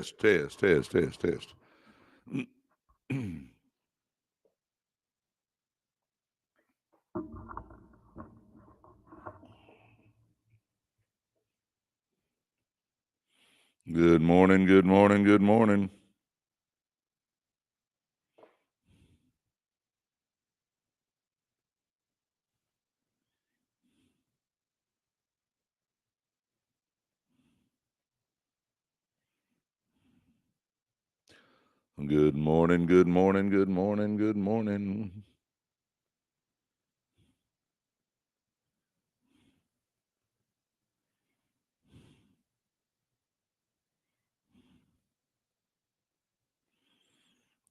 Test. Good morning. Good morning.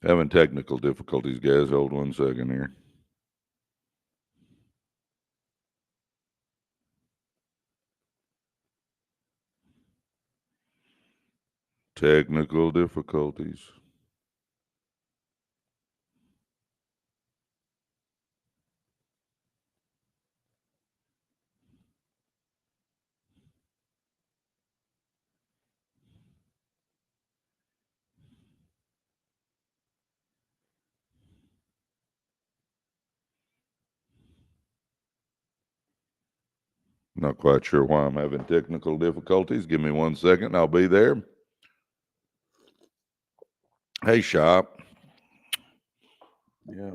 Having technical difficulties, guys. Hold 1 second here. Technical difficulties. Not quite sure why I'm having technical difficulties. Give me 1 second. I'll be there. Hey, shop. Yeah.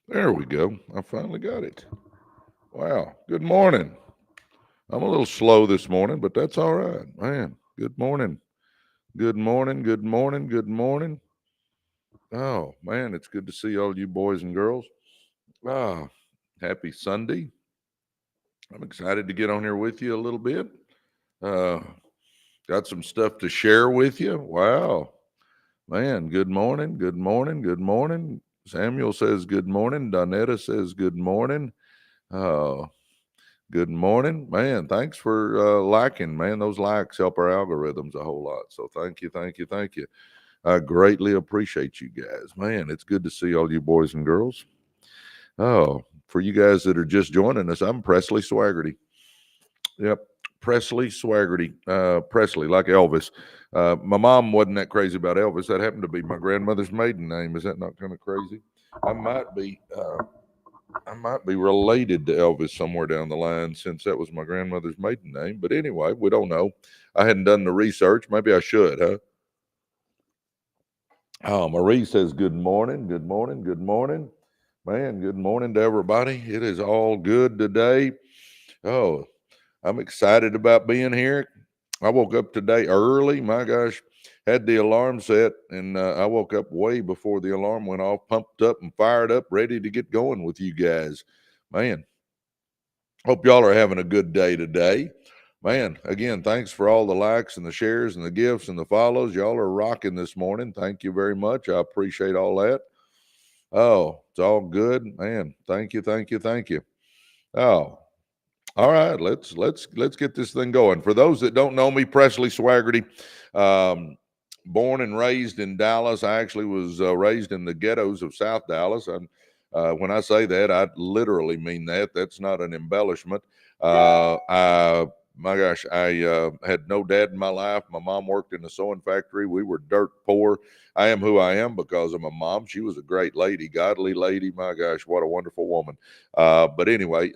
There we go. I finally got it. Wow. Good morning. I'm a little slow this morning, but that's all right. Man, good morning. Oh, man, it's good to see all you boys and girls. Ah, happy Sunday. I'm excited to get on here with you a little bit. Got some stuff to share with you. Wow. Man, good morning. Samuel says good morning. Donetta says good morning. Good morning. Man, thanks for liking, man. Those likes help our algorithms a whole lot. So thank you. I greatly appreciate you guys. Man, it's good to see all you boys and girls. Oh, for you guys that are just joining us, I'm Presley Swagerty. Yep, Presley Swagerty. Presley, like Elvis. My mom wasn't that crazy about Elvis. That happened to be my grandmother's maiden name. Is that not kind of crazy? I might be related to Elvis somewhere down the line since that was my grandmother's maiden name. But anyway, we don't know. I hadn't done the research. Maybe I should, huh? Oh, Marie says good morning. Man, good morning to everybody. It is all good today. Oh, I'm excited about being here. I woke up today early. My gosh, had the alarm set, and I woke up way before the alarm went off, pumped up and fired up, ready to get going with you guys. Man, hope y'all are having a good day today. Man, again, thanks for all the likes and the shares and the gifts and the follows. Y'all are rocking this morning. Thank you very much. I appreciate all that. Oh, it's all good, man. Thank you. Oh, all right. Let's get this thing going. For those that don't know me, Presley Swagerty, born and raised in Dallas. I actually was raised in the ghettos of South Dallas. When I say that, I literally mean that. That's not an embellishment. My gosh, I had no dad in my life. My mom worked in a sewing factory. We were dirt poor. I am who I am because of my mom. She was a great lady, godly lady. My gosh, what a wonderful woman. But anyway,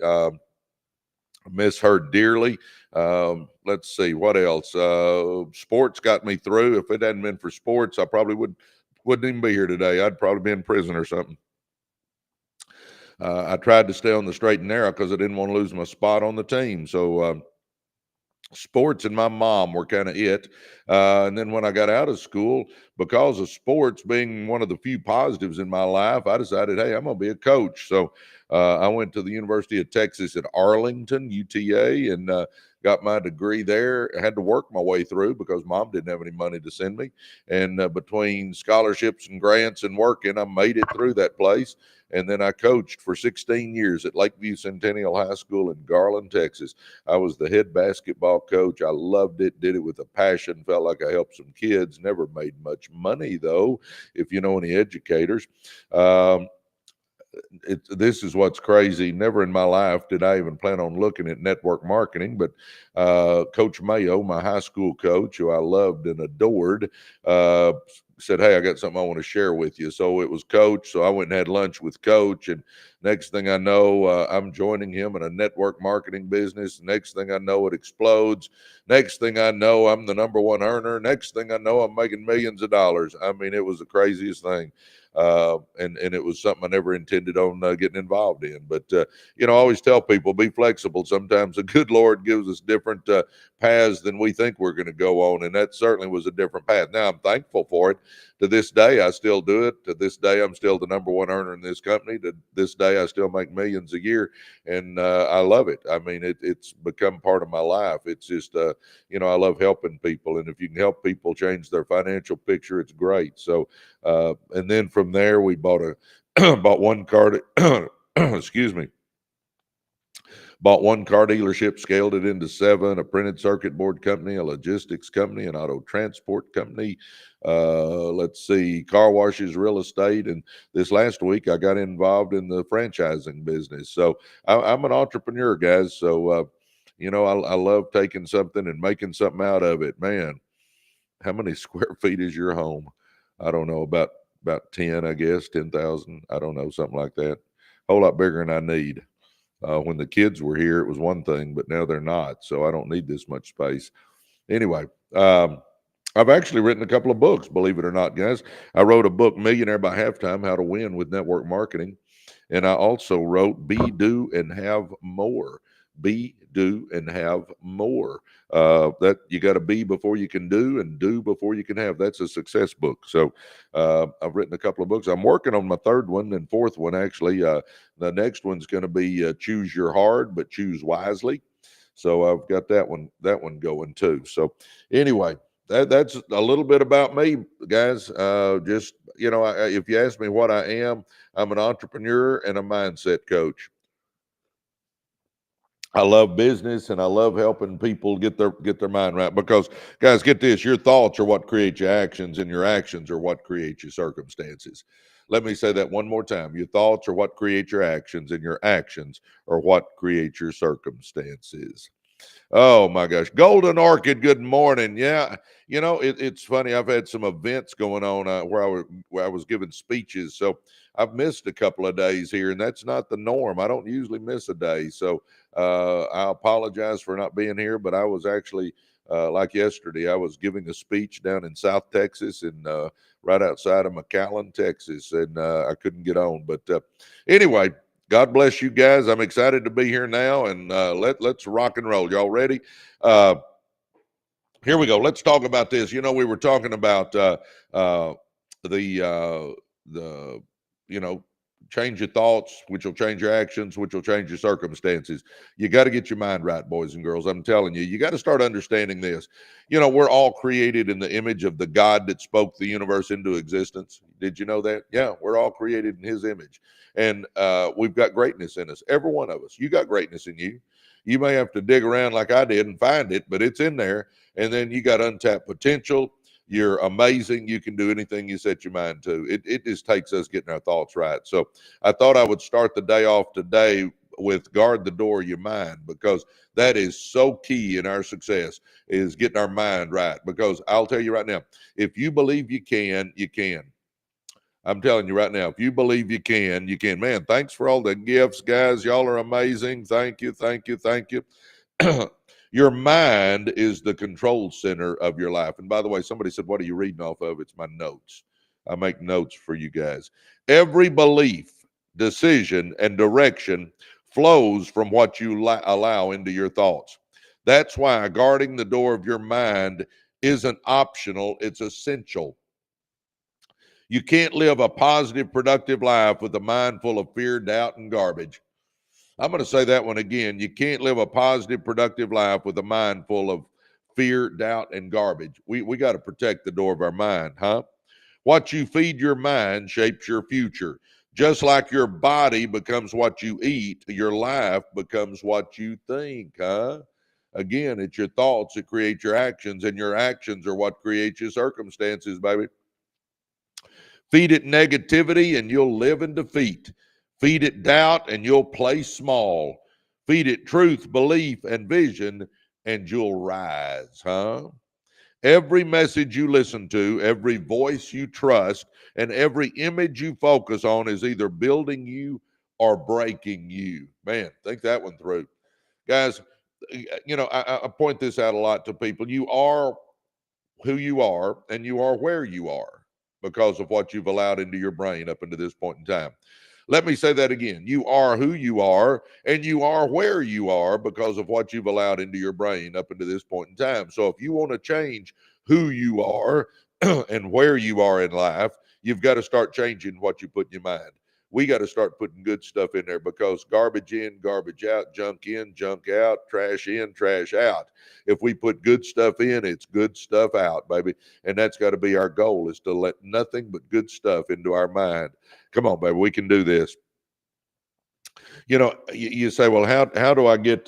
miss her dearly. Let's see what else. Sports got me through. If it hadn't been for sports, I probably wouldn't even be here today. I'd probably be in prison or something. I tried to stay on the straight and narrow because I didn't want to lose my spot on the team. So sports and my mom were kind of it. And then when I got out of school, because of sports being one of the few positives in my life, I decided, hey, I'm going to be a coach. So I went to the University of Texas at Arlington, UTA, and got my degree there. I had to work my way through because mom didn't have any money to send me. And between scholarships and grants and working, I made it through that place. And then I coached for 16 years at Lakeview Centennial High School in Garland, Texas. I was the head basketball coach. I loved it, did it with a passion, felt like I helped some kids. Never made much money, though, if you know any educators. This is what's crazy. Never in my life did I even plan on looking at network marketing, but Coach Mayo, my high school coach, who I loved and adored, said, "Hey, I got something I want to share with you." So it was Coach. So I went and had lunch with Coach, and next thing I know, I'm joining him in a network marketing business. Next thing I know, it explodes. Next thing I know, I'm the number one earner. Next thing I know, I'm making millions of dollars. I mean, it was the craziest thing. And it was something I never intended on getting involved in. But, I always tell people, be flexible. Sometimes the good Lord gives us different paths than we think we're going to go on. And that certainly was a different path. Now, I'm thankful for it. To this day, I still do it. To this day, I'm still the number one earner in this company. To this day, I still make millions a year. And I love it. I mean, it's become part of my life. It's just, I love helping people. And if you can help people change their financial picture, it's great. So, and then from there, we bought one car. Excuse me. Bought one car dealership, scaled it into 7, a printed circuit board company, a logistics company, an auto transport company. Let's see, car washes, real estate. And this last week, I got involved in the franchising business. So I'm an entrepreneur, guys. So, I love taking something and making something out of it. Man, how many square feet is your home? I don't know, about 10, I guess, 10,000. I don't know, something like that. A whole lot bigger than I need. When the kids were here, it was one thing, but now they're not. So I don't need this much space. Anyway, I've actually written a couple of books, believe it or not, guys. I wrote a book, Millionaire by Halftime, How to Win with Network Marketing. And I also wrote Be, Do, and Have More. Be, do, and have more. That you got to be before you can do, and do before you can have. That's a success book. So I've written a couple of books. I'm working on my third one and fourth one, actually. The next one's going to be Choose Your Hard, but Choose Wisely. So I've got that one going too. So anyway, that's a little bit about me, guys. Just, if you ask me what I am, I'm an entrepreneur and a mindset coach. I love business and I love helping people get their mind right, because, guys, get this, your thoughts are what create your actions, and your actions are what create your circumstances. Let me say that one more time. Your thoughts are what create your actions, and your actions are what create your circumstances. Oh my gosh. Golden Orchid, good morning. Yeah. It's funny. I've had some events going on where I was giving speeches. So I've missed a couple of days here, and that's not the norm. I don't usually miss a day. So I apologize for not being here, but I was actually, like yesterday, I was giving a speech down in South Texas and right outside of McAllen, Texas, and I couldn't get on. But anyway, God bless you guys. I'm excited to be here now, and let's rock and roll. Y'all ready? Here we go. Let's talk about this. We were talking about the change your thoughts, which will change your actions, which will change your circumstances. You got to get your mind right, boys and girls. I'm telling you, you got to start understanding this. We're all created in the image of the God that spoke the universe into existence. Did you know that? Yeah, we're all created in his image. And we've got greatness in us. Every one of us. You got greatness in you. You may have to dig around like I did and find it, but it's in there. And then you got untapped potential. You're amazing. You can do anything you set your mind to. It just takes us getting our thoughts right. So I thought I would start the day off today with guard the door of your mind, because that is so key in our success, is getting our mind right. Because I'll tell you right now, if you believe you can, you can. I'm telling you right now, if you believe you can, you can. Man, thanks for all the gifts, guys. Y'all are amazing. Thank you, thank you, thank you. Your mind is the control center of your life. And by the way, somebody said, what are you reading off of? It's my notes. I make notes for you guys. Every belief, decision, and direction flows from what you allow into your thoughts. That's why guarding the door of your mind isn't optional, it's essential. You can't live a positive, productive life with a mind full of fear, doubt, and garbage. I'm going to say that one again. You can't live a positive, productive life with a mind full of fear, doubt, and garbage. We got to protect the door of our mind, huh? What you feed your mind shapes your future. Just like your body becomes what you eat, your life becomes what you think, huh? Again, it's your thoughts that create your actions, and your actions are what creates your circumstances, baby. Feed it negativity and you'll live in defeat. Feed it doubt and you'll play small. Feed it truth, belief, and vision and you'll rise, huh? Every message you listen to, every voice you trust, and every image you focus on is either building you or breaking you. Man, think that one through. Guys, I point this out a lot to people. You are who you are, and you are where you are because of what you've allowed into your brain up until this point in time. Let me say that again. You are who you are, and you are where you are because of what you've allowed into your brain up until this point in time. So if you want to change who you are and where you are in life, you've got to start changing what you put in your mind. We got to start putting good stuff in there, because garbage in, garbage out, junk in, junk out, trash in, trash out. If we put good stuff in, it's good stuff out, baby. And that's got to be our goal, is to let nothing but good stuff into our mind. Come on, baby, we can do this. You say, well, how do I get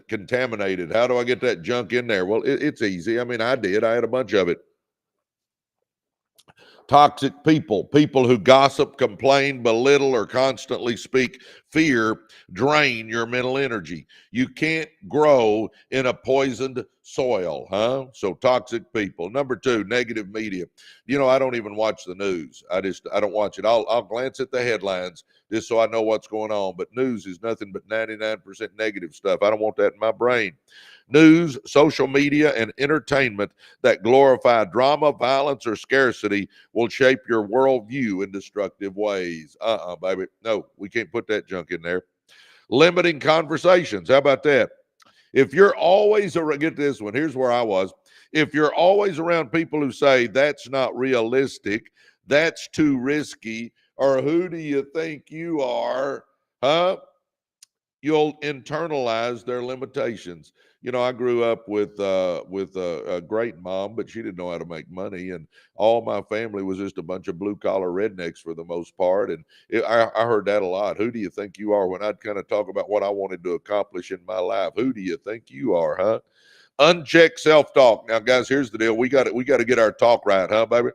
contaminated? How do I get that junk in there? Well, it's easy. I mean, I did. I had a bunch of it. Toxic people who gossip, complain, belittle, or constantly speak fear drain your mental energy. You can't grow in a poisoned soil, huh? So toxic people. Number 2, negative media. I don't even watch the news. I don't watch it. I'll glance at the headlines just so I know what's going on. But news is nothing but 99% negative stuff. I don't want that in my brain. News, social media, and entertainment that glorify drama, violence, or scarcity will shape your worldview in destructive ways. Baby. No, we can't put that junk in there. Limiting conversations. How about that? If you're always around, get this one, here's where I was. If you're always around people who say that's not realistic, that's too risky, or who do you think you are, huh? You'll internalize their limitations. I grew up with a great mom, but she didn't know how to make money, and all my family was just a bunch of blue collar rednecks for the most part. And I heard that a lot. Who do you think you are? When I'd kind of talk about what I wanted to accomplish in my life, who do you think you are, huh? Unchecked self-talk. Now, guys, here's the deal. We got to get our talk right, huh, baby?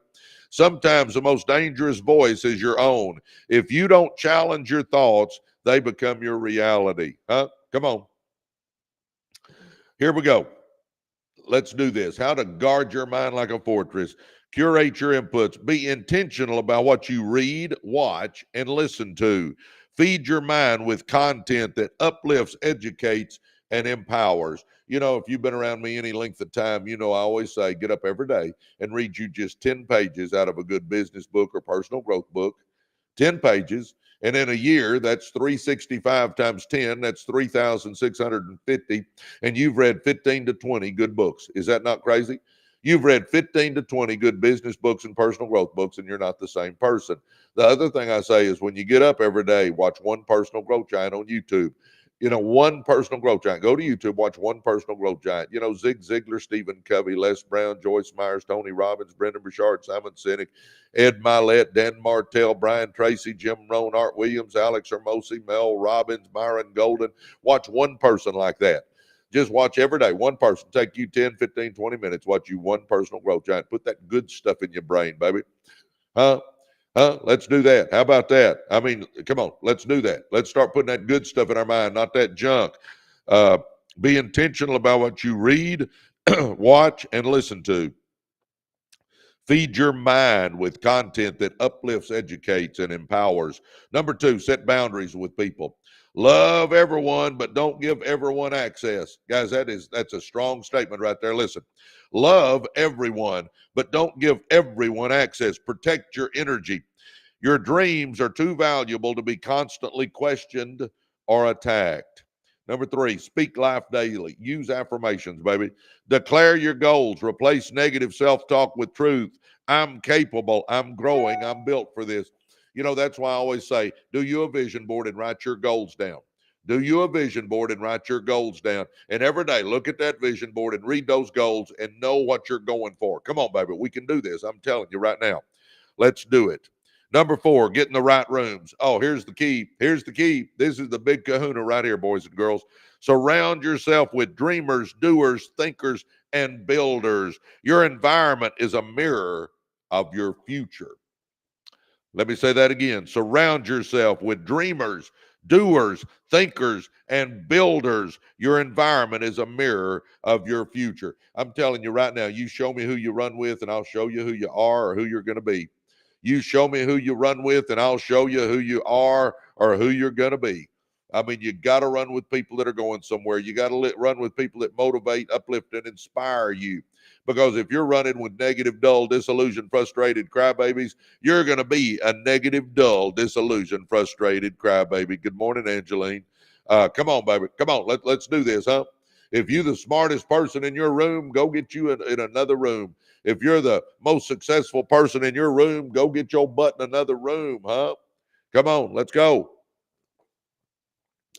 Sometimes the most dangerous voice is your own. If you don't challenge your thoughts, they become your reality, huh? Come on. Here we go. Let's do this. How to guard your mind like a fortress. Curate your inputs. Be intentional about what you read, watch, and listen to. Feed your mind with content that uplifts, educates, and empowers. If you've been around me any length of time, I always say get up every day and read you just 10 pages out of a good business book or personal growth book. 10 pages. And in a year, that's 365 times 10. That's 3,650. And you've read 15 to 20 good books. Is that not crazy? You've read 15 to 20 good business books and personal growth books, and you're not the same person. The other thing I say is when you get up every day, watch one personal growth giant on YouTube. One personal growth giant. Go to YouTube, watch one personal growth giant. Zig Ziglar, Stephen Covey, Les Brown, Joyce Myers, Tony Robbins, Brendan Burchard, Simon Sinek, Ed Mylett, Dan Martell, Brian Tracy, Jim Rohn, Art Williams, Alex Hermosi, Mel Robbins, Myron Golden. Watch one person like that. Just watch every day. One person. Take you 10, 15, 20 minutes. Watch you one personal growth giant. Put that good stuff in your brain, baby. Huh? Let's do that. How about that? I mean, come on. Let's do that. Let's start putting that good stuff in our mind, not that junk. Be intentional about what you read, watch, and listen to. Feed your mind with content that uplifts, educates, and empowers. Number 2, set boundaries with people. Love everyone, but don't give everyone access. Guys, that's a strong statement right there. Listen, love everyone, but don't give everyone access. Protect your energy. Your dreams are too valuable to be constantly questioned or attacked. Number 3, speak life daily. Use affirmations, baby. Declare your goals. Replace negative self-talk with truth. I'm capable. I'm growing. I'm built for this. You know, that's why I always say, do you a vision board and write your goals down. Do you a vision board and write your goals down. And every day, look at that vision board and read those goals and know what you're going for. Come on, baby. We can do this. I'm telling you right now. Let's do it. Number 4, get in the right rooms. Oh, here's the key. Here's the key. This is the big kahuna right here, boys and girls. Surround yourself with dreamers, doers, thinkers, and builders. Your environment is a mirror of your future. Let me say that again. Surround yourself with dreamers, doers, thinkers, and builders. Your environment is a mirror of your future. I'm telling you right now, you show me who you run with, and I'll show you who you are or who you're going to be. You show me who you run with, and I'll show you who you are or who you're going to be. I mean, you got to run with people that are going somewhere. You got to run with people that motivate, uplift, and inspire you. Because if you're running with negative, dull, disillusioned, frustrated crybabies, you're going to be a negative, dull, disillusioned, frustrated crybaby. Good morning, Angeline. Come on, baby. Come on. Let's do this, huh? If you're the smartest person in your room, go get you in another room. If you're the most successful person in your room, go get your butt in another room, huh? Come on, let's go.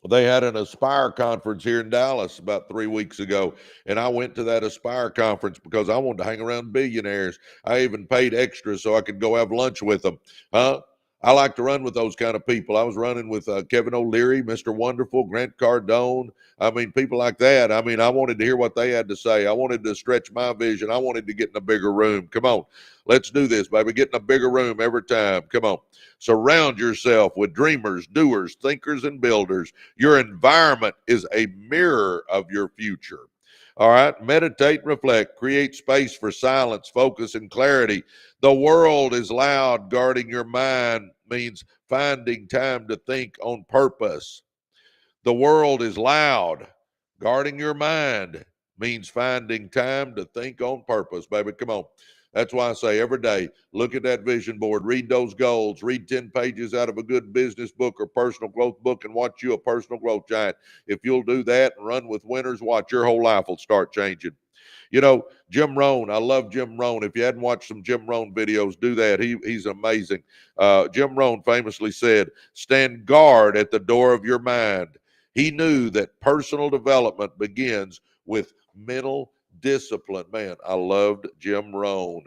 They had an Aspire conference here in Dallas about 3 weeks ago, and I went to that Aspire conference because I wanted to hang around billionaires. I even paid extra so I could go have lunch with them, huh? I like to run with those kind of people. I was running with Kevin O'Leary, Mr. Wonderful, Grant Cardone. I mean, people like that. I mean, I wanted to hear what they had to say. I wanted to stretch my vision. I wanted to get in a bigger room. Come on, let's do this, baby. Get in a bigger room every time. Come on. Surround yourself with dreamers, doers, thinkers, and builders. Your environment is a mirror of your future. All right, meditate, reflect, create space for silence, focus, and clarity. The world is loud. Guarding your mind means finding time to think on purpose. The world is loud. Guarding your mind means finding time to think on purpose, baby. Come on. That's why I say every day, look at that vision board, read those goals, read 10 pages out of a good business book or personal growth book, and watch you a personal growth giant. If you'll do that and run with winners, watch, your whole life will start changing. You know, Jim Rohn, I love Jim Rohn. If you hadn't watched some Jim Rohn videos, do that. He's amazing. Jim Rohn famously said, stand guard at the door of your mind. He knew that personal development begins with mental discipline. Man, I loved Jim Rohn.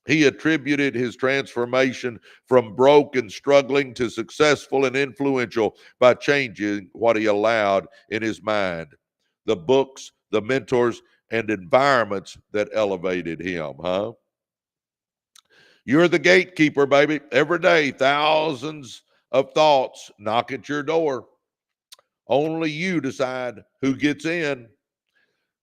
He attributed his transformation from broke and struggling to successful and influential by changing what he allowed in his mind. The books, the mentors, and environments that elevated him, huh? You're the gatekeeper, baby. Every day, thousands of thoughts knock at your door. Only you decide who gets in.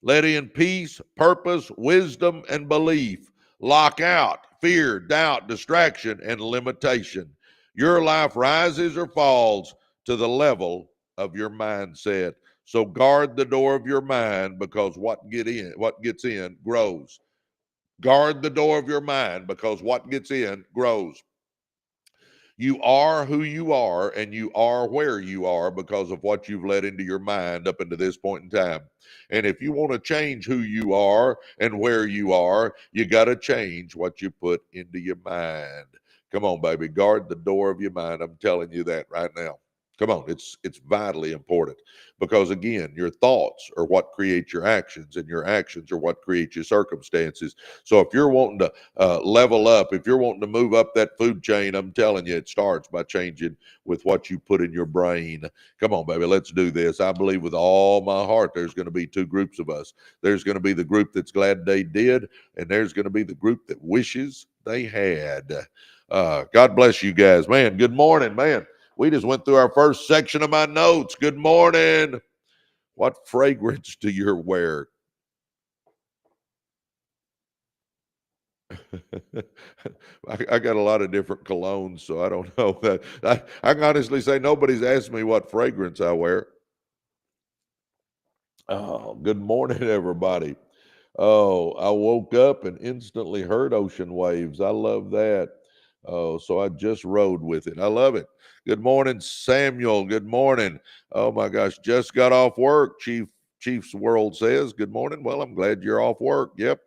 Let in peace, purpose, wisdom, and belief. Lock out fear, doubt, distraction, and limitation. Your life rises or falls to the level of your mindset. So guard the door of your mind, because what gets in grows. Guard the door of your mind, because what gets in grows. You are who you are, and you are where you are because of what you've let into your mind up into this point in time. And if you want to change who you are and where you are, you got to change what you put into your mind. Come on, baby. Guard the door of your mind. I'm telling you that right now. Come on, it's vitally important, because again, your thoughts are what create your actions, and your actions are what create your circumstances. So if you're wanting to level up, if you're wanting to move up that food chain, I'm telling you, it starts by changing with what you put in your brain. Come on, baby, let's do this. I believe with all my heart there's going to be two groups of us. There's going to be the group that's glad they did, and there's going to be the group that wishes they had. God bless you guys. Man, good morning, man. We just went through our first section of my notes. Good morning. What fragrance do you wear? I got a lot of different colognes, so I don't know that. I can honestly say nobody's asked me what fragrance I wear. Oh, good morning, everybody. Oh, I woke up and instantly heard ocean waves. I love that. Oh, so I just rode with it. I love it. Good morning, Samuel. Good morning. Oh my gosh, just got off work. Chief's World says, good morning. Well, I'm glad you're off work. Yep.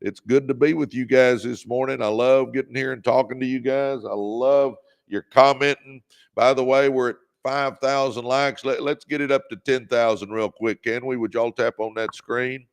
It's good to be with you guys this morning. I love getting here and talking to you guys. I love your commenting. By the way, we're at 5,000 likes. Let's get it up to 10,000 real quick, can we? Would y'all tap on that screen?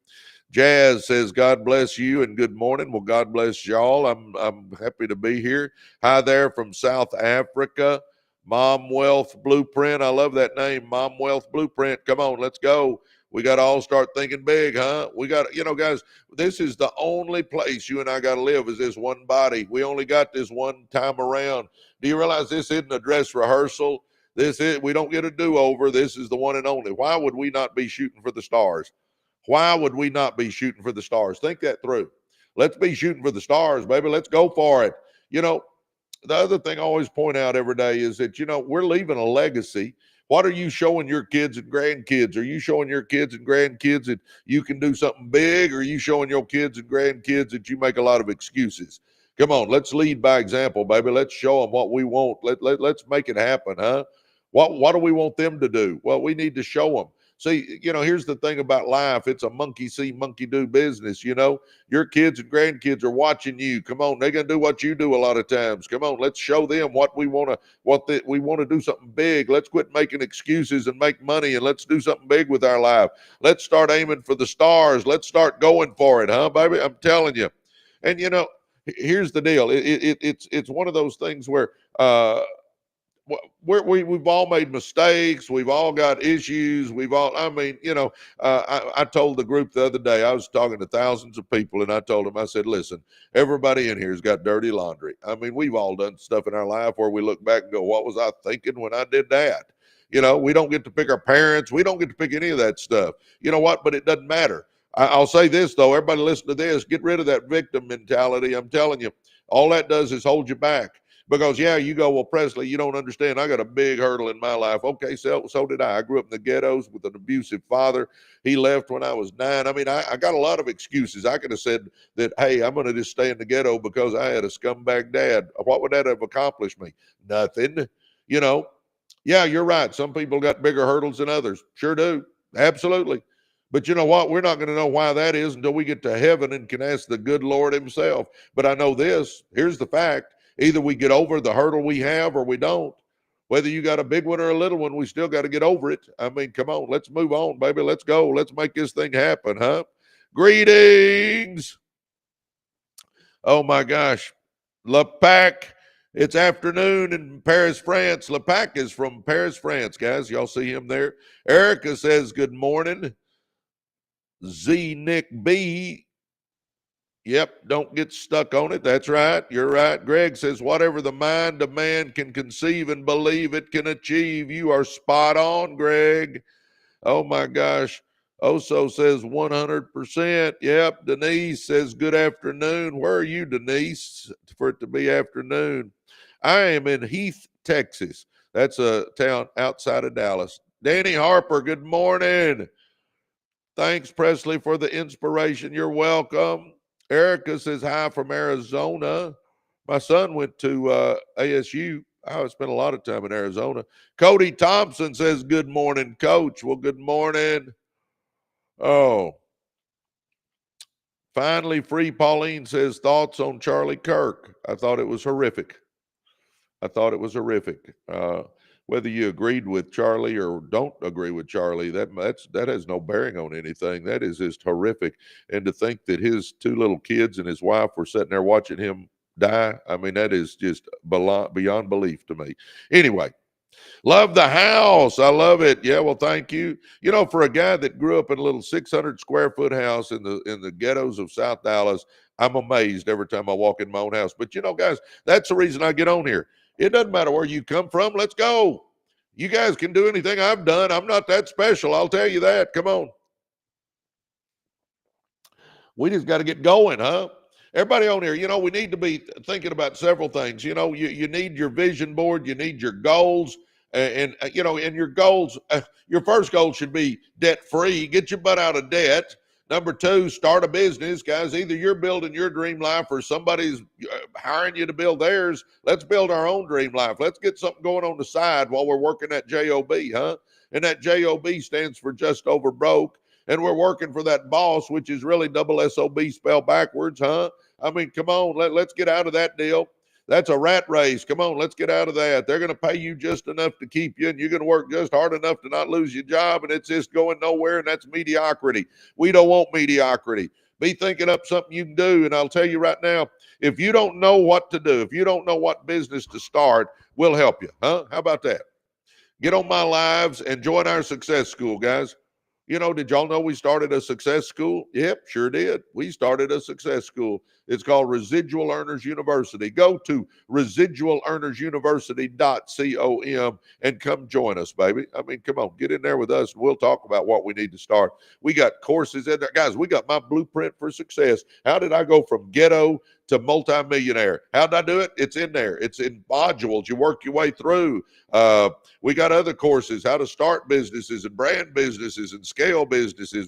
Jazz says, God bless you and good morning. Well, God bless y'all. I'm happy to be here. Hi there from South Africa. Mom Wealth Blueprint. I love that name, Mom Wealth Blueprint. Come on, let's go. We got to all start thinking big, huh? We got, guys, this is the only place you and I got to live is this one body. We only got this one time around. Do you realize this isn't a dress rehearsal? We don't get a do-over. This is the one and only. Why would we not be shooting for the stars? Why would we not be shooting for the stars? Think that through. Let's be shooting for the stars, baby. Let's go for it. The other thing I always point out every day is that, we're leaving a legacy. What are you showing your kids and grandkids? Are you showing your kids and grandkids that you can do something big? Or are you showing your kids and grandkids that you make a lot of excuses? Come on, let's lead by example, baby. Let's show them what we want. Let's make it happen, huh? What do we want them to do? Well, we need to show them. See, here's the thing about life. It's a monkey see, monkey do business. Your kids and grandkids are watching you. Come on, they're going to do what you do a lot of times. Come on, let's show them what we want to do something big. Let's quit making excuses and make money, and let's do something big with our life. Let's start aiming for the stars. Let's start going for it, huh, baby? I'm telling you. And, here's the deal. It's one of those things where we've all made mistakes. We've all got issues. I told the group the other day, I was talking to thousands of people, and I told them, I said, listen, everybody in here has got dirty laundry. I mean, we've all done stuff in our life where we look back and go, what was I thinking when I did that? We don't get to pick our parents. We don't get to pick any of that stuff. You know what? But it doesn't matter. I'll say this, though. Everybody listen to this. Get rid of that victim mentality. I'm telling you, all that does is hold you back. Because, you go, well, Presley, you don't understand. I got a big hurdle in my life. Okay, so did I. I grew up in the ghettos with an abusive father. He left when I was 9. I mean, I got a lot of excuses. I could have said that, hey, I'm going to just stay in the ghetto because I had a scumbag dad. What would that have accomplished me? Nothing. Yeah, you're right. Some people got bigger hurdles than others. Sure do. Absolutely. But you know what? We're not going to know why that is until we get to heaven and can ask the good Lord himself. But I know this. Here's the fact. Either we get over the hurdle we have or we don't. Whether you got a big one or a little one, we still got to get over it. I mean, come on, let's move on, baby. Let's go. Let's make this thing happen, huh? Greetings. Oh, my gosh. Le Pac. It's afternoon in Paris, France. Le Pac is from Paris, France, guys. Y'all see him there? Erica says, good morning. Z Nick B. Yep, don't get stuck on it. That's right. You're right. Greg says, whatever the mind of man can conceive and believe it can achieve. You are spot on, Greg. Oh, my gosh. Oso says 100%. Yep. Denise says, good afternoon. Where are you, Denise, for it to be afternoon? I am in Heath, Texas. That's a town outside of Dallas. Danny Harper, good morning. Thanks, Presley, for the inspiration. You're welcome. Erica says hi from Arizona. My son went to ASU. I spent a lot of time in Arizona. Cody Thompson says, good morning, Coach. Well, good morning. Oh. Finally, Free Pauline says, thoughts on Charlie Kirk. I thought it was horrific. Whether you agreed with Charlie or don't agree with Charlie, that has no bearing on anything. That is just horrific. And to think that his 2 little kids and his wife were sitting there watching him die, I mean, that is just beyond belief to me. Anyway, love the house. I love it. Yeah, well, thank you. For a guy that grew up in a little 600 square foot house in the ghettos of South Dallas, I'm amazed every time I walk in my own house. But guys, that's the reason I get on here. It doesn't matter where you come from. Let's go. You guys can do anything I've done. I'm not that special. I'll tell you that. Come on. We just got to get going, huh? Everybody on here, we need to be thinking about several things. You need your vision board. You need your goals. And your goals, your first goal should be debt free. Get your butt out of debt. Number two, start a business, guys. Either you're building your dream life or somebody's hiring you to build theirs. Let's build our own dream life. Let's get something going on the side while we're working that JOB, huh? And that JOB stands for just over broke. And we're working for that boss, which is really double SOB spelled backwards, huh? I mean, come on, let's get out of that deal. That's a rat race. Come on, let's get out of that. They're going to pay you just enough to keep you, and you're going to work just hard enough to not lose your job, and it's just going nowhere, and that's mediocrity. We don't want mediocrity. Be thinking up something you can do, and I'll tell you right now, if you don't know what to do, if you don't know what business to start, we'll help you, huh? How about that? Get on my lives and join our success school, guys. You know, did y'all know we started a success school? Yep, sure did. We started a success school. It's called Residual Earners University. Go to residualearnersuniversity.com and come join us, baby. I mean, come on, get in there with us and we'll talk about what we need to start. We got courses in there. Guys, we got my blueprint for success. How did I go from ghetto to multimillionaire? How did I do it? It's in there. It's in modules. You work your way through. We got other courses, how to start businesses and brand businesses and scale businesses.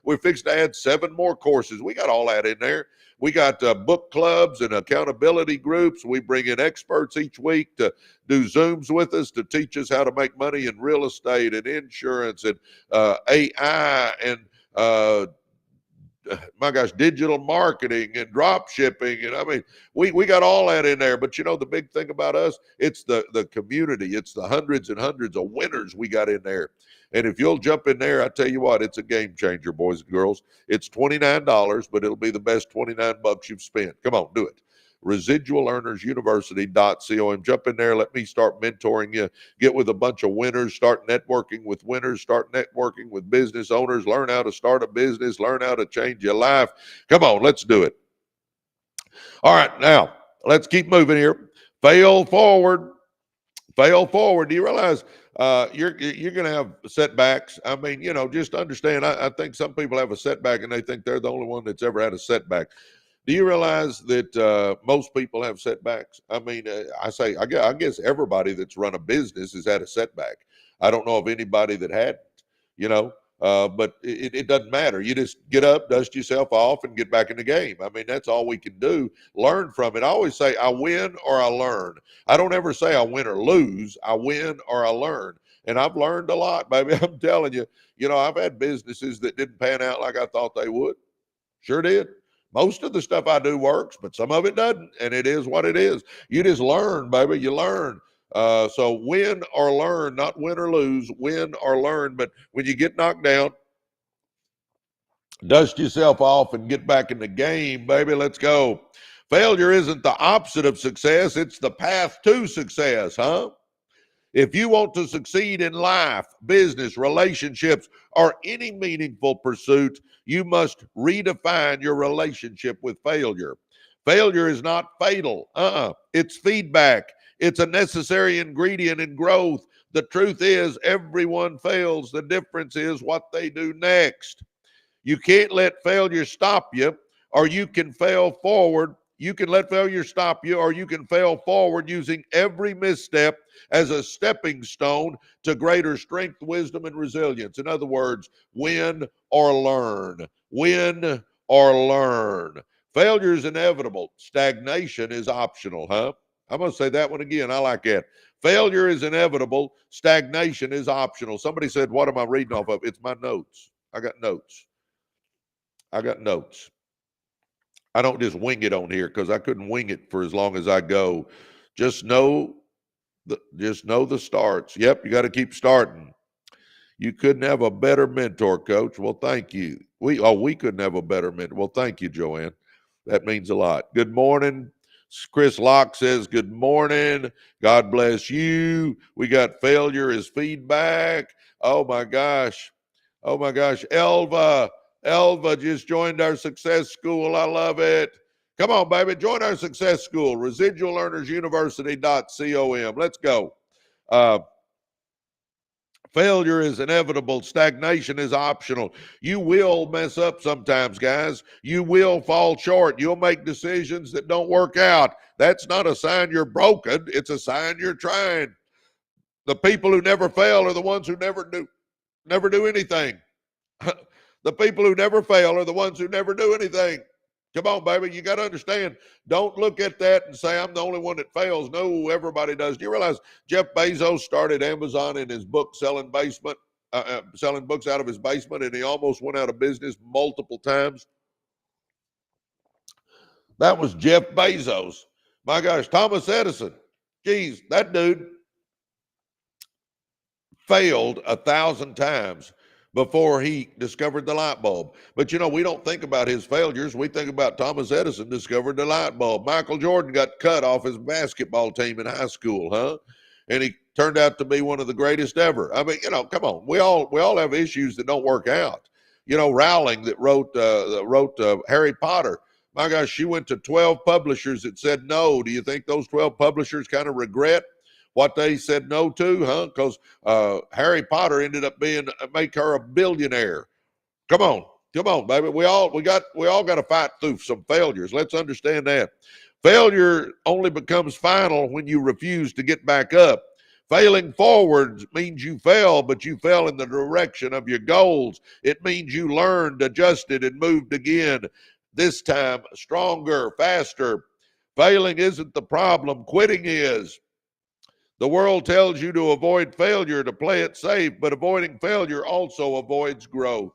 We're fixed to add 7 more courses. We got all that in there. We got book clubs and accountability groups. We bring in experts each week to do Zooms with us to teach us how to make money in real estate and insurance and AI and my gosh, digital marketing and drop shipping. And I mean, we got all that in there. But you know, the big thing about us, it's the community. It's the hundreds and hundreds of winners we got in there. And if you'll jump in there, I tell you what, it's a game changer, boys and girls. It's $29, but it'll be the best $29 you've spent. Come on, do it. residualearnersuniversity.com. Jump in there. Let me start mentoring you. Get with a bunch of winners. Start networking with winners. Start networking with business owners. Learn how to start a business. Learn how to change your life. Come on, let's do it. All right, now let's keep moving here. Fail forward. Fail forward. Do you realize you're going to have setbacks? I mean, you know, just understand. I think some people have a setback and they think they're the only one that's ever had a setback. Do you realize that most people have setbacks? I mean, I guess everybody that's run a business has had a setback. I don't know of anybody that hadn't, you know, but it doesn't matter. You just get up, dust yourself off, and get back in the game. I mean, that's all we can do. Learn from it. I always say I win or I learn. I don't ever say I win or lose. I win or I learn. And I've learned a lot, baby. I'm telling you, you know, I've had businesses that didn't pan out like I thought they would. Sure did. Most of the stuff I do works, but some of it doesn't, and it is what it is. You just learn, baby. You learn. So win or learn, not win or lose, win or learn. But when you get knocked down, dust yourself off and get back in the game, baby. Let's go. Failure isn't the opposite of success. It's the path to success, huh? If you want to succeed in life, business, relationships, or any meaningful pursuit, you must redefine your relationship with failure. Failure is not fatal. It's feedback. It's a necessary ingredient in growth. The truth is, everyone fails. The difference is what they do next. You can't let failure stop you, or you can fail forward. You can let failure stop you, or you can fail forward using every misstep as a stepping stone to greater strength, wisdom, and resilience. In other words, win or learn. Win or learn. Failure is inevitable. Stagnation is optional, huh? I'm going to say that one again. I like that. Failure is inevitable. Stagnation is optional. Somebody said, what am I reading off of? It's my notes. I got notes. I don't just wing it on here because I couldn't wing it for as long as I go. Just know the starts. Yep, you got to keep starting. You couldn't have a better mentor, Coach. Well, thank you. We couldn't have a better mentor. Well, thank you, Joanne. That means a lot. Good morning. Chris Locke says, good morning. God bless you. We got failure is feedback. Oh my gosh. Elva just joined our success school. I love it. Come on, baby. Join our success school. residualearnersuniversity.com. Let's go. Failure is inevitable. Stagnation is optional. You will mess up sometimes, guys. You will fall short. You'll make decisions that don't work out. That's not a sign you're broken. It's a sign you're trying. The people who never fail are the ones who never do anything. The people who never fail are the ones who never do anything. Come on, baby. You got to understand. Don't look at that and say, I'm the only one that fails. No, everybody does. Do you realize Jeff Bezos started Amazon in his book selling books out of his basement, and he almost went out of business multiple times? That was Jeff Bezos. My gosh, Thomas Edison. Geez, that dude failed 1,000 times before he discovered the light bulb. But we don't think about his failures. We think about Thomas Edison discovered the light bulb. Michael Jordan got cut off his basketball team in high school, huh? And he turned out to be one of the greatest ever. I mean, come on. We all have issues that don't work out. Rowling that wrote Harry Potter. My gosh, she went to 12 publishers that said no. Do you think those 12 publishers kind of regret what they said no to, huh? Because Harry Potter ended up make her a billionaire. Come on, baby. We all got to fight through some failures. Let's understand that. Failure only becomes final when you refuse to get back up. Failing forward means you fell, but you fell in the direction of your goals. It means you learned, adjusted, and moved again. This time, stronger, faster. Failing isn't the problem. Quitting is. The world tells you to avoid failure, to play it safe, but avoiding failure also avoids growth.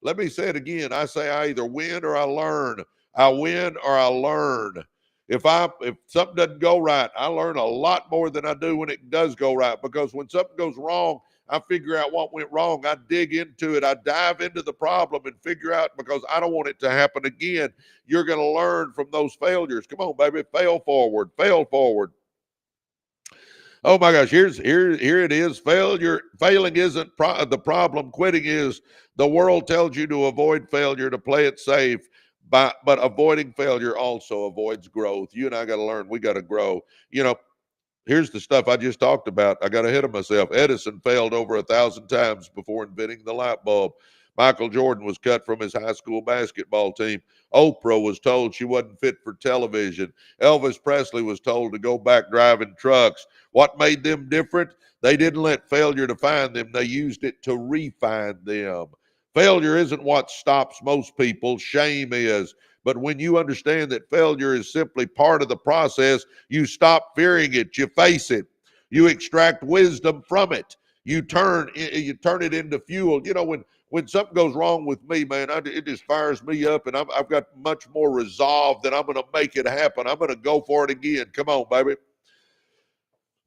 Let me say it again. I say I either win or I learn. I win or I learn. If something doesn't go right, I learn a lot more than I do when it does go right, because when something goes wrong, I figure out what went wrong. I dig into it. I dive into the problem and figure out, because I don't want it to happen again. You're going to learn from those failures. Come on, baby. Fail forward. Oh my gosh, here it is. Failing isn't the problem. Quitting is. The world tells you to avoid failure, to play it safe, but avoiding failure also avoids growth. You and I got to learn. We got to grow. Here's the stuff I just talked about. I got ahead of myself. Edison failed over 1,000 times before inventing the light bulb. Michael Jordan was cut from his high school basketball team. Oprah was told she wasn't fit for television. Elvis Presley was told to go back driving trucks. What made them different? They didn't let failure define them. They used it to refine them. Failure isn't what stops most people. Shame is. But when you understand that failure is simply part of the process, you stop fearing it. You face it. You extract wisdom from it. You turn it into fuel. When something goes wrong with me, man, it just fires me up, and I've got much more resolve that I'm going to make it happen. I'm going to go for it again. Come on, baby.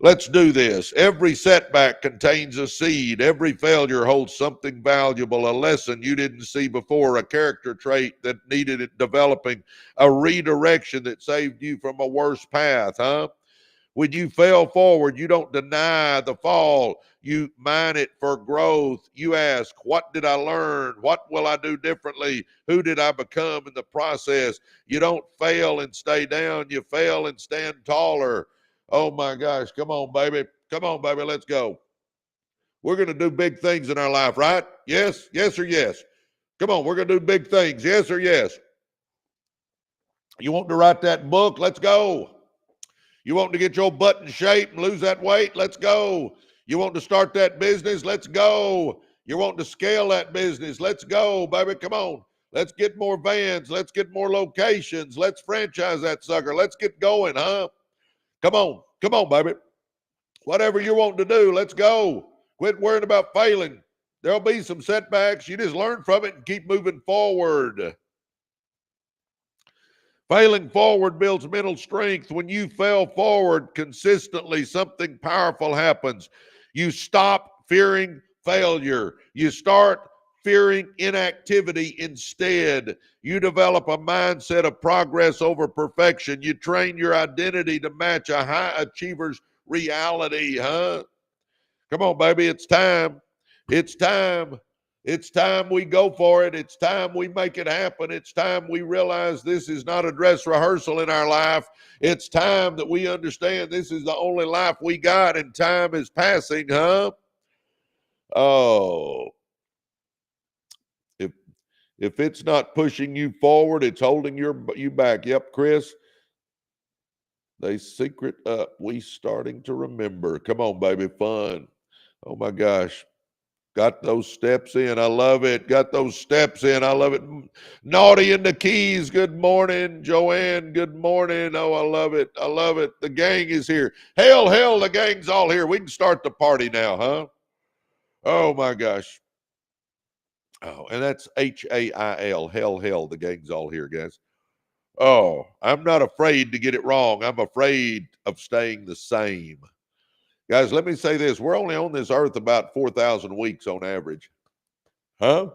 Let's do this. Every setback contains a seed. Every failure holds something valuable, a lesson you didn't see before, a character trait that needed it developing, a redirection that saved you from a worse path, huh? When you fail forward, you don't deny the fall. You mine it for growth. You ask, what did I learn? What will I do differently? Who did I become in the process? You don't fail and stay down. You fail and stand taller. Oh my gosh. Come on, baby. Come on, baby. Let's go. We're going to do big things in our life, right? Yes, yes, or yes. Come on. We're going to do big things. Yes or yes. You want to write that book? Let's go. You want to get your butt in shape and lose that weight? Let's go. You want to start that business? Let's go. You want to scale that business? Let's go, baby. Come on. Let's get more vans. Let's get more locations. Let's franchise that sucker. Let's get going, huh? Come on. Come on, baby. Whatever you want to do, let's go. Quit worrying about failing. There'll be some setbacks. You just learn from it and keep moving forward. Failing forward builds mental strength. When you fail forward consistently, something powerful happens. You stop fearing failure. You start fearing inactivity instead. You develop a mindset of progress over perfection. You train your identity to match a high achiever's reality, huh? Come on, baby. It's time. It's time. It's time we go for it. It's time we make it happen. It's time we realize this is not a dress rehearsal in our life. It's time that we understand this is the only life we got, and time is passing, huh? Oh, if it's not pushing you forward, it's holding you back. Yep, Chris. They secret up. We starting to remember. Come on, baby. Fun. Oh my gosh. Got those steps in. I love it. Got those steps in. I love it. Naughty in the Keys. Good morning. Joanne, good morning. Oh, I love it. I love it. The gang is here. Hell, the gang's all here. We can start the party now, huh? Oh, my gosh. Oh, and that's Hail. Hell, the gang's all here, guys. Oh, I'm not afraid to get it wrong. I'm afraid of staying the same. Guys, let me say this. We're only on this earth about 4,000 weeks on average. Huh?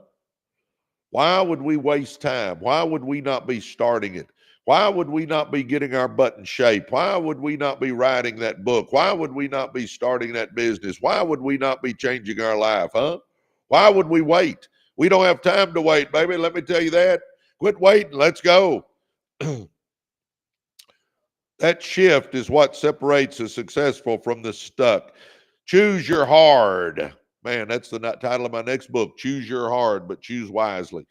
Why would we waste time? Why would we not be starting it? Why would we not be getting our butt in shape? Why would we not be writing that book? Why would we not be starting that business? Why would we not be changing our life, huh? Why would we wait? We don't have time to wait, baby. Let me tell you that. Quit waiting. Let's go. That shift is what separates the successful from the stuck. Choose your hard. Man, that's the title of my next book. Choose your hard, but choose wisely.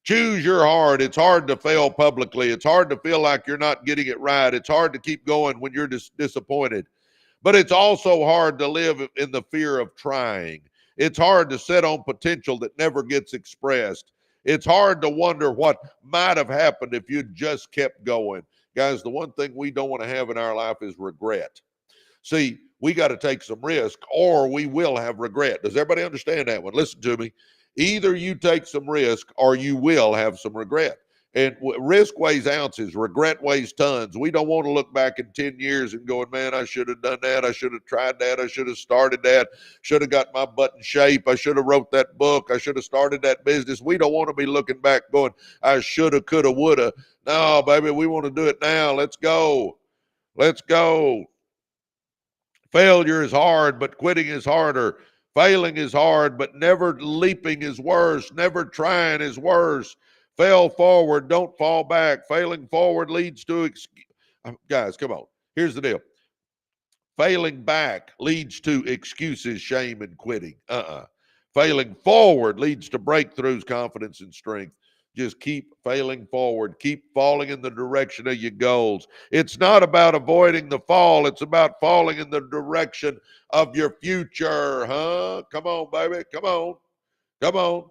Choose your hard. It's hard to fail publicly. It's hard to feel like you're not getting it right. It's hard to keep going when you're disappointed. But it's also hard to live in the fear of trying. It's hard to sit on potential that never gets expressed. It's hard to wonder what might have happened if you just kept going. Guys, the one thing we don't want to have in our life is regret. See, we got to take some risk or we will have regret. Does everybody understand that one? Listen to me. Either you take some risk or you will have some regret. And risk weighs ounces, regret weighs tons. We don't want to look back in 10 years and going, man, I should have done that. I should have tried that. I should have started that. Should have got my butt in shape. I should have wrote that book. I should have started that business. We don't want to be looking back going, I shoulda, coulda, woulda. No, baby, we want to do it now. Let's go. Let's go. Failure is hard, but quitting is harder. Failing is hard, but never leaping is worse. Never trying is worse. Fail forward, don't fall back. Failing forward leads to guys, come on. Here's the deal. Failing back leads to excuses, shame, and quitting. Failing forward leads to breakthroughs, confidence, and strength. Just keep failing forward. Keep falling in the direction of your goals. It's not about avoiding the fall. It's about falling in the direction of your future, huh? Come on, baby. Come on. Come on.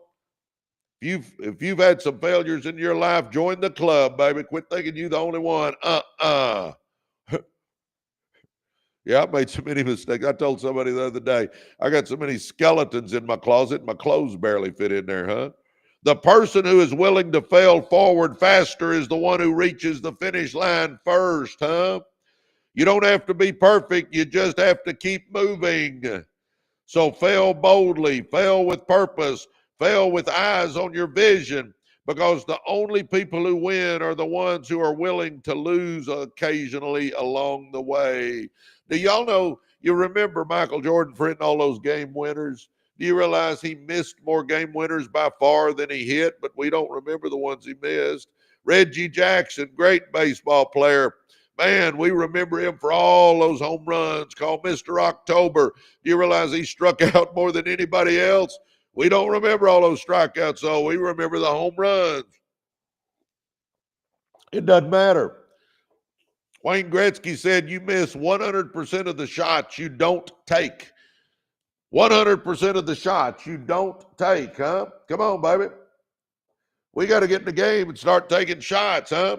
If you've had some failures in your life, join the club, baby. Quit thinking you're the only one. Yeah, I made so many mistakes. I told somebody the other day, I got so many skeletons in my closet, my clothes barely fit in there, huh? The person who is willing to fail forward faster is the one who reaches the finish line first, huh? You don't have to be perfect. You just have to keep moving. So fail boldly, fail with purpose, fail with eyes on your vision, because the only people who win are the ones who are willing to lose occasionally along the way. Do y'all know, you remember Michael Jordan printing all those game winners? Do you realize he missed more game winners by far than he hit, but we don't remember the ones he missed? Reggie Jackson, great baseball player. Man, we remember him for all those home runs, called Mr. October. Do you realize he struck out more than anybody else? We don't remember all those strikeouts, though. We remember the home runs. It doesn't matter. Wayne Gretzky said you miss 100% of the shots you don't take. 100% of the shots you don't take, huh? Come on, baby. We got to get in the game and start taking shots, huh?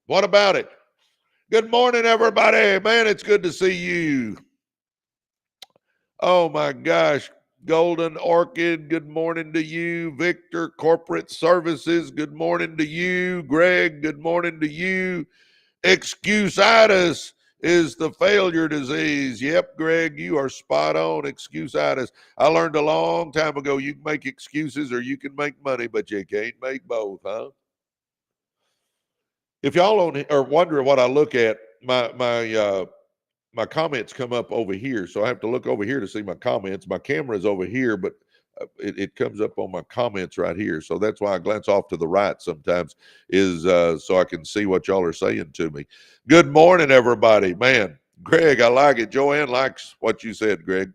What about it? Good morning, everybody. Man, it's good to see you. Oh, my gosh. Golden Orchid, good morning to you. Victor, Corporate Services, good morning to you. Greg, good morning to you. Excusitis is the failure disease. Yep, Greg, you are spot on. Excusitis. I learned a long time ago you can make excuses or you can make money, but you can't make both, huh? If y'all are wondering what I look at, my comments come up over here, so I have to look over here to see my comments. My camera is over here, but it comes up on my comments right here. So that's why I glance off to the right sometimes, is so I can see what y'all are saying to me. Good morning, everybody. Man, Greg, I like it. Joanne likes what you said, Greg.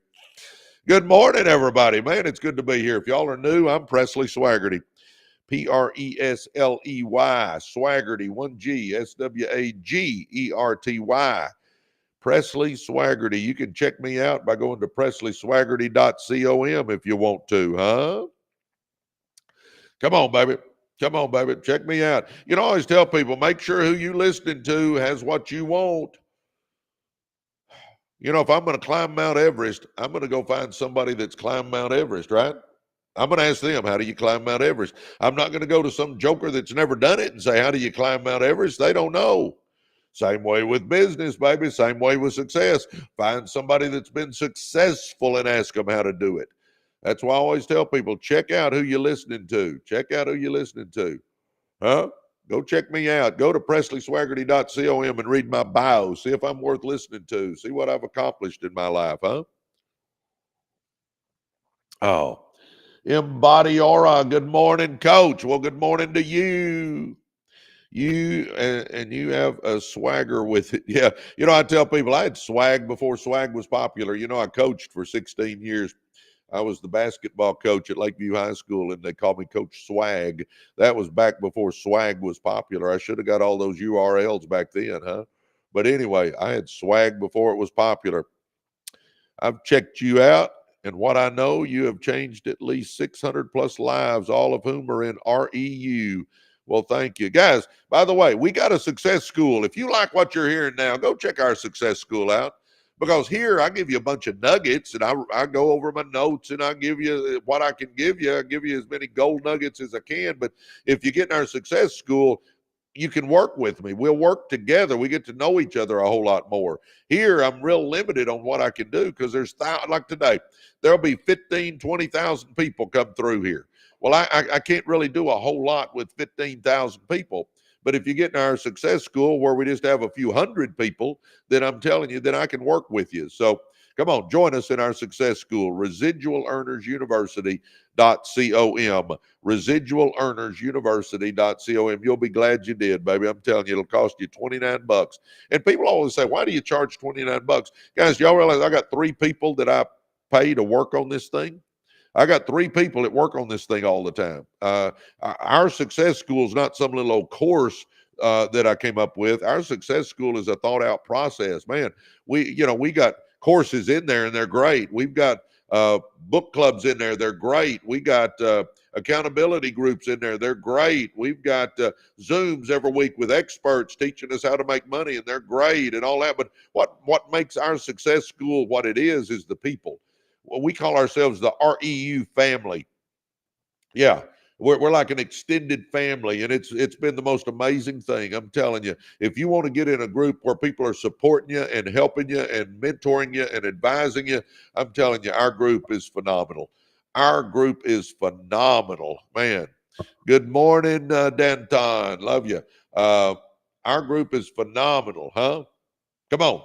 Good morning, everybody. Man, it's good to be here. If y'all are new, I'm Presley Swagerty. Presley, Swaggerty, 1G, Swagerty. Presley Swagerty. You can check me out by going to PresleySwagerty.com if you want to, huh? Come on, baby. Come on, baby. Check me out. You know, I always tell people, make sure who you listening to has what you want. You know, if I'm going to climb Mount Everest, I'm going to go find somebody that's climbed Mount Everest, right? I'm going to ask them, how do you climb Mount Everest? I'm not going to go to some joker that's never done it and say, how do you climb Mount Everest? They don't know. Same way with business, baby. Same way with success. Find somebody that's been successful and ask them how to do it. That's why I always tell people, check out who you're listening to. Check out who you're listening to. Huh? Go check me out. Go to PresleySwagerty.com and read my bio. See if I'm worth listening to. See what I've accomplished in my life, huh? Oh, Embody Aura. Good morning, Coach. Well, good morning to you. You and you have a swagger with it. Yeah. You know, I tell people I had swag before swag was popular. You know, I coached for 16 years. I was the basketball coach at Lakeview High School, and they called me Coach Swag. That was back before swag was popular. I should have got all those URLs back then, huh? But anyway, I had swag before it was popular. I've checked you out, and what I know, you have changed at least 600 plus lives, all of whom are in REU. Well, thank you. Guys, by the way, we got a success school. If you like what you're hearing now, go check our success school out. Because here I give you a bunch of nuggets, and I go over my notes, and I give you what I can give you. I give you as many gold nuggets as I can. But if you get in our success school, you can work with me. We'll work together. We get to know each other a whole lot more. Here, I'm real limited on what I can do because there's, like today, there'll be 15, 20,000 people come through here. Well, I can't really do a whole lot with 15,000 people. But if you get in our success school where we just have a few hundred people, then I'm telling you that I can work with you. So come on, join us in our success school, Residual Earners University.com. Residual Earners University.com. You'll be glad you did, baby. I'm telling you, it'll cost you $29. And people always say, why do you charge $29? Guys, y'all realize I got 3 people that I pay to work on this thing? I got 3 people that work on this thing all the time. Our success school is not some little old course that I came up with. Our success school is a thought out process, man. We got courses in there and they're great. We've got book clubs in there. They're great. We got accountability groups in there. They're great. We've got Zooms every week with experts teaching us how to make money, and they're great and all that. But what makes our success school what it is the people. Well, we call ourselves the REU family. Yeah, we're like an extended family, and it's been the most amazing thing. I'm telling you, if you want to get in a group where people are supporting you and helping you and mentoring you and advising you, I'm telling you, our group is phenomenal. Our group is phenomenal, man. Good morning, Danton. Love you. Our group is phenomenal, huh? Come on.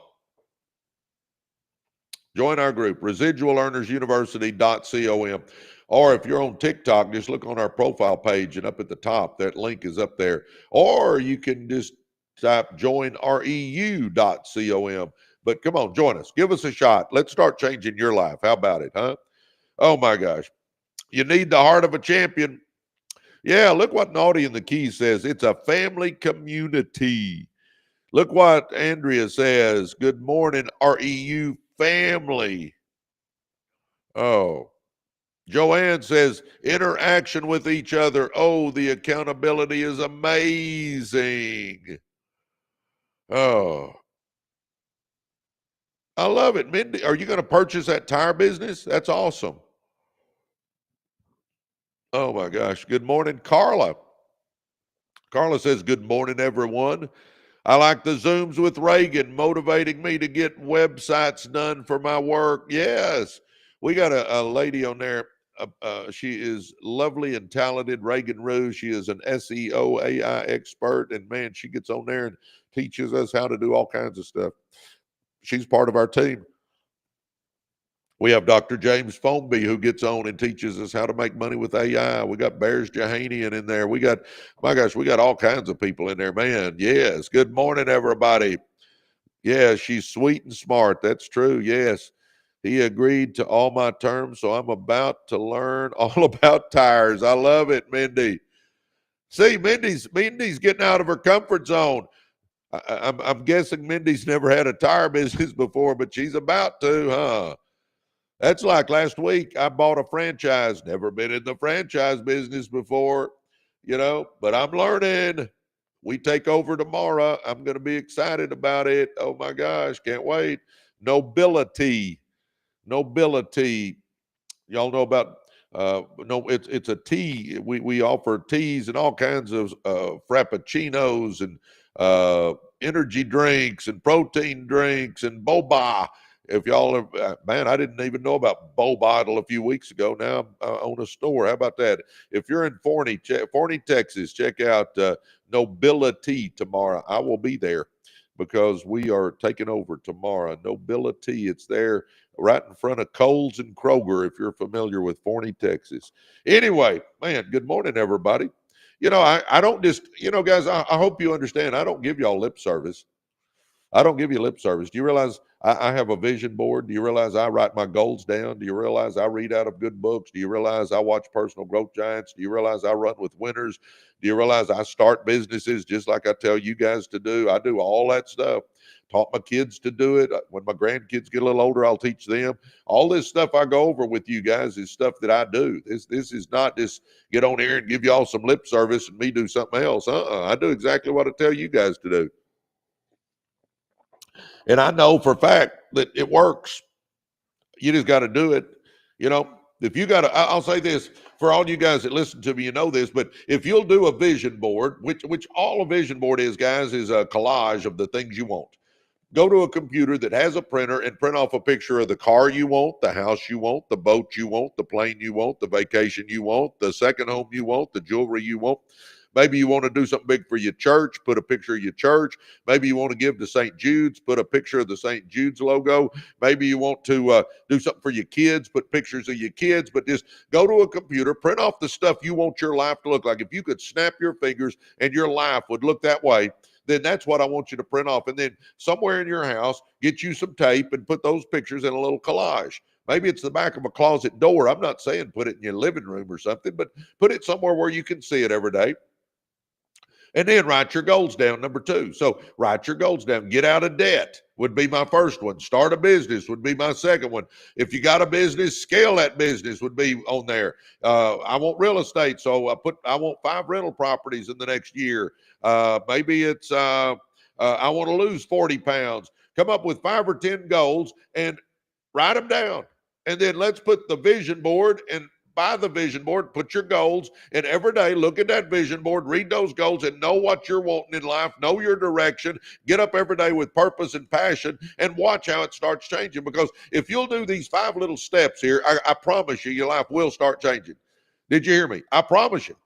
Join our group, Residual Earners University.com. Or if you're on TikTok, just look on our profile page and up at the top, that link is up there. Or you can just type joinreu.com. But come on, join us. Give us a shot. Let's start changing your life. How about it, huh? Oh my gosh. You need the heart of a champion. Yeah, look what Naughty in the Key says. It's a family community. Look what Andrea says. Good morning, REU family. Oh, Joanne says interaction with each other. Oh, the accountability is amazing. Oh, I love it. Mindy, are you going to purchase that tire business? That's awesome. Oh my gosh. Good morning, Carla. Carla says, good morning, everyone. I like the Zooms with Reagan, motivating me to get websites done for my work. Yes, we got a lady on there. She is lovely and talented, Reagan Rue. She is an SEO AI expert, and man, she gets on there and teaches us how to do all kinds of stuff. She's part of our team. We have Dr. James Fonby who gets on and teaches us how to make money with AI. We got Bears Jahanian in there. We got, my gosh, we got all kinds of people in there, man. Yes. Good morning, everybody. Yeah, she's sweet and smart. That's true. Yes. He agreed to all my terms, so I'm about to learn all about tires. I love it, Mindy. See, Mindy's getting out of her comfort zone. I'm guessing Mindy's never had a tire business before, but she's about to, huh? That's like last week. I bought a franchise, never been in the franchise business before, but I'm learning. We take over tomorrow. I'm going to be excited about it. Oh my gosh, can't wait. Nobility. Nobility. Y'all know about no, it's a tea. We offer teas and all kinds of frappuccinos and energy drinks and protein drinks and boba. If y'all are, man, I didn't even know about boba till a few weeks ago. Now I own a store. How about that? If you're in Forney, Texas, check out Nobility tomorrow. I will be there because we are taking over tomorrow. Nobility, it's there right in front of Kohl's and Kroger, if you're familiar with Forney, Texas. Anyway, man, good morning, everybody. I don't just, guys, I hope you understand, I don't give y'all lip service. I don't give you lip service. Do you realize I have a vision board? Do you realize I write my goals down? Do you realize I read out of good books? Do you realize I watch personal growth giants? Do you realize I run with winners? Do you realize I start businesses just like I tell you guys to do? I do all that stuff. Taught my kids to do it. When my grandkids get a little older, I'll teach them. All this stuff I go over with you guys is stuff that I do. This is not just get on here and give y'all some lip service and me do something else. I do exactly what I tell you guys to do. And I know for a fact that it works. You just got to do it. If you got to, I'll say this for all you guys that listen to me, you know this, but if you'll do a vision board, which all a vision board is, guys, is a collage of the things you want. Go to a computer that has a printer and print off a picture of the car you want, the house you want, the boat you want, the plane you want, the vacation you want, the second home you want, the jewelry you want. Maybe you want to do something big for your church, put a picture of your church. Maybe you want to give to St. Jude's, put a picture of the St. Jude's logo. Maybe you want to do something for your kids, put pictures of your kids, but just go to a computer, print off the stuff you want your life to look like. If you could snap your fingers and your life would look that way, then that's what I want you to print off. And then somewhere in your house, get you some tape and put those pictures in a little collage. Maybe it's the back of a closet door. I'm not saying put it in your living room or something, but put it somewhere where you can see it every day. And then write your goals down, number 2. So write your goals down. Get out of debt would be my first one. Start a business would be my second one. If you got a business, scale that business would be on there. I want real estate, so I want 5 rental properties in the next year. Maybe it's I want to lose 40 pounds. Come up with 5 or 10 goals and write them down. And then let's put the vision board and buy the vision board, put your goals, and every day look at that vision board, read those goals, and know what you're wanting in life, know your direction, get up every day with purpose and passion, and watch how it starts changing. Because if you'll do these 5 little steps here, I promise you, your life will start changing. Did you hear me? I promise you.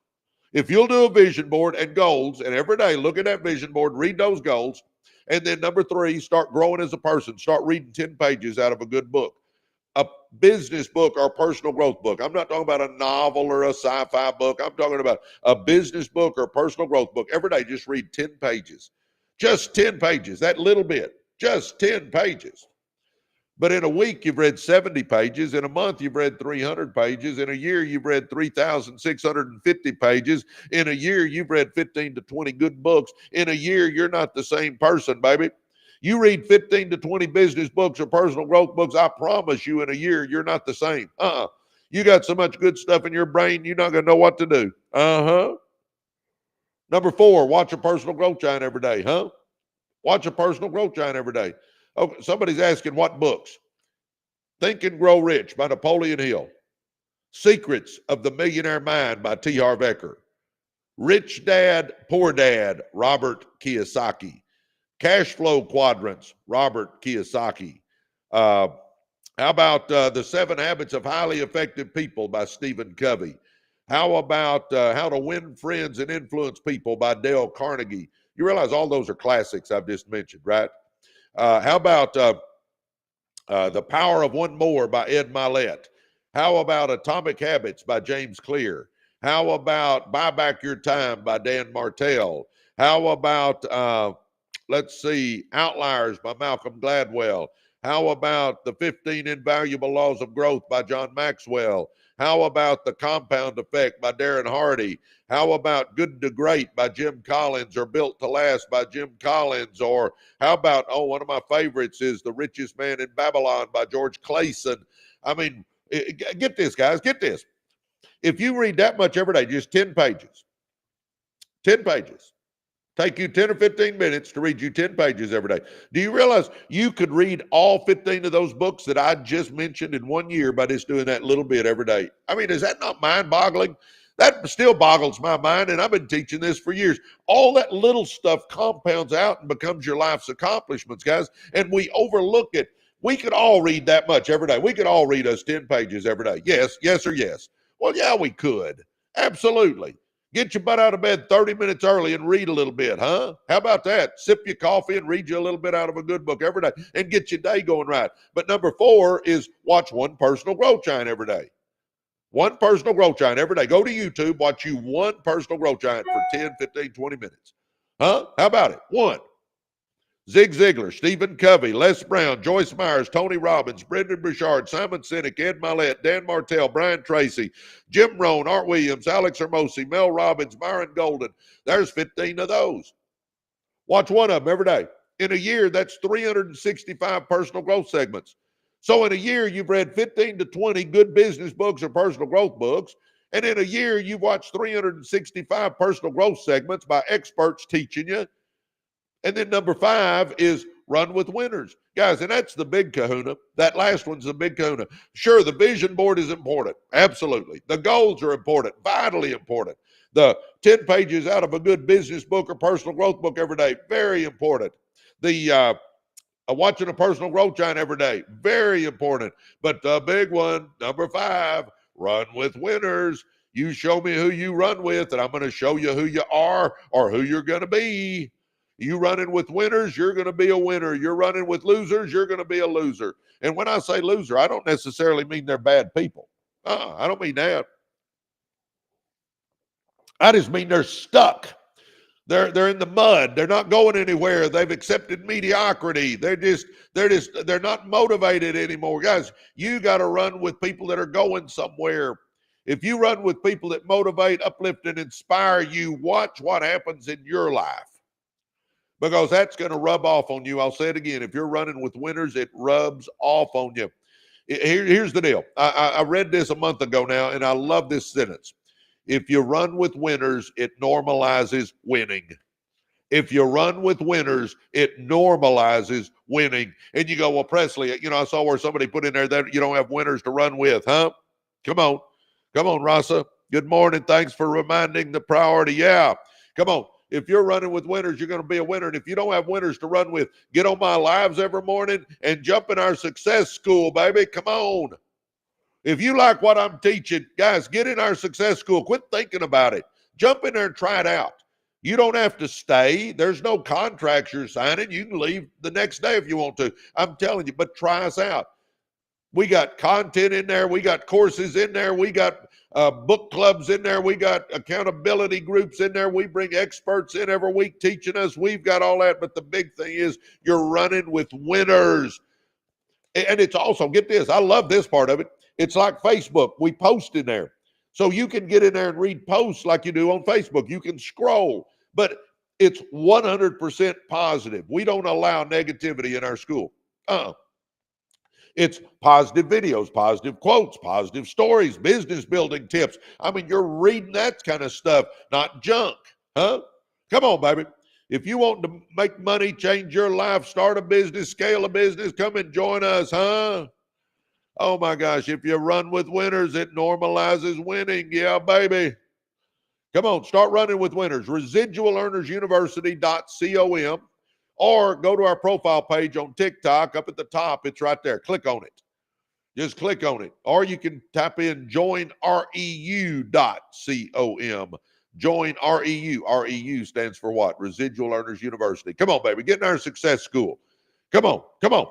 If you'll do a vision board and goals, and every day look at that vision board, read those goals, and then number 3, start growing as a person. Start reading 10 pages out of a good book. A business book or a personal growth book. I'm not talking about a novel or a sci-fi book. I'm talking about a business book or a personal growth book. Every day, just read 10 pages. Just 10 pages, that little bit. Just 10 pages. But in a week, you've read 70 pages. In a month, you've read 300 pages. In a year, you've read 3,650 pages. In a year, you've read 15 to 20 good books. In a year, you're not the same person, baby. You read 15 to 20 business books or personal growth books, I promise you in a year, you're not the same. You got so much good stuff in your brain, you're not going to know what to do. Number 4, watch a personal growth giant every day. Watch a personal growth giant every day. Okay, somebody's asking what books. Think and Grow Rich by Napoleon Hill. Secrets of the Millionaire Mind by T. Harv Eker. Rich Dad, Poor Dad, Robert Kiyosaki. Cash Flow Quadrants, Robert Kiyosaki. How about The 7 Habits of Highly Effective People by Stephen Covey? How about How to Win Friends and Influence People by Dale Carnegie? You realize all those are classics I've just mentioned, right? How about The Power of One More by Ed Mylett? How about Atomic Habits by James Clear? How about Buy Back Your Time by Dan Martell? How about let's see, Outliers by Malcolm Gladwell. How about the 15 Invaluable Laws of Growth by John Maxwell? How about The Compound Effect by Darren Hardy? How about Good to Great by Jim Collins, or Built to Last by Jim Collins? Or how about, one of my favorites is The Richest Man in Babylon by George Clayson. I mean, get this, guys, get this. If you read that much every day, just 10 pages, 10 pages, take you 10 or 15 minutes to read you 10 pages every day. Do you realize you could read all 15 of those books that I just mentioned in 1 year by just doing that little bit every day? I mean, is that not mind-boggling? That still boggles my mind, and I've been teaching this for years. All that little stuff compounds out and becomes your life's accomplishments, guys, and we overlook it. We could all read that much every day. We could all read us 10 pages every day. Yes, yes, or yes. Well, yeah, we could. Absolutely. Get your butt out of bed 30 minutes early and read a little bit, huh? How about that? Sip your coffee and read you a little bit out of a good book every day and get your day going right. But number 4 is watch one personal growth giant every day. One personal growth giant every day. Go to YouTube, watch you one personal growth giant for 10, 15, 20 minutes. Huh? How about it? One. Zig Ziglar, Stephen Covey, Les Brown, Joyce Myers, Tony Robbins, Brendan Burchard, Simon Sinek, Ed Mylett, Dan Martell, Brian Tracy, Jim Rohn, Art Williams, Alex Hermosi, Mel Robbins, Myron Golden. There's 15 of those. Watch one of them every day. In a year, that's 365 personal growth segments. So in a year, you've read 15 to 20 good business books or personal growth books. And in a year, you've watched 365 personal growth segments by experts teaching you. And then number 5 is run with winners. Guys, and that's the big kahuna. That last one's the big kahuna. Sure, the vision board is important. Absolutely. The goals are important, vitally important. The 10 pages out of a good business book or personal growth book every day, very important. The watching a personal growth giant every day, very important. But the big one, number 5, run with winners. You show me who you run with, and I'm going to show you who you are or who you're going to be. You running with winners, you're going to be a winner. You're running with losers, you're going to be a loser. And when I say loser, I don't necessarily mean they're bad people. I don't mean that. I just mean they're stuck. They're in the mud. They're not going anywhere. They've accepted mediocrity. They're not motivated anymore. Guys, you got to run with people that are going somewhere. If you run with people that motivate, uplift, and inspire you, watch what happens in your life. Because that's going to rub off on you. I'll say it again. If you're running with winners, it rubs off on you. Here's the deal. I read this a month ago now, and I love this sentence. If you run with winners, it normalizes winning. If you run with winners, it normalizes winning. And you go, well, Presley, I saw where somebody put in there that you don't have winners to run with, huh? Come on, Rasa. Good morning. Thanks for reminding the priority. Yeah, come on. If you're running with winners, you're going to be a winner. And if you don't have winners to run with, get on my lives every morning and jump in our success school, baby. Come on. If you like what I'm teaching, guys, get in our success school. Quit thinking about it. Jump in there and try it out. You don't have to stay. There's no contracts you're signing. You can leave the next day if you want to. I'm telling you, but try us out. We got content in there. We got courses in there. We got book clubs in there. We got accountability groups in there. We bring experts in every week teaching us. We've got all that. But the big thing is you're running with winners. And it's also, get this, I love this part of it. It's like Facebook. We post in there. So you can get in there and read posts like you do on Facebook. You can scroll. But it's 100% positive. We don't allow negativity in our school. It's positive videos, positive quotes, positive stories, business building tips. I mean, you're reading that kind of stuff, not junk, huh? Come on, baby. If you want to make money, change your life, start a business, scale a business, come and join us, huh? Oh, my gosh. If you run with winners, it normalizes winning. Yeah, baby. Come on, start running with winners. Residual Earners University.com. Or go to our profile page on TikTok. Up at the top, it's right there. Click on it. Just click on it. Or you can type in joinreu.com. Join REU. REU stands for what? Residual Earners University. Come on, baby. Get in our success school. Come on. Come on.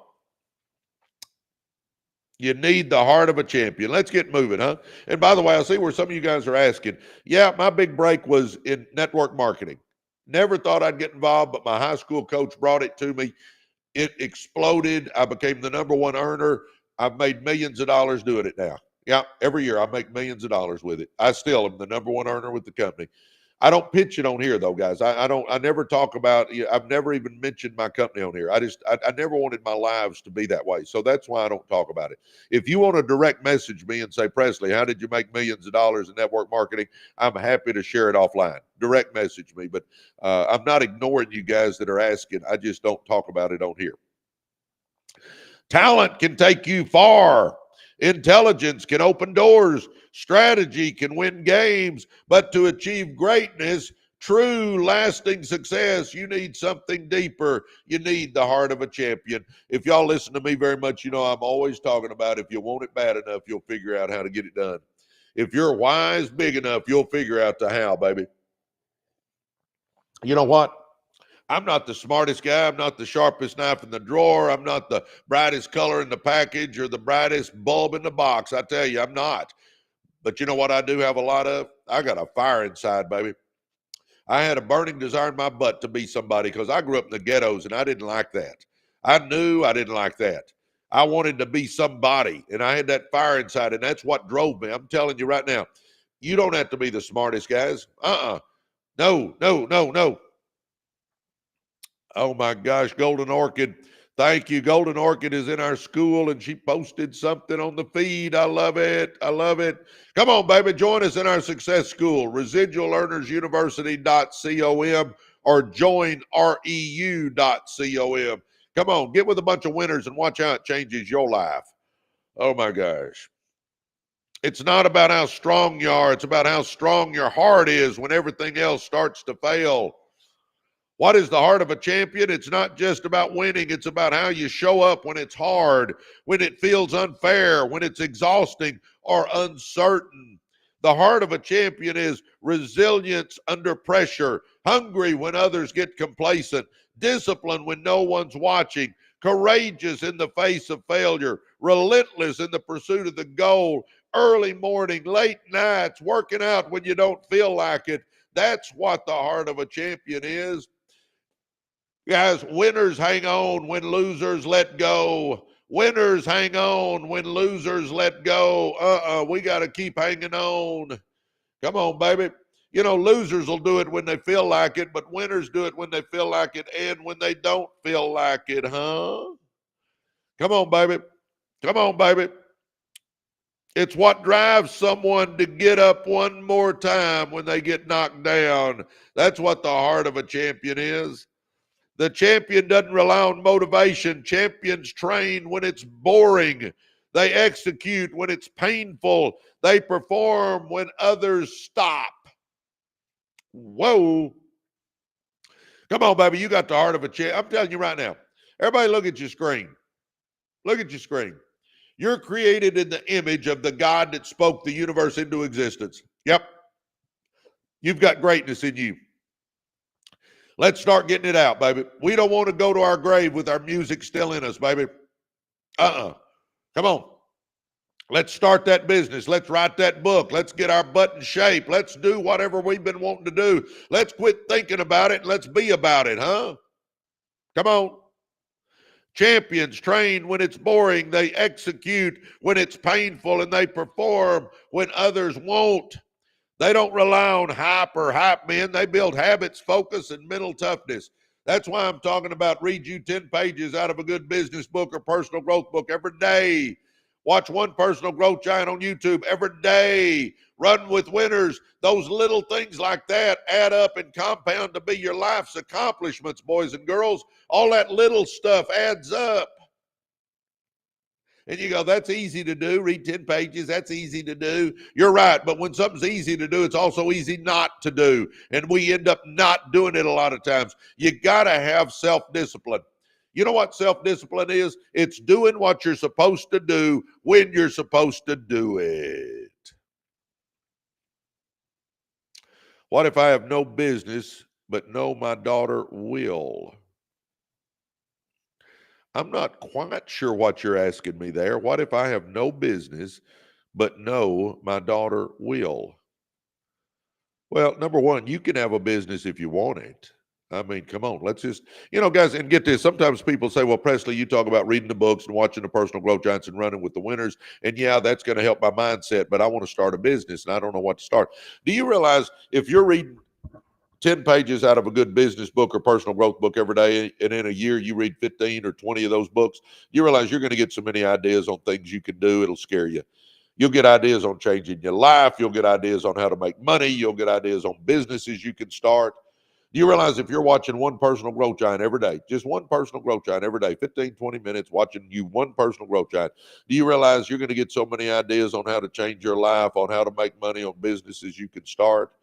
You need the heart of a champion. Let's get moving, huh? And by the way, I see where some of you guys are asking. Yeah, my big break was in network marketing. Never thought I'd get involved, but my high school coach brought it to me. It exploded. I became the number one earner. I've made millions of dollars doing it now. Yeah, every year I make millions of dollars with it. I still am the number one earner with the company. I don't pitch it on here though, guys. I never talk about, I've never even mentioned my company on here. I never wanted my lives to be that way. So that's why I don't talk about it. If you want to direct message me and say, Presley, how did you make millions of dollars in network marketing? I'm happy to share it offline. Direct message me, but I'm not ignoring you guys that are asking. I just don't talk about it on here. Talent can take you far. Intelligence can open doors. Strategy can win games. But to achieve greatness, true lasting success, you need something deeper. You need the heart of a champion. If y'all listen to me very much, you know I'm always talking about if you want it bad enough, you'll figure out how to get it done. If your why is big enough, you'll figure out the how, baby. You know what? I'm not the smartest guy. I'm not the sharpest knife in the drawer. I'm not the brightest color in the package or the brightest bulb in the box. I tell you, I'm not. But you know what I do have a lot of? I got a fire inside, baby. I had a burning desire in my butt to be somebody because I grew up in the ghettos and I didn't like that. I knew I didn't like that. I wanted to be somebody and I had that fire inside and that's what drove me. I'm telling you right now, you don't have to be the smartest guys. No, no, no, no. Oh my gosh, Golden Orchid. Thank you. Golden Orchid is in our school and she posted something on the feed. I love it. I love it. Come on, baby. Join us in our success school, Residual Earners University.com or join REU.com. Come on, get with a bunch of winners and watch how it changes your life. Oh my gosh. It's not about how strong you are. It's about how strong your heart is when everything else starts to fail. What is the heart of a champion? It's not just about winning. It's about how you show up when it's hard, when it feels unfair, when it's exhausting or uncertain. The heart of a champion is resilience under pressure, hungry when others get complacent, disciplined when no one's watching, courageous in the face of failure, relentless in the pursuit of the goal, early morning, late nights, working out when you don't feel like it. That's what the heart of a champion is. Guys, winners hang on when losers let go. Winners hang on when losers let go. We got to keep hanging on. Come on, baby. You know, losers will do it when they feel like it, but winners do it when they feel like it and when they don't feel like it, huh? Come on, baby. Come on, baby. It's what drives someone to get up one more time when they get knocked down. That's what the heart of a champion is. The champion doesn't rely on motivation. Champions train when it's boring. They execute when it's painful. They perform when others stop. Whoa. Come on, baby. You got the heart of a champion. I'm telling you right now. Everybody look at your screen. Look at your screen. You're created in the image of the God that spoke the universe into existence. Yep. You've got greatness in you. Let's start getting it out, baby. We don't want to go to our grave with our music still in us, baby. Come on. Let's start that business. Let's write that book. Let's get our butt in shape. Let's do whatever we've been wanting to do. Let's quit thinking about it and let's be about it, huh? Come on. Champions train when it's boring. They execute when it's painful and they perform when others won't. They don't rely on hype or hype men. They build habits, focus, and mental toughness. That's why I'm talking about read you 10 pages out of a good business book or personal growth book every day. Watch one personal growth giant on YouTube every day. Run with winners. Those little things like that add up and compound to be your life's accomplishments, boys and girls. All that little stuff adds up. And you go, that's easy to do. Read 10 pages. That's easy to do. You're right. But when something's easy to do, it's also easy not to do. And we end up not doing it a lot of times. You got to have self-discipline. You know what self-discipline is? It's doing what you're supposed to do when you're supposed to do it. What if I have no business, but know my daughter will? I'm not quite sure what you're asking me there. What if I have no business, but know my daughter will? Well, number one, you can have a business if you want it. I mean, come on, let's just, guys, and get this. Sometimes people say, well, Presley, you talk about reading the books and watching the personal growth giants and running with the winners. And yeah, that's going to help my mindset, but I want to start a business and I don't know what to start. Do you realize if you're reading 10 pages out of a good business book or personal growth book every day, and in a year you read 15 or 20 of those books, you realize you're going to get so many ideas on things you can do, it'll scare you. You'll get ideas on changing your life. You'll get ideas on how to make money. You'll get ideas on businesses you can start. Do you realize if you're watching one personal growth giant every day, just one personal growth giant every day, 15, 20 minutes watching you one personal growth giant, do you realize you're going to get so many ideas on how to change your life, on how to make money, on businesses you can start?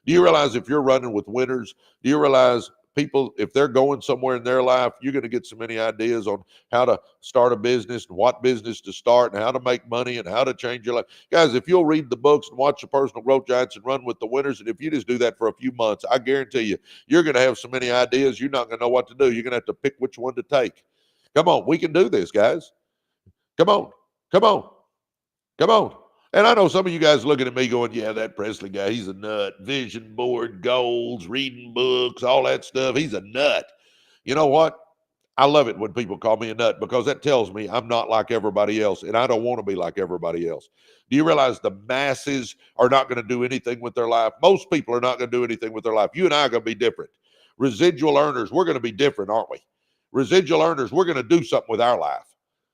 Do you realize if you're running with winners, do you realize people, if they're going somewhere in their life, you're going to get so many ideas on how to start a business and what business to start and how to make money and how to change your life. Guys, if you'll read the books and watch the personal growth giants and run with the winners, and if you just do that for a few months, I guarantee you, you're going to have so many ideas, you're not going to know what to do. You're going to have to pick which one to take. Come on, we can do this, guys. Come on, come on, come on. And I know some of you guys looking at me going, yeah, that Presley guy, he's a nut. Vision board, goals, reading books, all that stuff. He's a nut. You know what? I love it when people call me a nut because that tells me I'm not like everybody else, and I don't want to be like everybody else. Do you realize the masses are not going to do anything with their life? Most people are not going to do anything with their life. You and I are going to be different. Residual earners, we're going to be different, aren't we? Residual earners, we're going to do something with our life.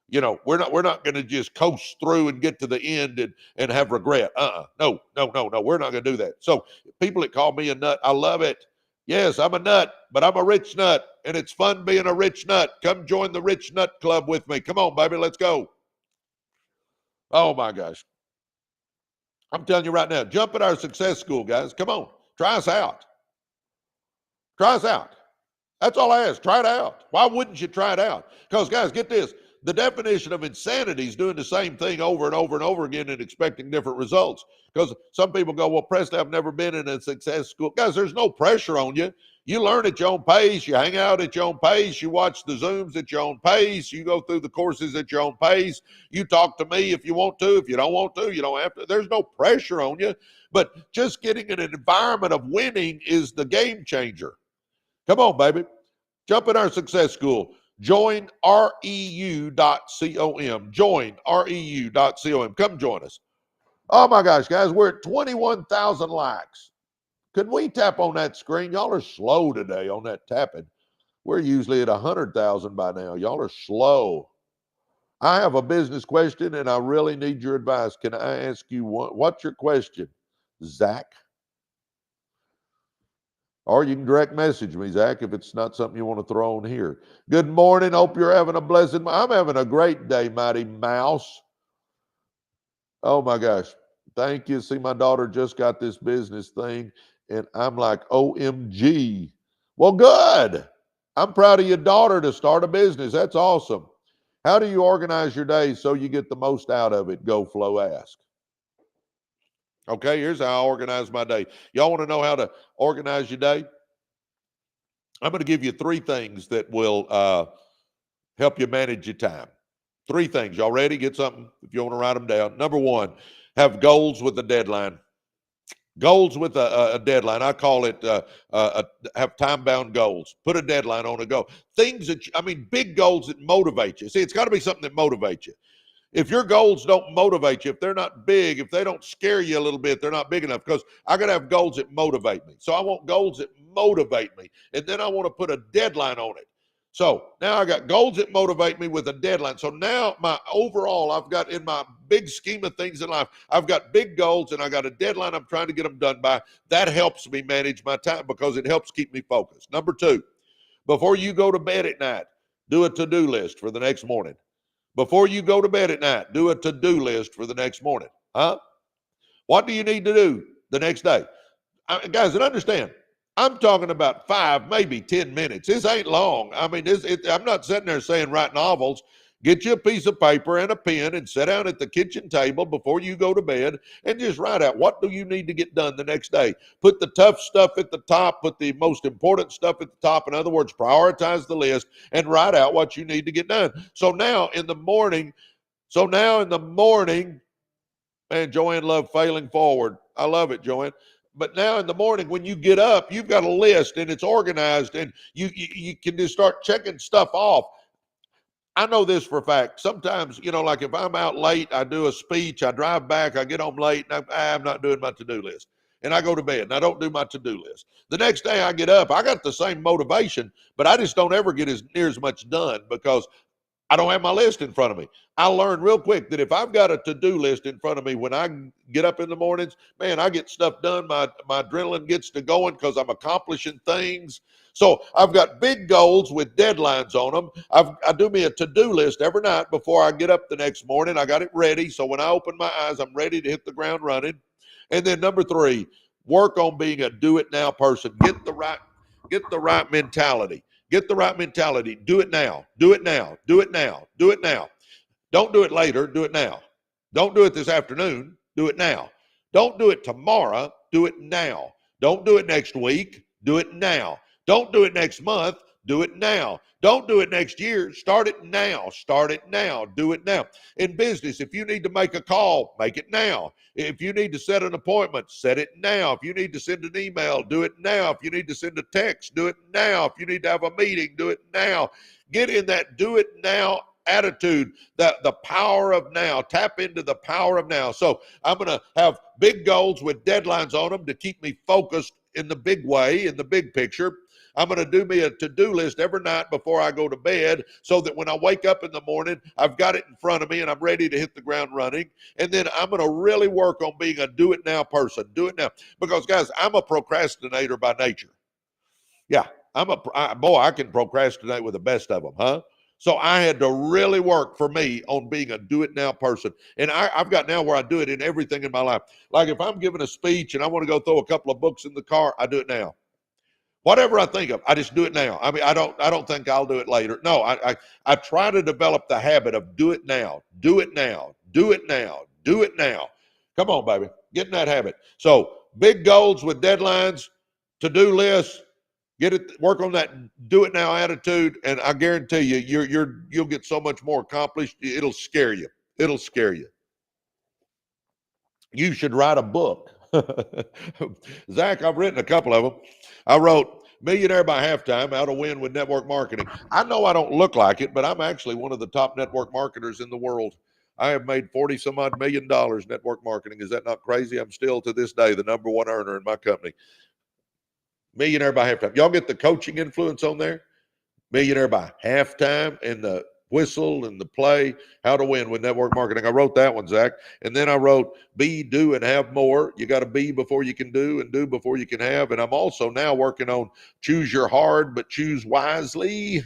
We're not going to just coast through and get to the end and have regret. No, we're not going to do that. So people that call me a nut, I love it. Yes, I'm a nut, but I'm a rich nut, and it's fun being a rich nut. Come join the Rich Nut Club with me. Come on, baby, let's go. Oh, my gosh. I'm telling you right now, jump at our success school, guys. Come on, try us out. Try us out. That's all I ask. Try it out. Why wouldn't you try it out? Because, guys, get this. The definition of insanity is doing the same thing over and over and over again and expecting different results. Because some people go, well, Presley, I've never been in a success school. Guys, there's no pressure on you. You learn at your own pace. You hang out at your own pace. You watch the Zooms at your own pace. You go through the courses at your own pace. You talk to me if you want to. If you don't want to, you don't have to. There's no pressure on you. But just getting in an environment of winning is the game changer. Come on, baby. Jump in our success school. Join reu.com. Join reu.com. Come join us. Oh my gosh, guys, we're at 21,000 likes. Could we tap on that screen? Y'all are slow today on that tapping. We're usually at 100,000 by now. Y'all are slow. I have a business question and I really need your advice. Can I ask you what's your question, Zach? Or you can direct message me, Zach, if it's not something you want to throw on here. Good morning. Hope you're having a blessed. I'm having a great day, Mighty Mouse. Oh, my gosh. Thank you. See, my daughter just got this business thing, and I'm like, OMG. Well, good. I'm proud of your daughter to start a business. That's awesome. How do you organize your day so you get the most out of it? Go Flow ask. Okay, here's how I organize my day. Y'all want to know how to organize your day? I'm going to give you 3 things that will help you manage your time. 3 things. Y'all ready? Get something if you want to write them down. Number 1, have goals with a deadline. Goals with a deadline. I call it have time-bound goals. Put a deadline on a goal. Things that, big goals that motivate you. See, it's got to be something that motivates you. If your goals don't motivate you, if they're not big, if they don't scare you a little bit, they're not big enough, because I got to have goals that motivate me. So I want goals that motivate me, and then I want to put a deadline on it. So now I got goals that motivate me with a deadline. So now my overall, I've got in my big scheme of things in life, I've got big goals and I got a deadline I'm trying to get them done by. That helps me manage my time because it helps keep me focused. Number 2, before you go to bed at night, do a to-do list for the next morning. Before you go to bed at night, do a to-do list for the next morning. What do you need to do the next day? Guys, and understand, I'm talking about 5, maybe 10 minutes. This ain't long. I'm not sitting there saying write novels. Get you a piece of paper and a pen and sit down at the kitchen table before you go to bed and just write out what do you need to get done the next day. Put the tough stuff at the top, put the most important stuff at the top. In other words, prioritize the list and write out what you need to get done. So now in the morning, man, Joanne loved failing forward. I love it, Joanne. But now in the morning when you get up, you've got a list and it's organized, and you can just start checking stuff off. I know this for a fact. Sometimes, like if I'm out late, I do a speech, I drive back, I get home late, and I'm not doing my to-do list. And I go to bed and I don't do my to-do list. The next day I get up, I got the same motivation, but I just don't ever get near as much done because I don't have my list in front of me. I learned real quick that if I've got a to-do list in front of me when I get up in the mornings, man, I get stuff done. My adrenaline gets to going because I'm accomplishing things. So I've got big goals with deadlines on them. I do me a to-do list every night before I get up the next morning. I got it ready. So when I open my eyes, I'm ready to hit the ground running. And then number 3, work on being a do-it-now person. Get the right mentality. Get the right mentality. Do it now. Do it now. Do it now. Do it now. Don't do it later. Do it now. Don't do it this afternoon. Do it now. Don't do it tomorrow. Do it now. Don't do it next week. Do it now. Don't do it next month. Do it now. Don't do it next year. Start it now. Start it now. Do it now. In business, if you need to make a call, make it now. If you need to set an appointment, set it now. If you need to send an email, do it now. If you need to send a text, do it now. If you need to have a meeting, do it now. Get in that do it now attitude, the power of now. Tap into the power of now. So I'm going to have big goals with deadlines on them to keep me focused in the big way, in the big picture. I'm going to do me a to-do list every night before I go to bed so that when I wake up in the morning, I've got it in front of me and I'm ready to hit the ground running. And then I'm going to really work on being a do-it-now person. Do it now. Because, guys, I'm a procrastinator by nature. Yeah, I can procrastinate with the best of them, huh? So I had to really work for me on being a do-it-now person. And I've got now where I do it in everything in my life. Like if I'm giving a speech and I want to go throw a couple of books in the car, I do it now. Whatever I think of, I just do it now. I mean, I don't think I'll do it later. No, I try to develop the habit of do it now, do it now, do it now, do it now. Come on, baby, get in that habit. So big goals with deadlines, to-do lists, work on that do it now attitude, and I guarantee you'll get so much more accomplished. It'll scare you. It'll scare you. You should write a book. Zach, I've written a couple of them. I wrote Millionaire by Halftime, How to Win with Network Marketing. I know I don't look like it, but I'm actually one of the top network marketers in the world. I have made 40 some odd $1 million network marketing. Is that not crazy? I'm still to this day the number one earner in my company. Millionaire by Halftime. Y'all get the coaching influence on there? Millionaire by Halftime, and the whistle and the play, How to Win with Network Marketing. I wrote that one, Zach. And then I wrote Be, Do, and Have More. You got to be before you can do, and do before you can have. And I'm also now working on Choose Your Hard, but Choose Wisely.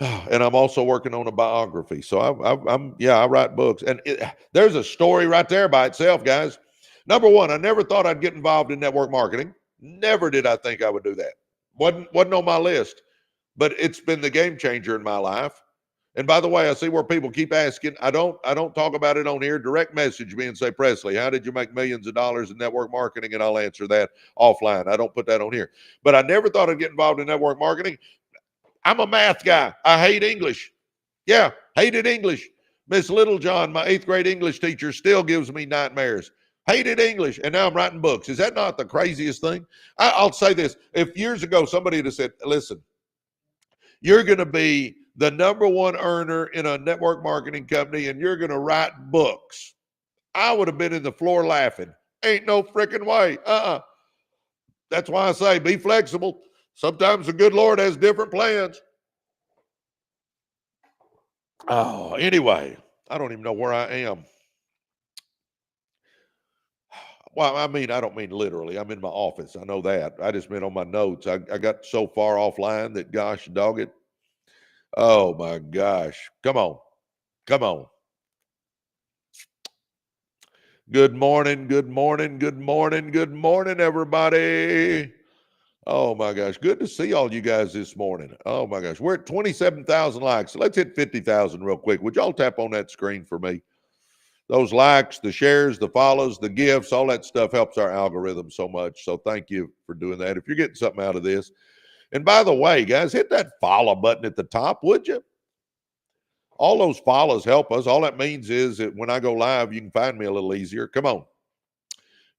And I'm also working on a biography. So I write books. And there's a story right there by itself, guys. Number one, I never thought I'd get involved in network marketing. Never did I think I would do that. Wasn't on my list. But it's been the game changer in my life. And by the way, I see where people keep asking. I don't talk about it on here. Direct message me and say, Presley, how did you make millions of dollars in network marketing? And I'll answer that offline. I don't put that on here. But I never thought I'd get involved in network marketing. I'm a math guy. I hate English. Yeah, hated English. Miss Littlejohn, my 8th grade English teacher, still gives me nightmares. Hated English, and now I'm writing books. Is that not the craziest thing? I'll say this. If years ago somebody had said, listen, you're going to be the number one earner in a network marketing company, and you're going to write books, I would have been in the floor laughing. Ain't no freaking way. That's why I say be flexible. Sometimes the good Lord has different plans. Oh, anyway, I don't even know where I am. Well, I mean, I don't mean literally. I'm in my office. I know that. I just meant on my notes. I got so far offline that, gosh, dog it. Oh, my gosh. Come on. Come on. Good morning. Good morning. Good morning. Good morning, everybody. Oh, my gosh. Good to see all you guys this morning. Oh, my gosh. We're at 27,000 likes. So let's hit 50,000 real quick. Would y'all tap on that screen for me? Those likes, the shares, the follows, the gifts, all that stuff helps our algorithm so much. So thank you for doing that. If you're getting something out of this. And by the way, guys, hit that follow button at the top, would you? All those follows help us. All that means is that when I go live, you can find me a little easier. Come on.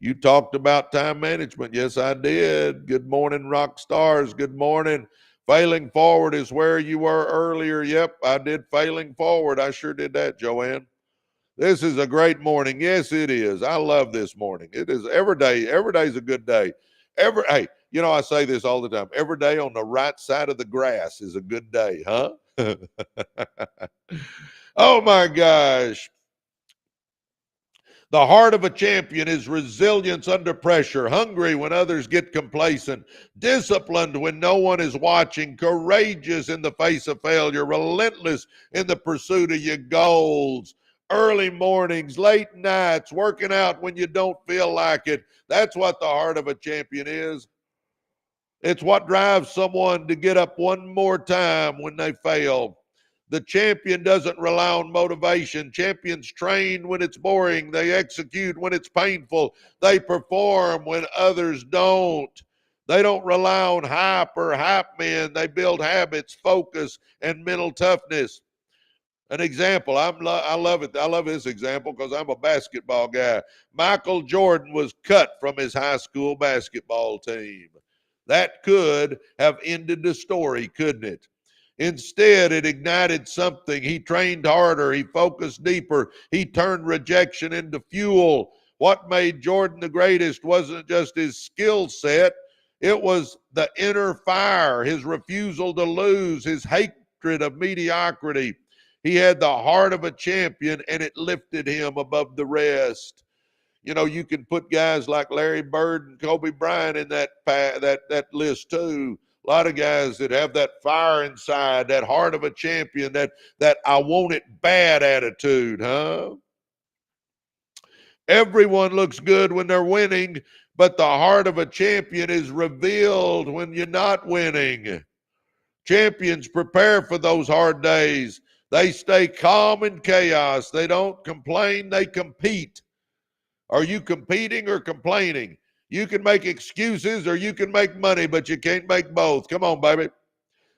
You talked about time management. Yes, I did. Good morning, rock stars. Good morning. Failing forward is where you were earlier. Yep, I did failing forward. I sure did that, Joanne. This is a great morning. Yes, it is. I love this morning. It is every day. Every day is a good day. Hey, I say this all the time. Every day on the right side of the grass is a good day, huh? Oh my gosh. The heart of a champion is resilience under pressure, hungry when others get complacent, disciplined when no one is watching, courageous in the face of failure, relentless in the pursuit of your goals. Early mornings, late nights, working out when you don't feel like it. That's what the heart of a champion is. It's what drives someone to get up one more time when they fail. The champion doesn't rely on motivation. Champions train when it's boring. They execute when it's painful. They perform when others don't. They don't rely on hype or hype men. They build habits, focus, and mental toughness. An example, I love it. I love this example because I'm a basketball guy. Michael Jordan was cut from his high school basketball team. That could have ended the story, couldn't it? Instead, it ignited something. He trained harder. He focused deeper. He turned rejection into fuel. What made Jordan the greatest wasn't just his skill set. It was the inner fire, his refusal to lose, his hatred of mediocrity. He had the heart of a champion, and it lifted him above the rest. You can put guys like Larry Bird and Kobe Bryant in that list too. A lot of guys that have that fire inside, that heart of a champion, that I want it bad attitude, huh? Everyone looks good when they're winning, but the heart of a champion is revealed when you're not winning. Champions prepare for those hard days. They stay calm in chaos. They don't complain, they compete. Are you competing or complaining? You can make excuses or you can make money, but you can't make both. Come on, baby.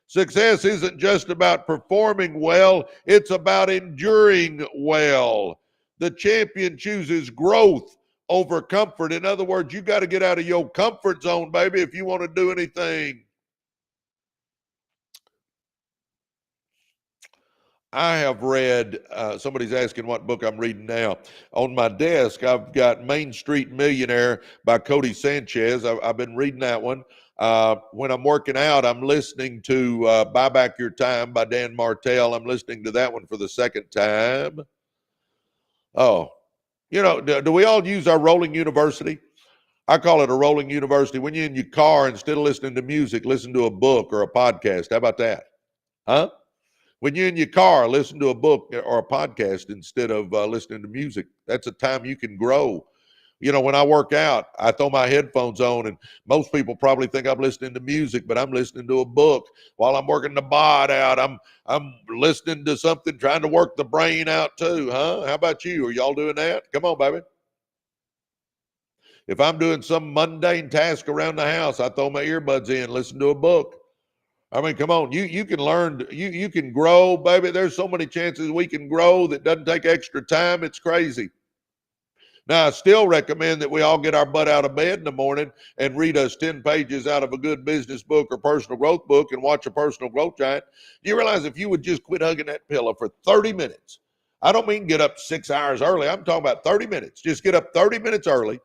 Success isn't just about performing well, it's about enduring well. The champion chooses growth over comfort. In other words, you got to get out of your comfort zone, baby, if you want to do anything. I have read, somebody's asking what book I'm reading now. On my desk, I've got Main Street Millionaire by Cody Sanchez. I've been reading that one. When I'm working out, I'm listening to Buy Back Your Time by Dan Martell. I'm listening to that one for the second time. Oh, do we all use our rolling university? I call it a rolling university. When you're in your car, instead of listening to music, listen to a book or a podcast. How about that? Huh? When you're in your car, listen to a book or a podcast instead of listening to music. That's a time you can grow. When I work out, I throw my headphones on, and most people probably think I'm listening to music, but I'm listening to a book. While I'm working the bod out, I'm listening to something, trying to work the brain out too, huh? How about you? Are y'all doing that? Come on, baby. If I'm doing some mundane task around the house, I throw my earbuds in, listen to a book. I mean, come on, you can learn, you can grow, baby. There's so many chances we can grow that doesn't take extra time. It's crazy. Now, I still recommend that we all get our butt out of bed in the morning and read us 10 pages out of a good business book or personal growth book and watch a personal growth giant. Do you realize if you would just quit hugging that pillow for 30 minutes, I don't mean get up 6 hours early. I'm talking about 30 minutes. Just get up 30 minutes early.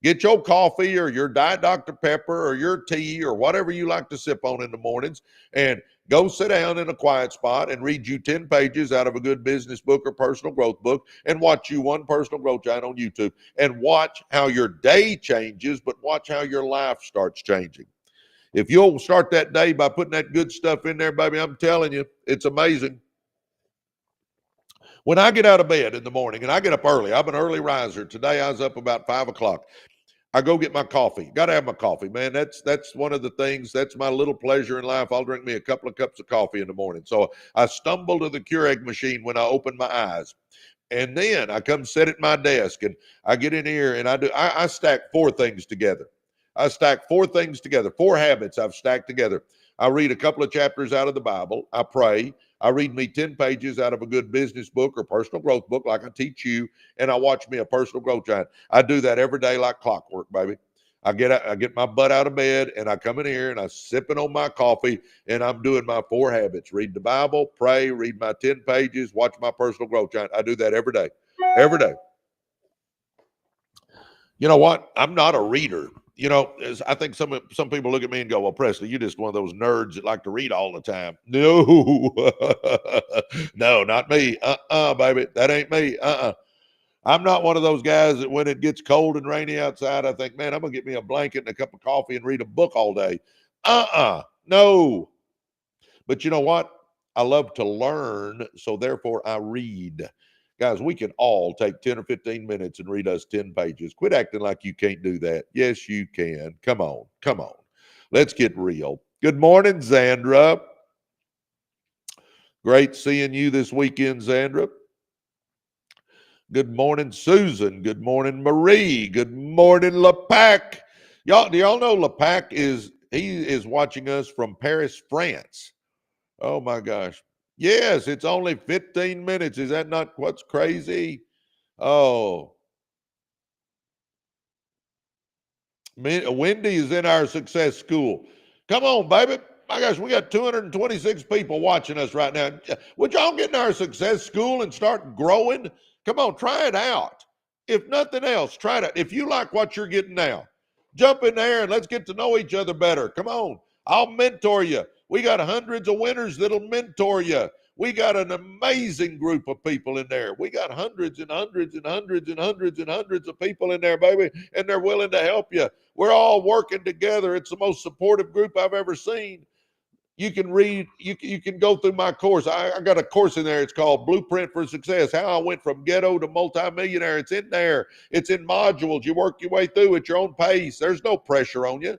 Get your coffee or your Diet Dr. Pepper or your tea or whatever you like to sip on in the mornings, and go sit down in a quiet spot and read you 10 pages out of a good business book or personal growth book, and watch you one personal growth giant on YouTube, and watch how your day changes, but watch how your life starts changing. If you'll start that day by putting that good stuff in there, baby, I'm telling you, it's amazing. When I get out of bed in the morning, and I get up early, I'm an early riser. Today I was up about 5 o'clock. I go get my coffee. Got to have my coffee, man. That's one of the things. That's my little pleasure in life. I'll drink me a couple of cups of coffee in the morning. So I stumble to the Keurig machine when I open my eyes. And then I come sit at my desk, and I get in here, and I stack 4 things together. I stack 4 things together, 4 habits I've stacked together. I read a couple of chapters out of the Bible. I pray. I read me 10 pages out of a good business book or personal growth book like I teach you, and I watch me a personal growth giant. I do that every day like clockwork, baby. I get my butt out of bed and I come in here and I'm sipping on my coffee and I'm doing my 4 habits. Read the Bible, pray, read my 10 pages, watch my personal growth giant. I do that every day. Every day. You know what? I'm not a reader. You know, I think some people look at me and go, "Well, Presley, you're just one of those nerds that like to read all the time." No, no, not me. Baby, that ain't me. I'm not one of those guys that when it gets cold and rainy outside, I think, man, I'm gonna get me a blanket and a cup of coffee and read a book all day. No. But you know what? I love to learn, so therefore I read. Guys, we can all take 10 or 15 minutes and read us 10 pages. Quit acting like you can't do that. Yes, you can. Come on. Come on. Let's get real. Good morning, Zandra. Great seeing you this weekend, Zandra. Good morning, Susan. Good morning, Marie. Good morning, LePac. Do y'all know LePac is watching us from Paris, France? Oh my gosh. Yes, it's only 15 minutes. Is that not what's crazy? Oh, Wendy is in our success school. Come on, baby. My gosh, we got 226 people watching us right now. Would y'all get in our success school and start growing? Come on, try it out. If nothing else, try it out. If you like what you're getting now, jump in there and let's get to know each other better. Come on. I'll mentor you. We got hundreds of winners that'll mentor you. We got an amazing group of people in there. We got hundreds and hundreds and hundreds and hundreds and hundreds of people in there, baby, and they're willing to help you. We're all working together. It's the most supportive group I've ever seen. You can read, you can go through my course. I got a course in there. It's called Blueprint for Success, how I went from ghetto to multimillionaire. It's in there. It's in modules. You work your way through at your own pace. There's no pressure on you.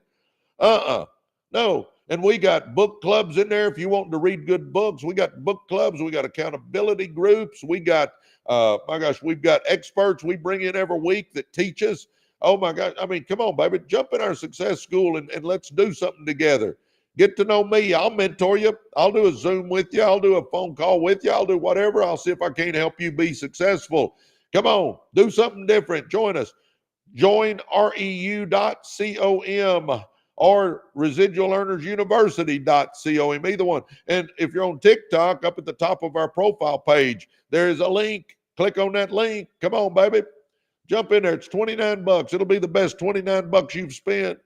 No. And we got book clubs in there. If you want to read good books, we got book clubs. We got accountability groups. We got, my gosh, we've got experts we bring in every week that teach us. Oh my gosh. I mean, come on, baby. Jump in our success school and let's do something together. Get to know me. I'll mentor you. I'll do a Zoom with you. I'll do a phone call with you. I'll do whatever. I'll see if I can't help you be successful. Come on, do something different. Join us. Join reu.com or residualearnersuniversity.com, either one. And if you're on TikTok, up at the top of our profile page, there is a link. Click on that link. Come on, baby. Jump in there. It's $29. It'll be the best $29 you've spent.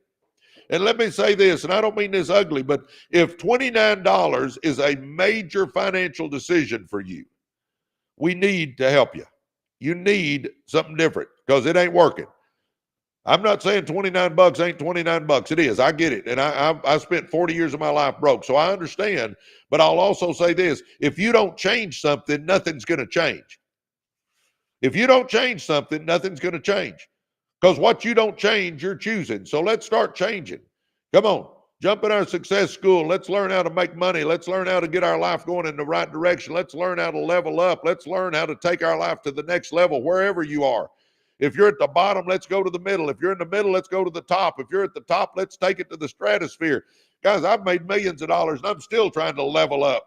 And let me say this, and I don't mean this ugly, but if $29 is a major financial decision for you, we need to help you. You need something different because it ain't working. I'm not saying $29 ain't $29. It is. I get it. And I spent 40 years of my life broke. So I understand. But I'll also say this. If you don't change something, nothing's going to change. If you don't change something, nothing's going to change. Because what you don't change, you're choosing. So let's start changing. Come on. Jump in our success school. Let's learn how to make money. Let's learn how to get our life going in the right direction. Let's learn how to level up. Let's learn how to take our life to the next level, wherever you are. If you're at the bottom, let's go to the middle. If you're in the middle, let's go to the top. If you're at the top, let's take it to the stratosphere. Guys, I've made millions of dollars and I'm still trying to level up.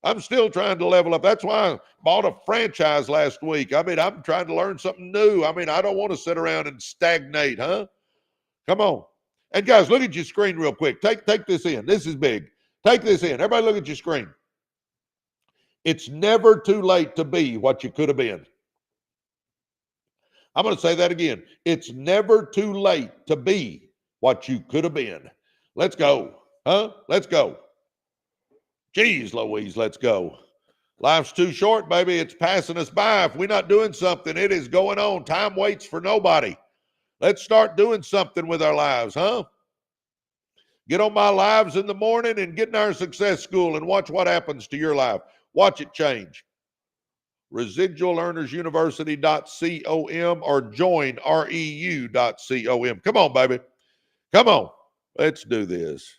I'm still trying to level up. That's why I bought a franchise last week. I mean, I'm trying to learn something new. I mean, I don't want to sit around and stagnate, Come on. And guys, look at your screen real quick. Take this in. This is big. Take this in. Everybody look at your screen. It's never too late to be what you could have been. I'm going to say that again. It's never too late to be what you could have been. Let's go. Let's go. Jeez Louise, let's go. Life's too short, baby. It's passing us by. If we're not doing something, it is going on. Time waits for nobody. Let's start doing something with our lives, Get on my lives in the morning and get in our success school and watch what happens to your life. Watch it change. Residualearnersuniversity.com or join reu.com. Come on, baby. Come on. Let's do this.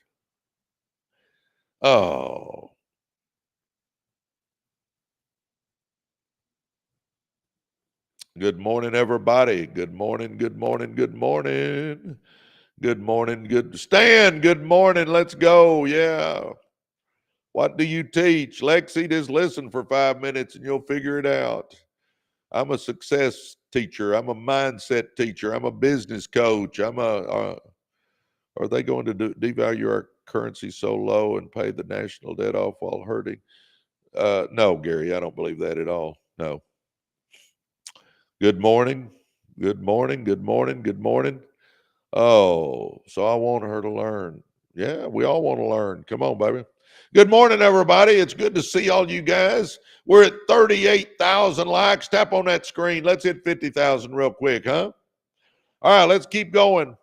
Oh. Good morning, everybody. Good morning, good morning, good morning. Good morning. Good Stan, good morning. Let's go. Yeah. What do you teach? Lexi, just listen for 5 minutes and you'll figure it out. I'm a success teacher. I'm a mindset teacher. I'm a business coach. Are they going to devalue our currency so low and pay the national debt off while hurting? No, Gary, I don't believe that at all. No. Good morning. Good morning. Good morning. Good morning. Oh, so I want her to learn. Yeah, we all want to learn. Come on, baby. Good morning, everybody. It's good to see all you guys. We're at 38,000 likes. Tap on that screen. Let's hit 50,000 real quick, huh? All right, let's keep going.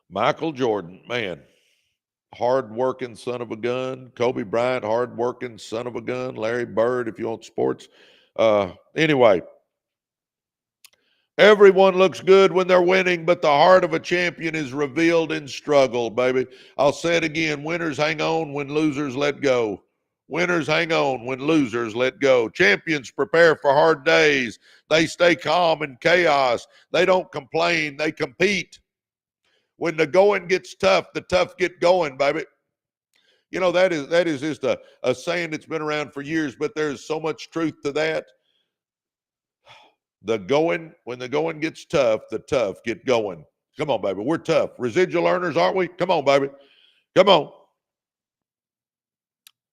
Michael Jordan, man, hard-working son of a gun. Kobe Bryant, hard-working son of a gun. Larry Bird, if you want sports. Anyway, everyone looks good when they're winning, but the heart of a champion is revealed in struggle, baby. I'll say it again. Winners hang on when losers let go. Winners hang on when losers let go. Champions prepare for hard days. They stay calm in chaos. They don't complain. They compete. When the going gets tough, the tough get going, baby. You know, that is just a saying that's been around for years, but there's so much truth to that. When the going gets tough, the tough get going. Come on, baby. We're tough. Residual earners, aren't we? Come on, baby. Come on.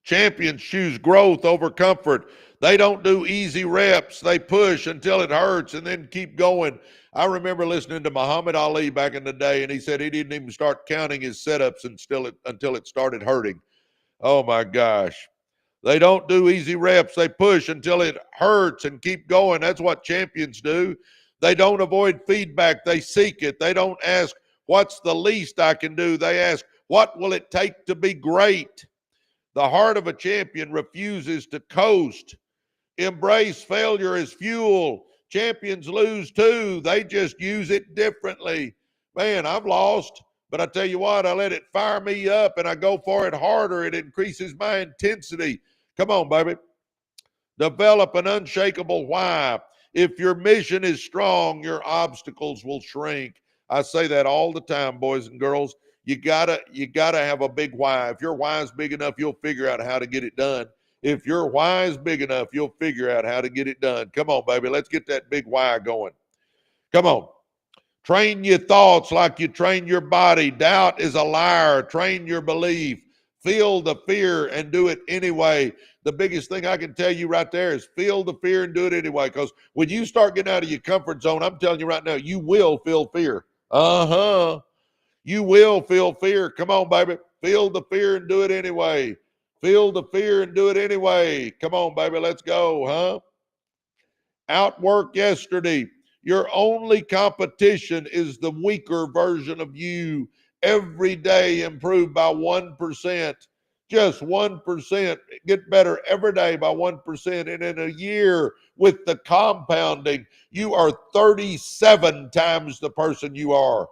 Champions choose growth over comfort. They don't do easy reps. They push until it hurts and then keep going. I remember listening to Muhammad Ali back in the day, and he said he didn't even start counting his setups until it started hurting. Oh, my gosh. They don't do easy reps. They push until it hurts and keep going. That's what champions do. They don't avoid feedback. They seek it. They don't ask, what's the least I can do? They ask, what will it take to be great? The heart of a champion refuses to coast. Embrace failure as fuel. Champions lose too. They just use it differently. Man, I've lost. But I tell you what, I let it fire me up and I go for it harder. It increases my intensity. Come on, baby. Develop an unshakable why. If your mission is strong, your obstacles will shrink. I say that all the time, boys and girls. You gotta have a big why. If your why is big enough, you'll figure out how to get it done. If your why is big enough, you'll figure out how to get it done. Come on, baby. Let's get that big why going. Come on. Train your thoughts like you train your body. Doubt is a liar. Train your belief. Feel the fear and do it anyway. The biggest thing I can tell you right there is feel the fear and do it anyway. Because when you start getting out of your comfort zone, I'm telling you right now, you will feel fear. You will feel fear. Come on, baby. Feel the fear and do it anyway. Feel the fear and do it anyway. Come on, baby. Let's go, huh? Outwork yesterday. Your only competition is the weaker version of you. Every day improve by 1%. Just 1%. Get better every day by 1%. And in a year with the compounding, you are 37 times the person you are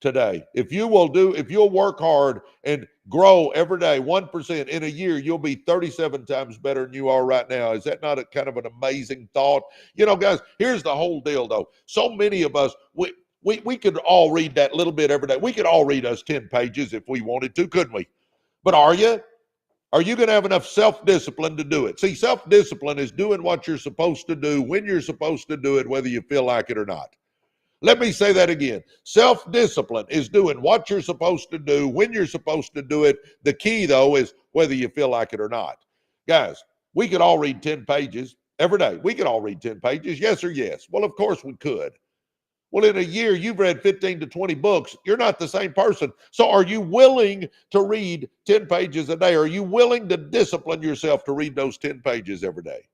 today. If you'll work hard and grow every day 1% in a year, you'll be 37 times better than you are right now. Is that not a kind of an amazing thought? You know, guys, here's the whole deal though. So many of us, we could all read that little bit every day. We could all read us 10 pages if we wanted to, couldn't we? But are you? Are you going to have enough self-discipline to do it? See, self-discipline is doing what you're supposed to do when you're supposed to do it, whether you feel like it or not. Let me say that again. Self-discipline is doing what you're supposed to do when you're supposed to do it. The key, though, is whether you feel like it or not. Guys, we could all read 10 pages every day. We could all read 10 pages, yes or yes. Well, of course we could. Well, in a year, you've read 15 to 20 books. You're not the same person. So are you willing to read 10 pages a day? Are you willing to discipline yourself to read those 10 pages every day?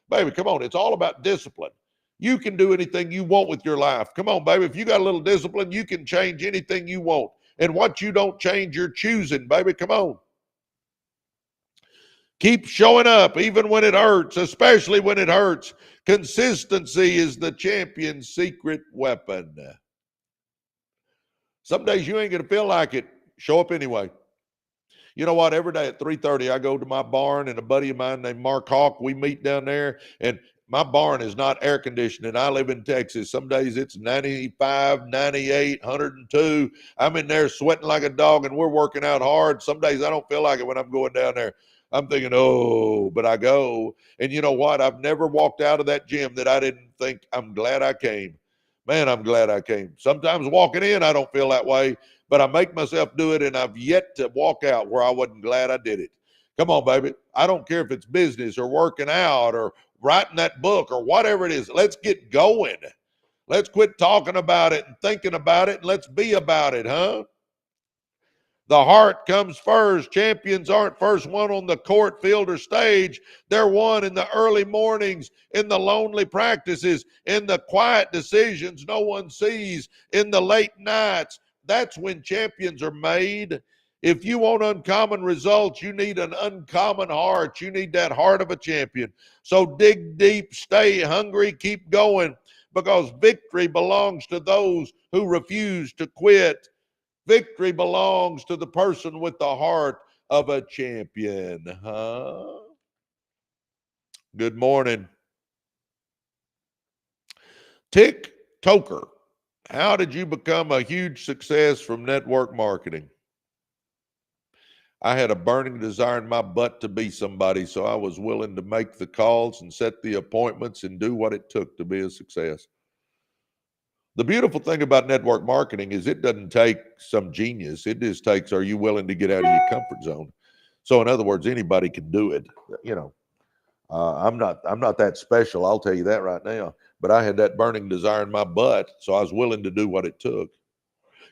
Baby, come on. It's all about discipline. You can do anything you want with your life. Come on, baby. If you got a little discipline, you can change anything you want. And what you don't change, you're choosing, baby. Come on. Keep showing up even when it hurts, especially when it hurts. Consistency is the champion's secret weapon. Some days you ain't going to feel like it. Show up anyway. You know what? Every day at 3:30, I go to my barn, and a buddy of mine named Mark Hawk, we meet down there. And my barn is not air conditioned and I live in Texas. Some days it's 95, 98, 102. I'm in there sweating like a dog and we're working out hard. Some days I don't feel like it when I'm going down there. I'm thinking, oh, but I go. And you know what? I've never walked out of that gym that I didn't think, I'm glad I came. Man, I'm glad I came. Sometimes walking in, I don't feel that way, but I make myself do it, and I've yet to walk out where I wasn't glad I did it. Come on, baby. I don't care if it's business or working out or writing that book or whatever it is. Let's get going. Let's quit talking about it and thinking about it, and let's be about it, huh? The heart comes first. Champions aren't first won on the court, field, or stage. They're won in the early mornings, in the lonely practices, in the quiet decisions no one sees, in the late nights. That's when champions are made. If you want uncommon results, you need an uncommon heart. You need that heart of a champion. So dig deep, stay hungry, keep going, because victory belongs to those who refuse to quit. Victory belongs to the person with the heart of a champion, huh? Good morning. Tick Toker, how did you become a huge success from network marketing? I had a burning desire in my butt to be somebody, so I was willing to make the calls and set the appointments and do what it took to be a success. The beautiful thing about network marketing is it doesn't take some genius. It just takes, are you willing to get out of your comfort zone? So in other words, anybody can do it. You know, I'm not that special. I'll tell you that right now. But I had that burning desire in my butt, so I was willing to do what it took.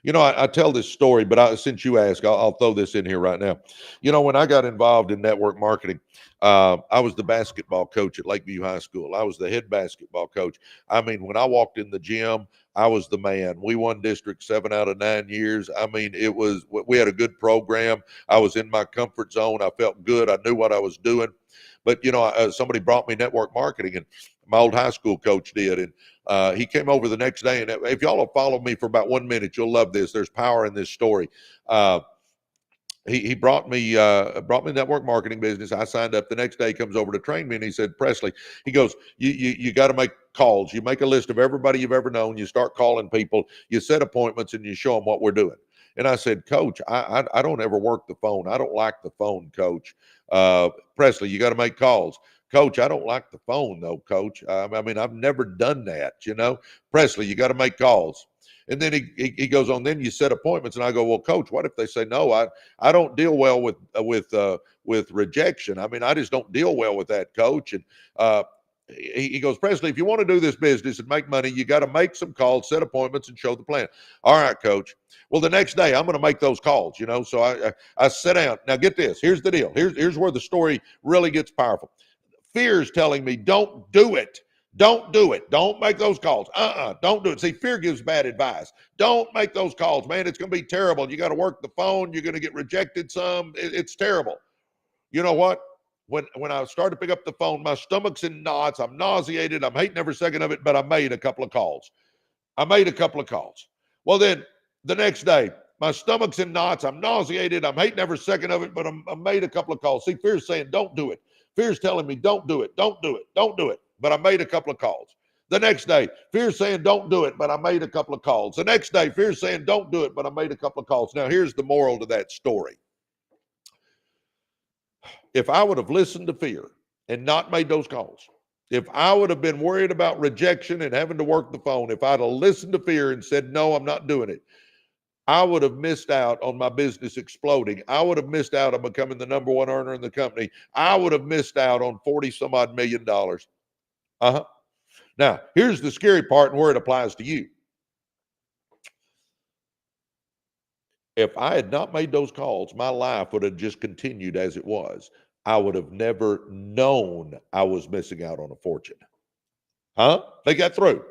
You know, I tell this story, but since you ask, I'll throw this in here right now. You know, when I got involved in network marketing, I was the basketball coach at Lakeview High School. I was the head basketball coach. I mean, when I walked in the gym, I was the man. We won District 7 out of 9 years. I mean, we had a good program. I was in my comfort zone. I felt good. I knew what I was doing. But, you know, somebody brought me network marketing, and my old high school coach did. And he came over the next day. And if y'all will follow me for about 1 minute, you'll love this. There's power in this story. He brought me network marketing business. I signed up. The next day he comes over to train me, and he said, Presley, he goes, you got to make calls. You make a list of everybody you've ever known. You start calling people. You set appointments, and you show them what we're doing. And I said, Coach, I don't ever work the phone. I don't like the phone, Coach. Presley, you got to make calls. Coach, I don't like the phone, though, Coach. I mean, I've never done that, you know. Presley, you got to make calls. And then he goes on, then you set appointments. And I go, well, Coach, what if they say no? I don't deal well with rejection. I mean, I just don't deal well with that, Coach. And he goes, Presley, if you want to do this business and make money, you got to make some calls, set appointments, and show the plan. All right, Coach. Well, the next day I'm going to make those calls, you know. So I sit down. Now get this. Here's the deal. Here's where the story really gets powerful. Fear is telling me, don't do it. Don't do it. Don't make those calls. Don't do it. See, fear gives bad advice. Don't make those calls, man. It's going to be terrible. You got to work the phone. You're going to get rejected some. It's terrible. You know what? When I started to pick up the phone, my stomach's in knots. I'm nauseated. I'm hating every second of it, but I made a couple of calls. Well, then the next day, my stomach's in knots. I'm nauseated. I'm hating every second of it, but I made a couple of calls. See, fear's saying, don't do it. Fear's telling me, don't do it. Don't do it. Don't do it. But I made a couple of calls. The next day, fear's saying, don't do it, but I made a couple of calls. The next day, fear's saying, don't do it, but I made a couple of calls. Now, here's the moral to that story. If I would have listened to fear and not made those calls, if I would have been worried about rejection and having to work the phone, if I'd have listened to fear and said, no, I'm not doing it, I would have missed out on my business exploding. I would have missed out on becoming the number one earner in the company. I would have missed out on 40 some odd $1 million. Now, here's the scary part and where it applies to you. If I had not made those calls, my life would have just continued as it was. I would have never known I was missing out on a fortune. Think that through.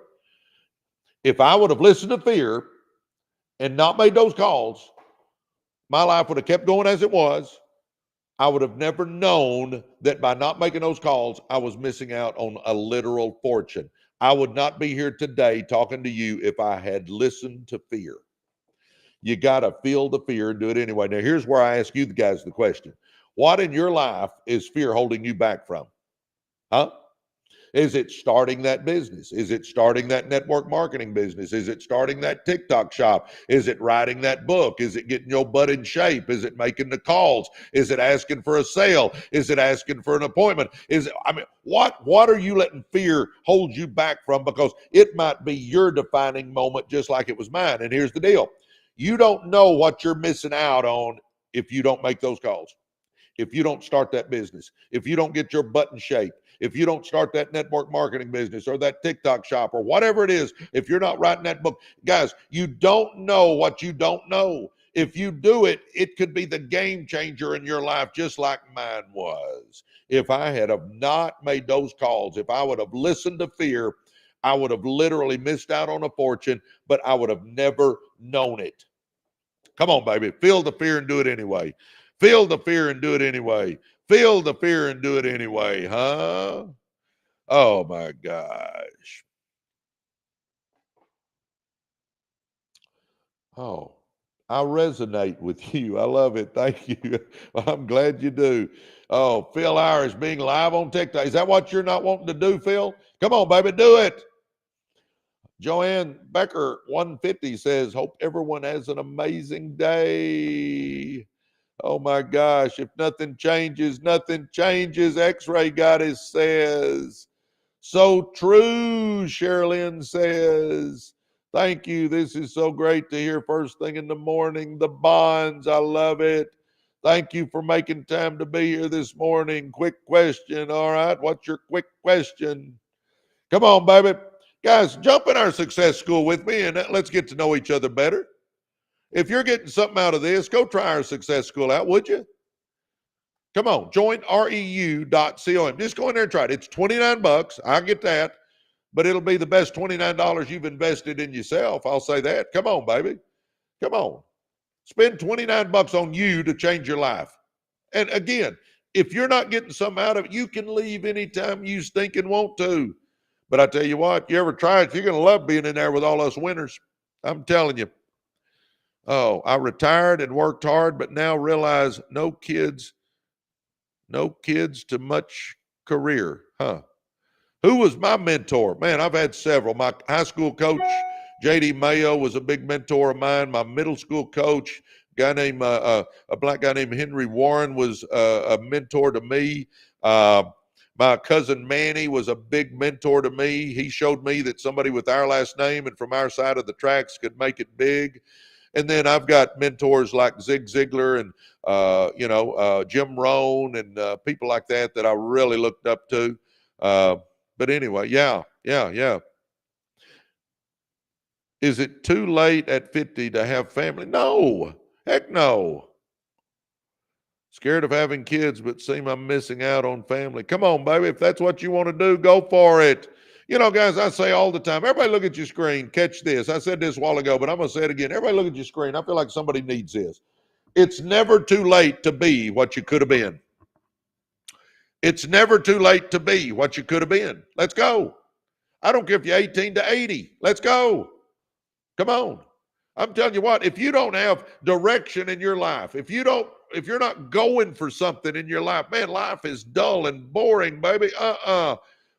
If I would have listened to fear and not made those calls, my life would have kept going as it was. I would have never known that by not making those calls, I was missing out on a literal fortune. I would not be here today talking to you if I had listened to fear. You got to feel the fear and do it anyway. Now, here's where I ask you the guys the question. What in your life is fear holding you back from? Is it starting that business? Is it starting that network marketing business? Is it starting that TikTok shop? Is it writing that book? Is it getting your butt in shape? Is it making the calls? Is it asking for a sale? Is it asking for an appointment? What are you letting fear hold you back from? Because it might be your defining moment, just like it was mine. And here's the deal. You don't know what you're missing out on if you don't make those calls. If you don't start that business, if you don't get your butt in shape, if you don't start that network marketing business or that TikTok shop or whatever it is, if you're not writing that book, guys, you don't know what you don't know. If you do it, it could be the game changer in your life, just like mine was. If I had have not made those calls, if I would have listened to fear, I would have literally missed out on a fortune, but I would have never known it. Come on, baby. Feel the fear and do it anyway. Feel the fear and do it anyway. Feel the fear and do it anyway, huh? Oh, my gosh. Oh, I resonate with you. I love it. Thank you. I'm glad you do. Oh, Phil Irish being live on TikTok. Is that what you're not wanting to do, Phil? Come on, baby, do it. Joanne Becker 150 says, hope everyone has an amazing day. Oh my gosh, if nothing changes, nothing changes. X-Ray Goddess says. So true, Sherilyn says. Thank you. This is so great to hear first thing in the morning. The bonds, I love it. Thank you for making time to be here this morning. Quick question. All right, what's your quick question? Come on, baby. Guys, jump in our success school with me and let's get to know each other better. If you're getting something out of this, go try our success school out, would you? Come on, join reu.com. Just go in there and try it. It's $29. I get that, but it'll be the best $29 you've invested in yourself. I'll say that. Come on, baby. Come on. Spend $29 on you to change your life. And again, if you're not getting something out of it, you can leave anytime you stink and want to. But I tell you what, you ever try it, you're going to love being in there with all us winners. I'm telling you. Oh, I retired and worked hard, but now realize no kids to much career. Huh? Who was my mentor? Man, I've had several. My high school coach, J.D. Mayo, was a big mentor of mine. My middle school coach, a black guy named Henry Warren, was a mentor to me. My cousin Manny was a big mentor to me. He showed me that somebody with our last name and from our side of the tracks could make it big. And then I've got mentors like Zig Ziglar and, Jim Rohn and people like that I really looked up to. But anyway, yeah. Is it too late at 50 to have family? No, heck no. Scared of having kids, but seem I'm missing out on family. Come on, baby. If that's what you want to do, go for it. You know, guys, I say all the time, everybody look at your screen. Catch this. I said this a while ago, but I'm going to say it again. Everybody look at your screen. I feel like somebody needs this. It's never too late to be what you could have been. It's never too late to be what you could have been. Let's go. I don't care if you're 18 to 80. Let's go. Come on. I'm telling you what, if you don't have direction in your life, if you're not going for something in your life, man, life is dull and boring, baby.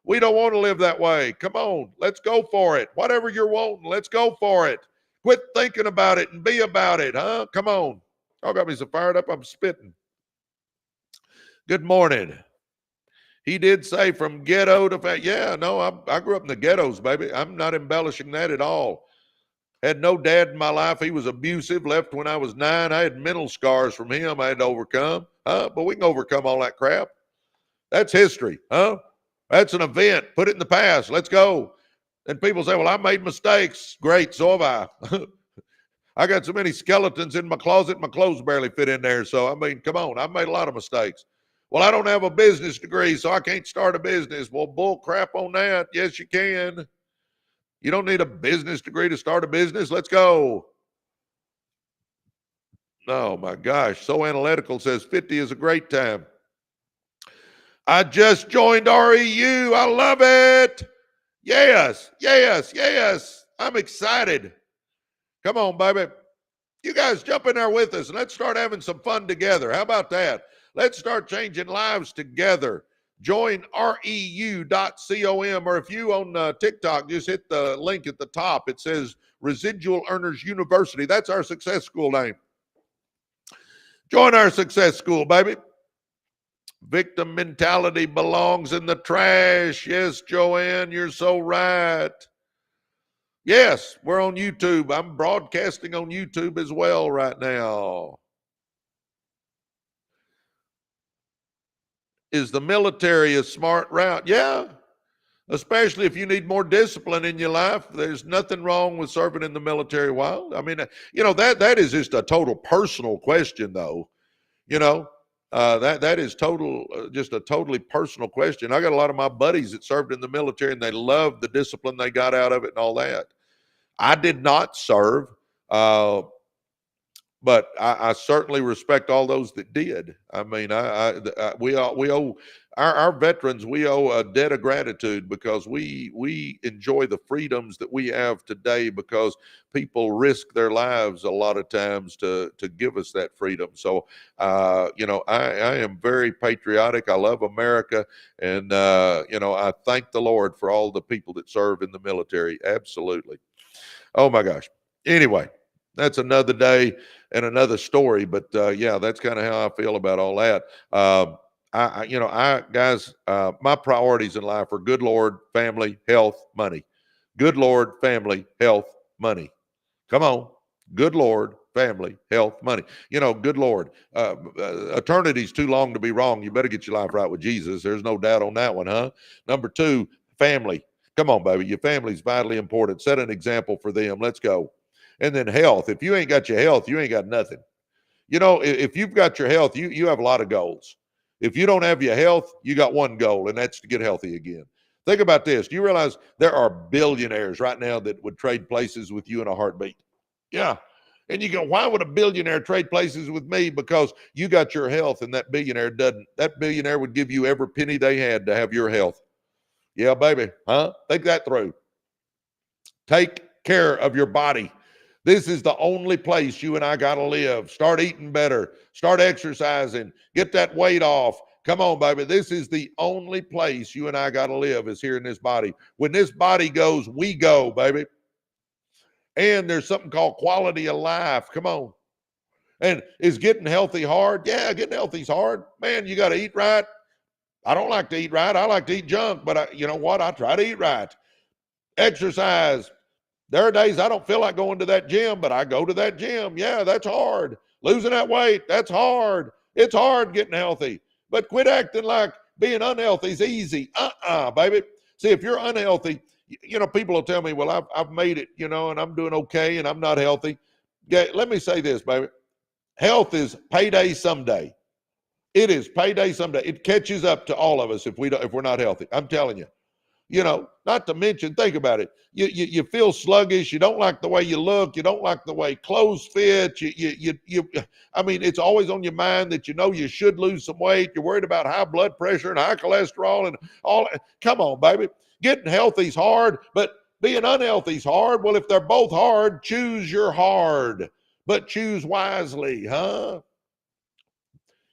We don't want to live that way. Come on, let's go for it. Whatever you're wanting, let's go for it. Quit thinking about it and be about it, huh? Come on. Y'all got me so fired up, I'm spitting. Good morning. He did say from ghetto to yeah, no, I grew up in the ghettos, baby. I'm not embellishing that at all. Had no dad in my life. He was abusive, left when I was 9. I had mental scars from him I had to overcome. But we can overcome all that crap. That's history, huh? That's an event. Put it in the past. Let's go. And people say, well, I made mistakes. Great, so have I. I got so many skeletons in my closet, my clothes barely fit in there. So, I mean, come on. I've made a lot of mistakes. Well, I don't have a business degree, so I can't start a business. Well, bull crap on that. Yes, you can. You don't need a business degree to start a business. Let's go. Oh, my gosh. So Analytical says 50 is a great time. I just joined REU. I love it. Yes. I'm excited. Come on, baby. You guys jump in there with us and let's start having some fun together. How about that? Let's start changing lives together. joinreu.com, or if you on TikTok, just hit the link at the top. It says Residual Earners University. That's our success school name. Join our success school, baby. Victim mentality belongs in the trash. Yes, Joanne, you're so right. Yes, we're on YouTube. I'm broadcasting on YouTube as well right now. Is the military a smart route? Yeah, especially if you need more discipline in your life. There's nothing wrong with serving in the military while. I mean, that is just a total personal question, though. That is just a totally personal question. I got a lot of my buddies that served in the military, and they loved the discipline they got out of it and all that. I did not serve, but I certainly respect all those that did. I mean, we owe our veterans, we owe a debt of gratitude, because we enjoy the freedoms that we have today because people risk their lives a lot of times to give us that freedom. So, I am very patriotic. I love America, and I thank the Lord for all the people that serve in the military. Absolutely. Oh my gosh. Anyway, that's another day and another story, but yeah, that's kind of how I feel about all that. Guys, my priorities in life are good Lord, family, health, money. Good Lord, family, health, money. Come on. Good Lord, family, health, money. Good Lord, eternity's too long to be wrong. You better get your life right with Jesus. There's no doubt on that one, huh? Number 2, family. Come on, baby. Your family's vitally important. Set an example for them. Let's go. And then health. If you ain't got your health, you ain't got nothing. If you've got your health, you have a lot of goals. If you don't have your health, you got one goal, and that's to get healthy again. Think about this. Do you realize there are billionaires right now that would trade places with you in a heartbeat? Yeah. And you go, why would a billionaire trade places with me? Because you got your health and that billionaire doesn't. That billionaire would give you every penny they had to have your health. Yeah, baby. Huh? Think that through. Take care of your body. This is the only place you and I got to live. Start eating better. Start exercising. Get that weight off. Come on, baby. This is the only place you and I got to live, is here in this body. When this body goes, we go, baby. And there's something called quality of life. Come on. And is getting healthy hard? Yeah, getting healthy is hard. Man, you got to eat right. I don't like to eat right. I like to eat junk, but you know what? I try to eat right. Exercise. There are days I don't feel like going to that gym, but I go to that gym. Yeah, that's hard. Losing that weight, that's hard. It's hard getting healthy. But quit acting like being unhealthy is easy. Baby. See, if you're unhealthy, people will tell me, well, I've made it, and I'm doing okay, and I'm not healthy. Yeah, let me say this, baby. Health is payday someday. It is payday someday. It catches up to all of us if we're not healthy. I'm telling you. Not to mention, think about it. You feel sluggish. You don't like the way you look. You don't like the way clothes fit. It's always on your mind that you should lose some weight. You're worried about high blood pressure and high cholesterol and all. Come on, baby. Getting healthy's hard, but being unhealthy's hard. Well, if they're both hard, choose your hard, but choose wisely, huh?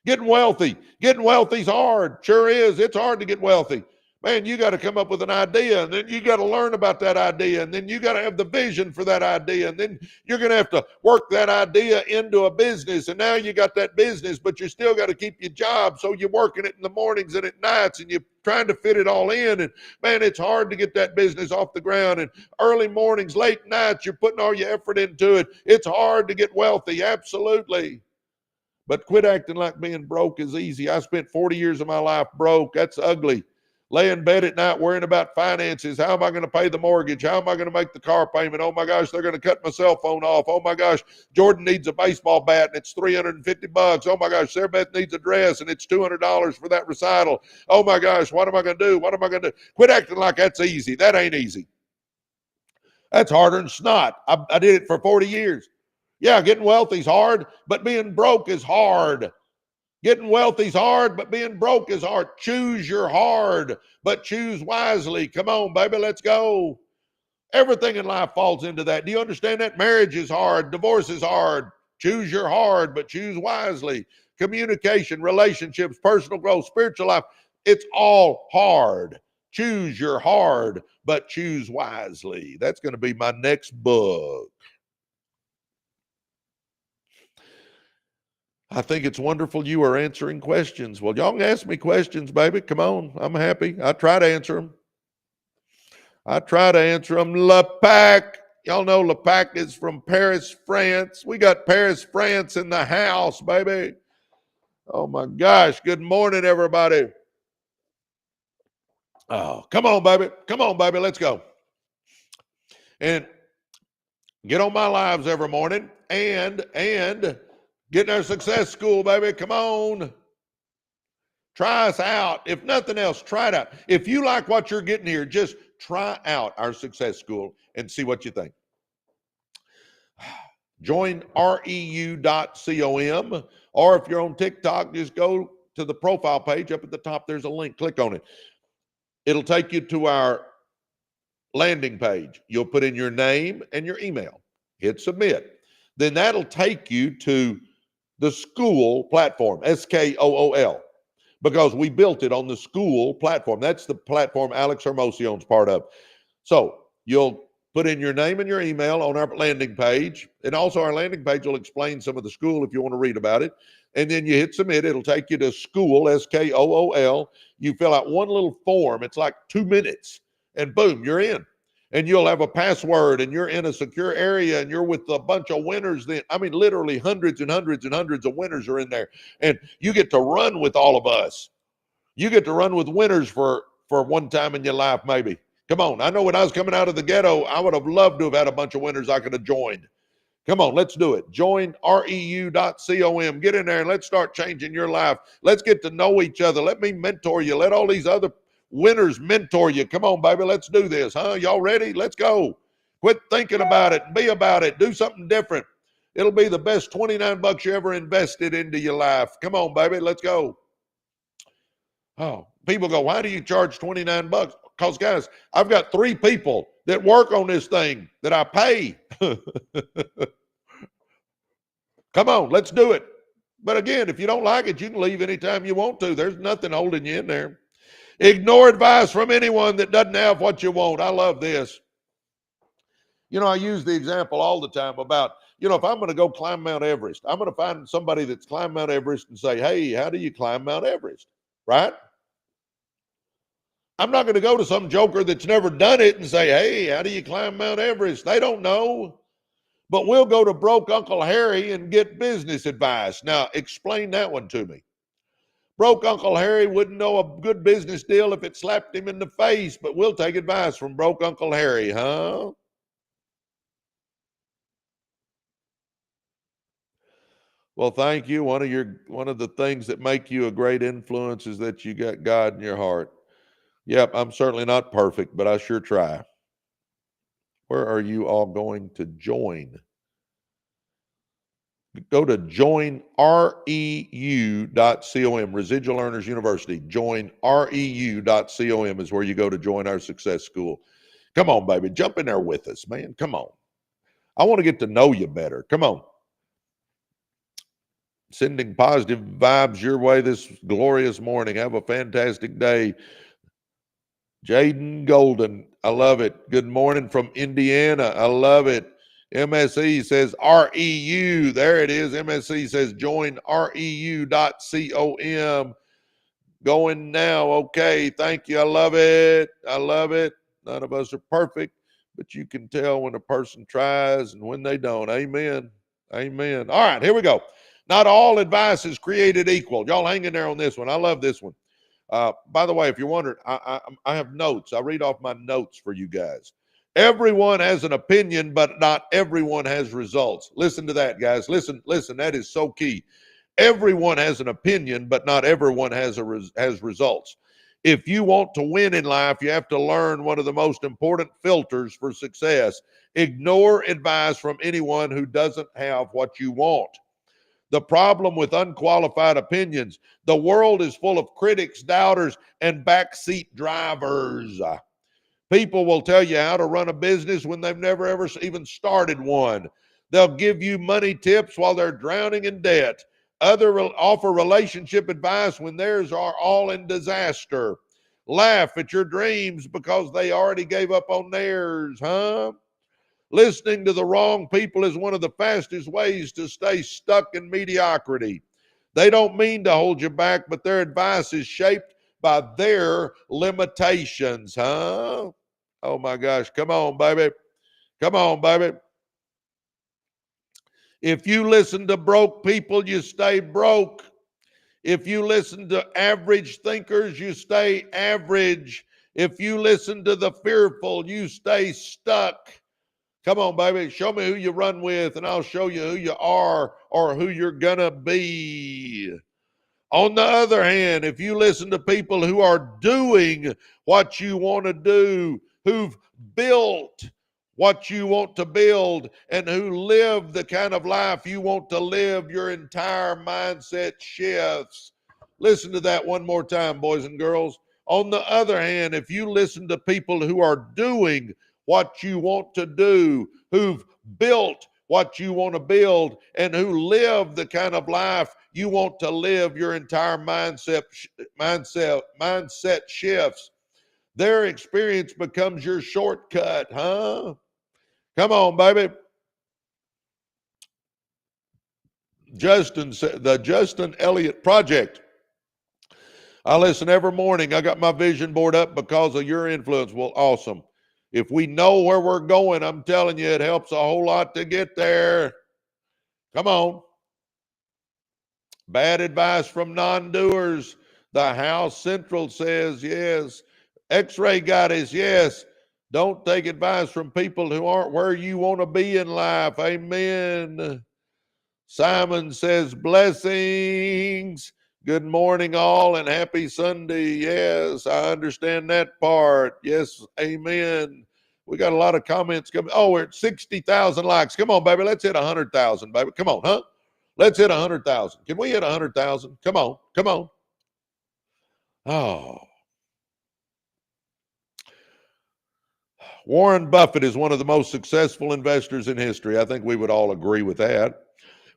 Getting wealthy's hard. Sure is. It's hard to get wealthy. Man, you got to come up with an idea, and then you got to learn about that idea, and then you got to have the vision for that idea, and then you're going to have to work that idea into a business, and now you got that business, but you still got to keep your job, so you're working it in the mornings and at nights, and you're trying to fit it all in, and man, it's hard to get that business off the ground, and early mornings, late nights, you're putting all your effort into it. It's hard to get wealthy, absolutely. But quit acting like being broke is easy. I spent 40 years of my life broke. That's ugly. Lay in bed at night worrying about finances. How am I going to pay the mortgage? How am I going to make the car payment? Oh my gosh, they're going to cut my cell phone off. Oh my gosh, Jordan needs a baseball bat and it's $350. Oh my gosh, Sarah Beth needs a dress and it's $200 for that recital. Oh my gosh, what am I going to do? What am I going to do? Quit acting like that's easy. That ain't easy. That's harder than snot. I did it for 40 years. Yeah, getting wealthy is hard, but being broke is hard. Getting wealthy is hard, but being broke is hard. Choose your hard, but choose wisely. Come on, baby, let's go. Everything in life falls into that. Do you understand that? Marriage is hard. Divorce is hard. Choose your hard, but choose wisely. Communication, relationships, personal growth, spiritual life. It's all hard. Choose your hard, but choose wisely. That's going to be my next book. I think it's wonderful you are answering questions. Well, y'all can ask me questions, baby. Come on. I'm happy. I try to answer them. LePac. Y'all know LePac is from Paris, France. We got Paris, France in the house, baby. Oh, my gosh. Good morning, everybody. Oh, come on, baby. Come on, baby. Let's go. And get on my lives every morning and get in our success school, baby. Come on. Try us out. If nothing else, try it out. If you like what you're getting here, just try out our success school and see what you think. Join reu.com, or if you're on TikTok, just go to the profile page up at the top. There's a link. Click on it. It'll take you to our landing page. You'll put in your name and your email. Hit submit. Then that'll take you to the school platform, SKOOL, because we built it on the school platform. That's the platform Alex Hermosion's part of. So you'll put in your name and your email on our landing page. And also our landing page will explain some of the school if you want to read about it. And then you hit submit. It'll take you to school, SKOOL. You fill out one little form. It's like 2 minutes. And boom, you're in. And you'll have a password, and you're in a secure area, and you're with a bunch of winners. Then, I mean, literally hundreds and hundreds and hundreds of winners are in there. And you get to run with all of us. You get to run with winners for one time in your life, maybe. Come on. I know when I was coming out of the ghetto, I would have loved to have had a bunch of winners I could have joined. Come on, let's do it. Join reu.com. Get in there and let's start changing your life. Let's get to know each other. Let me mentor you. Let all these other winners mentor you. Come on, baby. Let's do this. Huh? Y'all ready? Let's go. Quit thinking about it. Be about it. Do something different. It'll be the best $29 you ever invested into your life. Come on, baby. Let's go. Oh, people go, why do you charge $29? Because, guys, I've got 3 people that work on this thing that I pay. Come on, let's do it. But again, if you don't like it, you can leave anytime you want to. There's nothing holding you in there. Ignore advice from anyone that doesn't have what you want. I love this. You know, I use the example all the time about, if I'm going to go climb Mount Everest, I'm going to find somebody that's climbed Mount Everest and say, hey, how do you climb Mount Everest? Right? I'm not going to go to some joker that's never done it and say, hey, how do you climb Mount Everest? They don't know. But we'll go to broke Uncle Harry and get business advice. Now, explain that one to me. Broke Uncle Harry wouldn't know a good business deal if it slapped him in the face, but we'll take advice from broke Uncle Harry, huh? Well, thank you. One of the things that make you a great influence is that you got God in your heart. Yep, I'm certainly not perfect, but I sure try. Where are you all going to join? Go to joinreu.com, Residual Earners University. Joinreu.com is where you go to join our success school. Come on, baby. Jump in there with us, man. Come on. I want to get to know you better. Come on. Sending positive vibes your way this glorious morning. Have a fantastic day. Jaden Golden, I love it. Good morning from Indiana. I love it. MSE says REU. There it is. MSE says join reu.com. Going now. Okay. Thank you. I love it. I love it. None of us are perfect, but you can tell when a person tries and when they don't. Amen. Amen. All right. Here we go. Not all advice is created equal. Y'all hang in there on this one. I love this one. By the way, if you're wondering, I have notes. I read off my notes for you guys. Everyone has an opinion, but not everyone has results. Listen to that, guys. Listen. That is so key. Everyone has an opinion, but not everyone has results. If you want to win in life, you have to learn one of the most important filters for success. Ignore advice from anyone who doesn't have what you want. The problem with unqualified opinions, the world is full of critics, doubters, and backseat drivers. People will tell you how to run a business when they've never ever even started one. They'll give you money tips while they're drowning in debt. Offer relationship advice when theirs are all in disaster. Laugh at your dreams because they already gave up on theirs, huh? Listening to the wrong people is one of the fastest ways to stay stuck in mediocrity. They don't mean to hold you back, but their advice is shaped by their limitations, huh? Oh my gosh, come on, baby. Come on, baby. If you listen to broke people, you stay broke. If you listen to average thinkers, you stay average. If you listen to the fearful, you stay stuck. Come on, baby. Show me who you run with, and I'll show you who you are or who you're going to be. On the other hand, if you listen to people who are doing what you want to do, who've built what you want to build, and who live the kind of life you want to live, your entire mindset shifts. Listen to that one more time, boys and girls. On the other hand, if you listen to people who are doing what you want to do, who've built what you want to build, and who live the kind of life you want to live, your entire mindset shifts. Their experience becomes your shortcut, huh? Come on, baby. The Justin Elliott Project. I listen every morning. I got my vision board up because of your influence. Well, awesome. If we know where we're going, I'm telling you, it helps a whole lot to get there. Come on. Bad advice from non-doers. The House Central says yes. X-ray goddess, yes. Don't take advice from people who aren't where you want to be in life. Amen. Simon says blessings. Good morning, all, and happy Sunday. Yes, I understand that part. Yes, amen. We got a lot of comments coming. Oh, we're at 60,000 likes. Come on, baby. Let's hit 100,000, baby. Come on, huh? Let's hit 100,000. Can we hit 100,000? Come on. Come on. Oh. Warren Buffett is one of the most successful investors in history. I think we would all agree with that.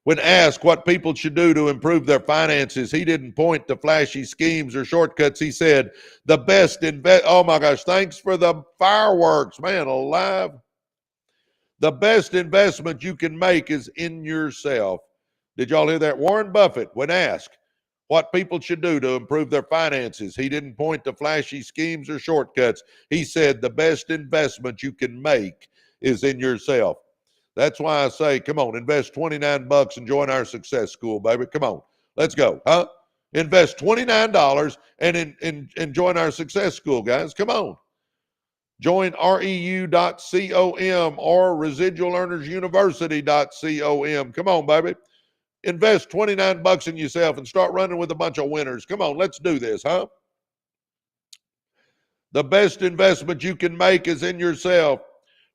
When asked what people should do to improve their finances, he didn't point to flashy schemes or shortcuts. He said, the best oh my gosh, thanks for the fireworks, man, alive. The best investment you can make is in yourself. Did y'all hear that? Warren Buffett, when asked what people should do to improve their finances, he didn't point to flashy schemes or shortcuts. He said the best investment you can make is in yourself. That's why I say, come on, invest $29 and join our success school, baby. Come on, let's go, huh? Invest $29 and join our success school, guys. Come on. Join reu.com or residualearnersuniversity.com. Come on, baby. Invest $29 in yourself and start running with a bunch of winners. Come on, let's do this, huh? The best investment you can make is in yourself.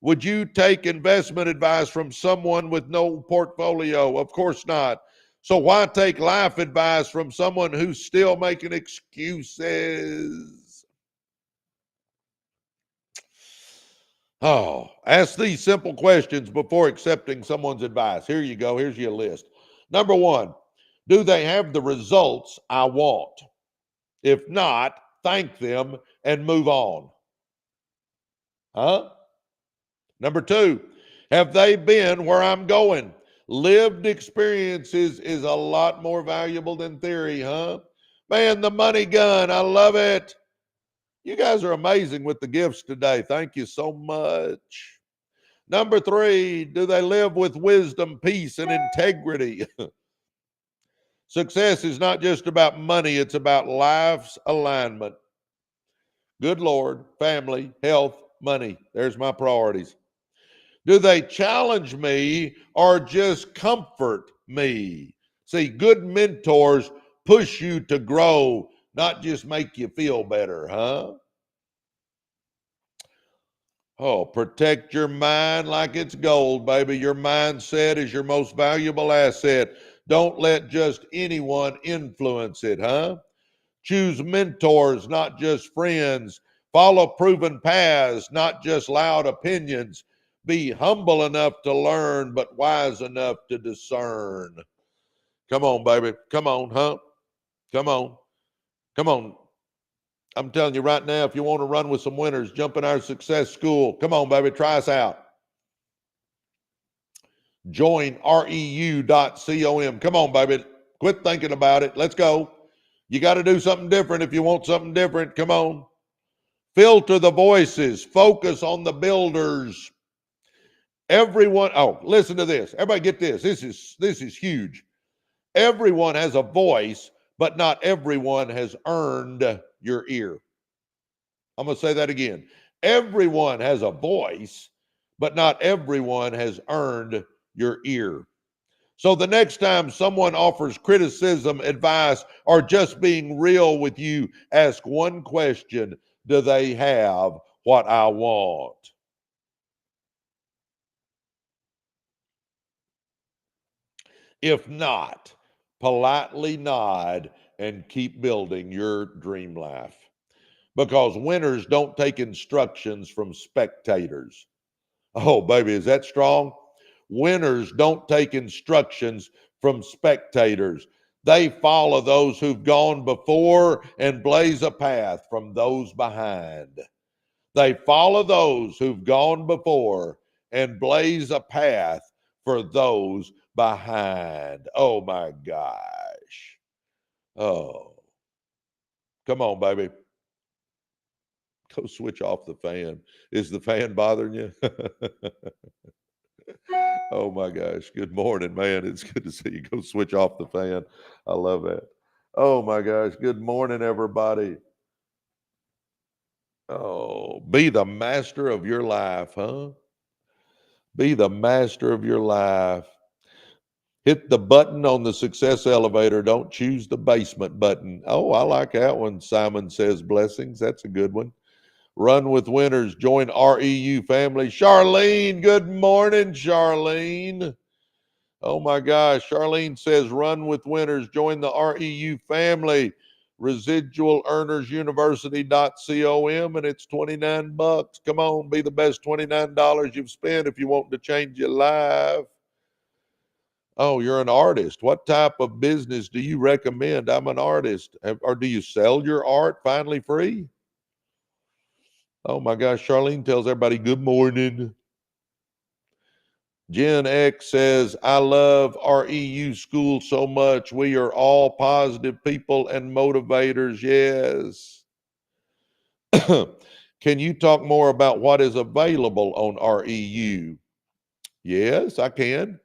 Would you take investment advice from someone with no portfolio? Of course not. So why take life advice from someone who's still making excuses? Oh, ask these simple questions before accepting someone's advice. Here you go. Here's your list. Number one, do they have the results I want? If not, thank them and move on. Huh? Number two, have they been where I'm going? Lived experiences is a lot more valuable than theory, huh? Man, the money gun, I love it. You guys are amazing with the gifts today. Thank you so much. Number three, do they live with wisdom, peace, and integrity? Success is not just about money, it's about life's alignment. Good Lord, family, health, money. There's my priorities. Do they challenge me or just comfort me? See, good mentors push you to grow, not just make you feel better, huh? Oh, protect your mind like it's gold, baby. Your mindset is your most valuable asset. Don't let just anyone influence it, huh? Choose mentors, not just friends. Follow proven paths, not just loud opinions. Be humble enough to learn, but wise enough to discern. Come on, baby. Come on, huh? Come on. Come on. I'm telling you right now, if you want to run with some winners, jump in our success school. Come on, baby. Try us out. Join reu.com. Come on, baby. Quit thinking about it. Let's go. You got to do something different if you want something different. Come on. Filter the voices. Focus on the builders. Everyone, listen to this. Everybody get this. This is huge. Everyone has a voice, but not everyone has earned your ear. I'm going to say that again. Everyone has a voice, but not everyone has earned your ear. So the next time someone offers criticism, advice, or just being real with you, ask one question: do they have what I want? If not, politely nod and keep building your dream life. Because winners don't take instructions from spectators. Oh, baby, is that strong? Winners don't take instructions from spectators. They follow those who've gone before and blaze a path from those behind. They follow those who've gone before and blaze a path for those behind. Oh, my gosh. Oh, come on, baby. Go switch off the fan. Is the fan bothering you? Oh my gosh. Good morning, man. It's good to see you. Go switch off the fan. I love that. Oh my gosh. Good morning, everybody. Oh, be the master of your life, huh? Be the master of your life. Hit the button on the success elevator. Don't choose the basement button. Oh, I like that one. Simon says blessings. That's a good one. Run with winners. Join REU family. Charlene, good morning, Charlene. Oh my gosh. Charlene says run with winners. Join the REU family. Residual Earners University.com, and it's $29. Come on, be the best $29 you've spent if you want to change your life. Oh, you're an artist. What type of business do you recommend? I'm an artist. Or do you sell your art finally free? Oh my gosh, Charlene tells everybody good morning. Gen X says, I love REU school so much. We are all positive people and motivators. Yes. Can you talk more about what is available on REU? Yes, I can.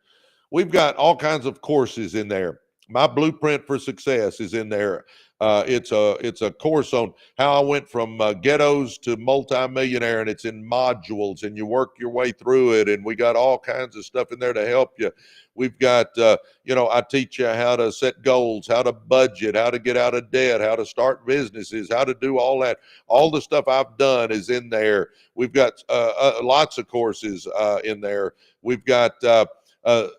We've got all kinds of courses in there. My blueprint for success is in there. It's a course on how I went from ghettos to multimillionaire, and it's in modules, and you work your way through it. And we got all kinds of stuff in there to help you. We've got, I teach you how to set goals, how to budget, how to get out of debt, how to start businesses, how to do all that. All the stuff I've done is in there. We've got lots of courses in there. We've got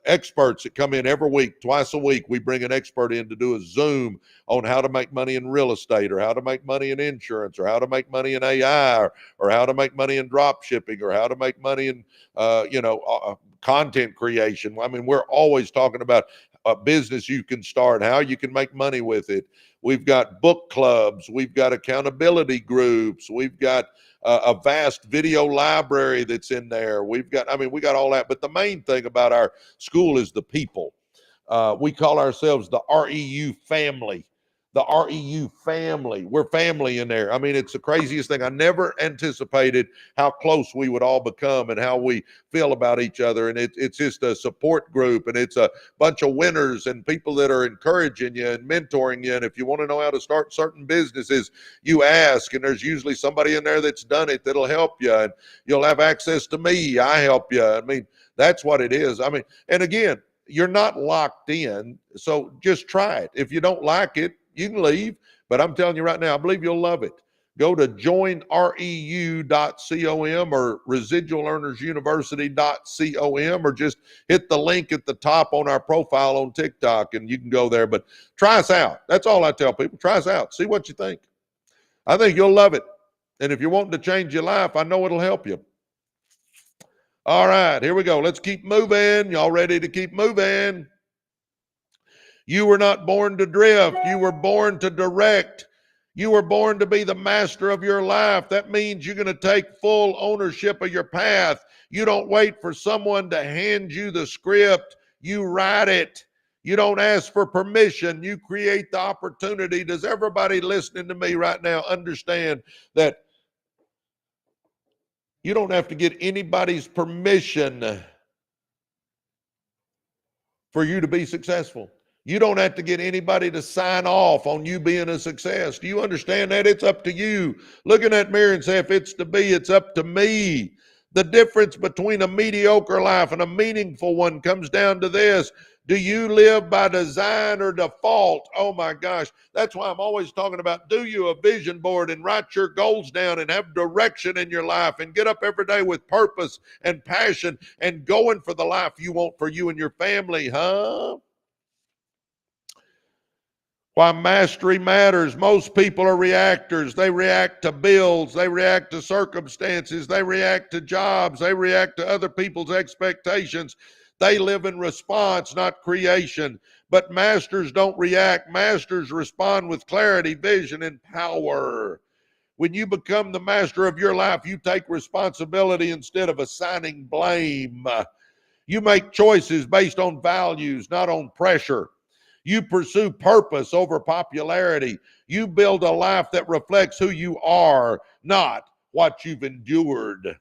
experts that come in every week, twice a week. We bring an expert in to do a Zoom on how to make money in real estate, or how to make money in insurance, or how to make money in AI, or how to make money in drop shipping, or how to make money in, content creation. I mean, we're always talking about a business you can start, how you can make money with it. We've got book clubs. We've got accountability groups. We've got a vast video library that's in there. We got all that. But the main thing about our school is the people. We call ourselves the REU family. The REU family. We're family in there. I mean, it's the craziest thing. I never anticipated how close we would all become and how we feel about each other. And it's just a support group, and it's a bunch of winners and people that are encouraging you and mentoring you. And if you want to know how to start certain businesses, you ask, and there's usually somebody in there that's done it that'll help you, and you'll have access to me. I help you. I mean, that's what it is. I mean, and again, you're not locked in, so just try it. If you don't like it, you can leave, but I'm telling you right now, I believe you'll love it. Go to joinreu.com or residualearnersuniversity.com, or just hit the link at the top on our profile on TikTok, and you can go there. But try us out. That's all I tell people. Try us out. See what you think. I think you'll love it. And if you're wanting to change your life, I know it'll help you. All right, here we go. Let's keep moving. Y'all ready to keep moving? You were not born to drift. You were born to direct. You were born to be the master of your life. That means you're going to take full ownership of your path. You don't wait for someone to hand you the script. You write it. You don't ask for permission. You create the opportunity. Does everybody listening to me right now understand that you don't have to get anybody's permission for you to be successful? You don't have to get anybody to sign off on you being a success. Do you understand that? It's up to you. Look in that mirror and say, if it's to be, it's up to me. The difference between a mediocre life and a meaningful one comes down to this. Do you live by design or default? Oh my gosh. That's why I'm always talking about, do you a vision board and write your goals down and have direction in your life and get up every day with purpose and passion and going for the life you want for you and your family, huh? Why mastery matters. Most people are reactors. They react to bills. They react to circumstances. They react to jobs. They react to other people's expectations. They live in response, not creation. But masters don't react. Masters respond with clarity, vision, and power. When you become the master of your life, you take responsibility instead of assigning blame. You make choices based on values, not on pressure. You pursue purpose over popularity. You build a life that reflects who you are, not what you've endured.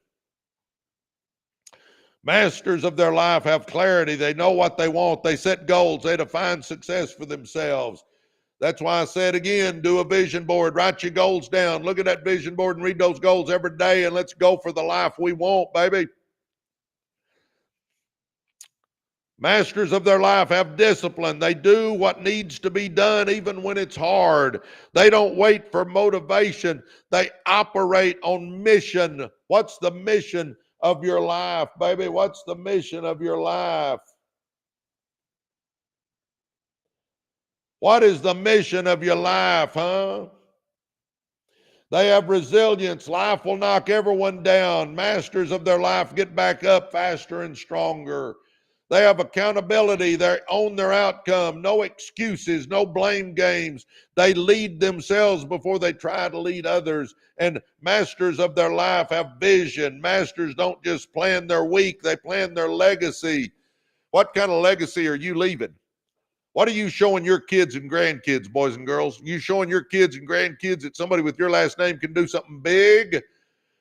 Masters of their life have clarity. They know what they want. They set goals. They define success for themselves. That's why I said again, do a vision board. Write your goals down. Look at that vision board and read those goals every day, and let's go for the life we want, baby. Masters of their life have discipline. They do what needs to be done even when it's hard. They don't wait for motivation. They operate on mission. What's the mission of your life, baby? What's the mission of your life? What is the mission of your life, huh? They have resilience. Life will knock everyone down. Masters of their life get back up faster and stronger. They have accountability. They own their outcome. No excuses, no blame games. They lead themselves before they try to lead others. And masters of their life have vision. Masters don't just plan their week, they plan their legacy. What kind of legacy are you leaving? What are you showing your kids and grandkids, boys and girls? You showing your kids and grandkids that somebody with your last name can do something big?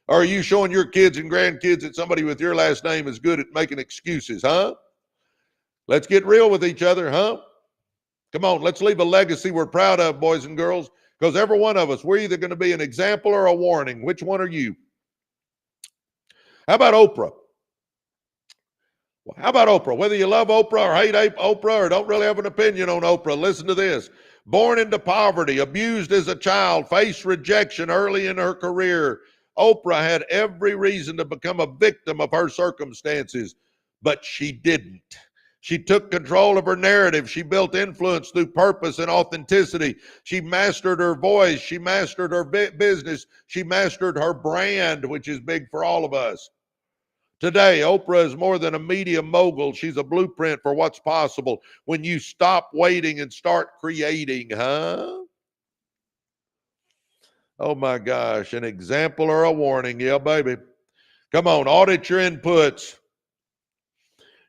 Or are you showing your kids and grandkids that somebody with your last name is good at making excuses, huh? Let's get real with each other, huh? Come on, let's leave a legacy we're proud of, boys and girls, because every one of us, we're either going to be an example or a warning. Which one are you? How about Oprah? How about Oprah? Whether you love Oprah or hate Oprah or don't really have an opinion on Oprah, listen to this. Born into poverty, abused as a child, faced rejection early in her career. Oprah had every reason to become a victim of her circumstances, but she didn't. She took control of her narrative. She built influence through purpose and authenticity. She mastered her voice. She mastered her business. She mastered her brand, which is big for all of us. Today, Oprah is more than a media mogul. She's a blueprint for what's possible when you stop waiting and start creating, huh? Oh my gosh, an example or a warning. Yeah, baby. Come on, audit your inputs.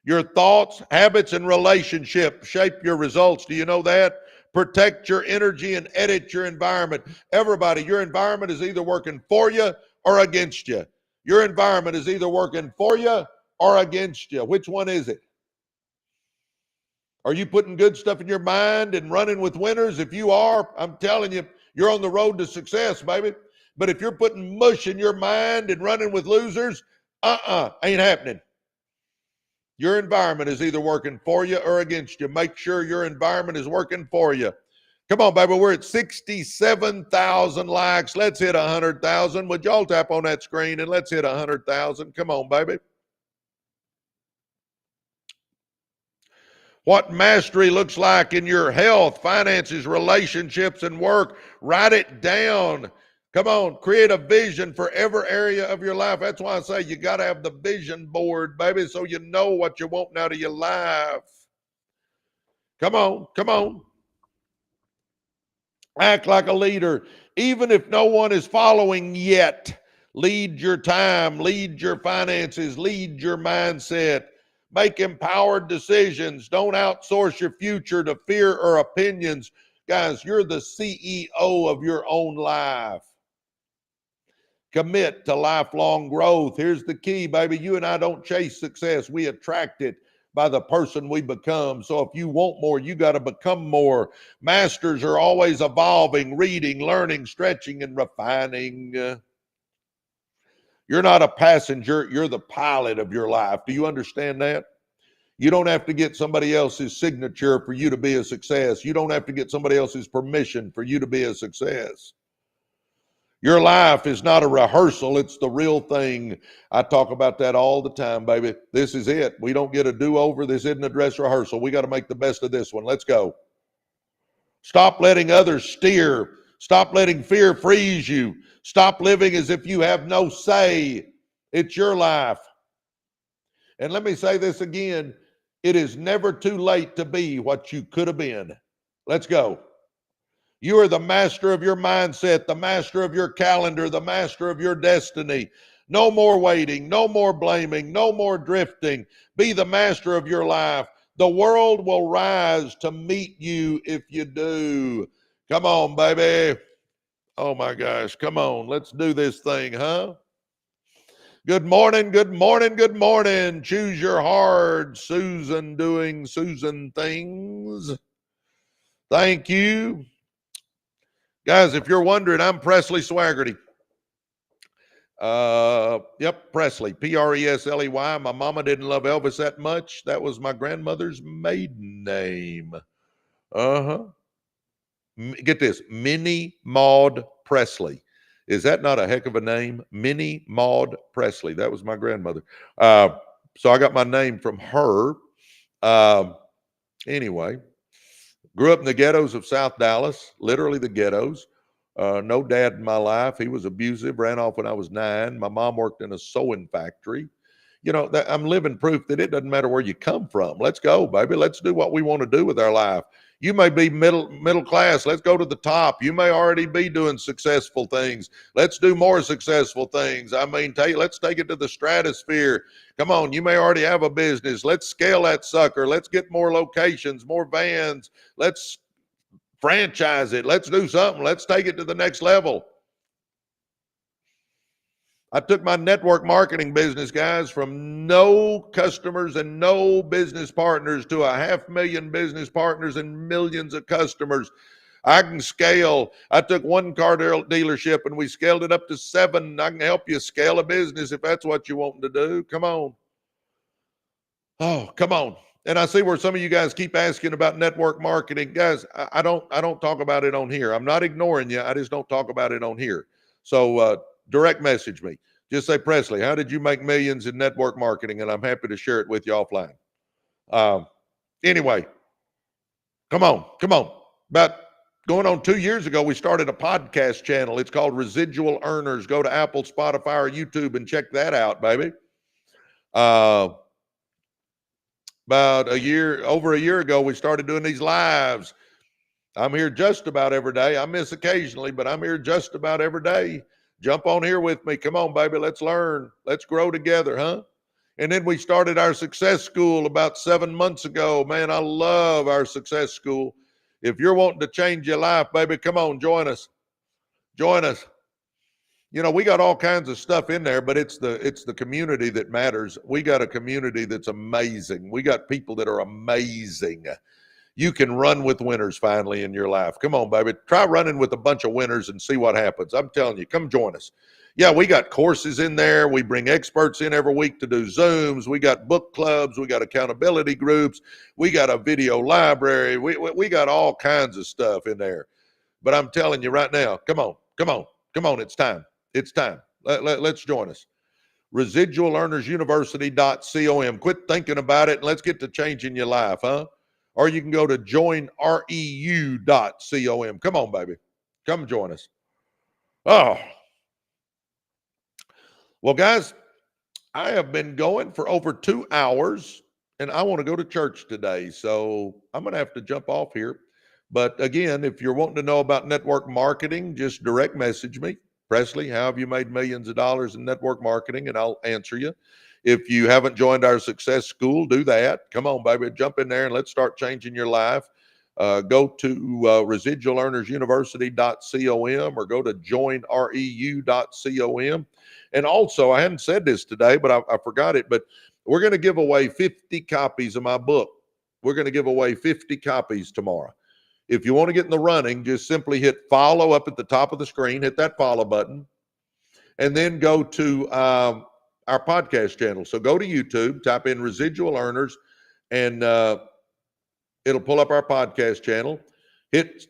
Your thoughts, habits, and relationships shape your results. Do you know that? Protect your energy and edit your environment. Everybody, your environment is either working for you or against you. Your environment is either working for you or against you. Which one is it? Are you putting good stuff in your mind and running with winners? If you are, I'm telling you, you're on the road to success, baby. But if you're putting mush in your mind and running with losers, ain't happening. Your environment is either working for you or against you. Make sure your environment is working for you. Come on, baby. We're at 67,000 likes. Let's hit 100,000. Would y'all tap on that screen and let's hit 100,000? Come on, baby. What mastery looks like in your health, finances, relationships, and work. Write it down. Come on, create a vision for every area of your life. That's why I say you got to have the vision board, baby, so you know what you want out of your life. Come on, come on. Act like a leader, even if no one is following yet. Lead your time, lead your finances, lead your mindset. Make empowered decisions. Don't outsource your future to fear or opinions. Guys, you're the CEO of your own life. Commit to lifelong growth. Here's the key, baby. You and I don't chase success. We attract it by the person we become. So if you want more, you got to become more. Masters are always evolving, reading, learning, stretching, and refining. You're not a passenger. You're the pilot of your life. Do you understand that? You don't have to get somebody else's signature for you to be a success. You don't have to get somebody else's permission for you to be a success. Your life is not a rehearsal. It's the real thing. I talk about that all the time, baby. This is it. We don't get a do-over. This isn't a dress rehearsal. We got to make the best of this one. Let's go. Stop letting others steer. Stop letting fear freeze you. Stop living as if you have no say. It's your life. And let me say this again. It is never too late to be what you could have been. Let's go. You are the master of your mindset, the master of your calendar, the master of your destiny. No more waiting, no more blaming, no more drifting. Be the master of your life. The world will rise to meet you if you do. Come on, baby. Oh my gosh, come on. Let's do this thing, huh? Good morning, good morning, good morning. Choose your hard, Susan doing Susan things. Thank you. Guys, if you're wondering, I'm Presley Swagerty. Yep, Presley, Presley. My mama didn't love Elvis that much. That was my grandmother's maiden name. Uh-huh. Get this, Minnie Maud Presley. Is that not a heck of a name? Minnie Maud Presley. That was my grandmother. So I got my name from her. Anyway, grew up in the ghettos of South Dallas, literally the ghettos. No dad in my life. He was abusive, ran off when I was 9. My mom worked in a sewing factory. You know, I'm living proof that it doesn't matter where you come from. Let's go, baby. Let's do what we want to do with our life. You may be middle class. Let's go to the top. You may already be doing successful things. Let's do more successful things. I mean, let's take it to the stratosphere. Come on, you may already have a business. Let's scale that sucker. Let's get more locations, more vans. Let's franchise it. Let's do something. Let's take it to the next level. I took my network marketing business, guys, from no customers and no business partners to 500,000 business partners and millions of customers. I can scale. I took one car dealership and we scaled it up to 7. I can help you scale a business if that's what you want to do. Come on. Oh, come on. And I see where some of you guys keep asking about network marketing. Guys, I don't talk about it on here. I'm not ignoring you. I just don't talk about it on here. So direct message me. Just say, Presley, how did you make millions in network marketing? And I'm happy to share it with you offline. Anyway, come on. About going on 2 years ago, we started a podcast channel. It's called Residual Earners. Go to Apple, Spotify, or YouTube and check that out, baby. About over a year ago, we started doing these lives. I'm here just about every day. I miss occasionally, but I'm here just about every day. Jump on here with me. Come on, baby. Let's learn. Let's grow together, huh? And then we started our success school about 7 months ago. Man, I love our success school. If you're wanting to change your life, baby, come on, join us. Join us. You know, we got all kinds of stuff in there, but it's the community that matters. We got a community that's amazing. We got people that are amazing. You can run with winners finally in your life. Come on, baby. Try running with a bunch of winners and see what happens. I'm telling you, come join us. Yeah, we got courses in there. We bring experts in every week to do Zooms. We got book clubs. We got accountability groups. We got a video library. We got all kinds of stuff in there. But I'm telling you right now, come on. It's time. It's time. Let's join us. ResidualEarnersUniversity.com. Quit thinking about it and let's get to changing your life, huh? Or you can go to joinreu.com. Come on, baby. Come join us. Oh. Well, guys, I have been going for over 2 hours and I want to go to church today. So I'm going to have to jump off here. But again, if you're wanting to know about network marketing, just direct message me. Presley, how have you made millions of dollars in network marketing? And I'll answer you. If you haven't joined our success school, do that. Come on, baby, jump in there and let's start changing your life. Go to residualearnersuniversity.com or go to joinreu.com. And also, I hadn't said this today, but I forgot it, but we're going to give away 50 copies of my book. We're going to give away 50 copies tomorrow. If you want to get in the running, just simply hit follow up at the top of the screen, hit that follow button, and then go to our podcast channel. So go to YouTube, type in Residual Earners, and it'll pull up our podcast channel. Hit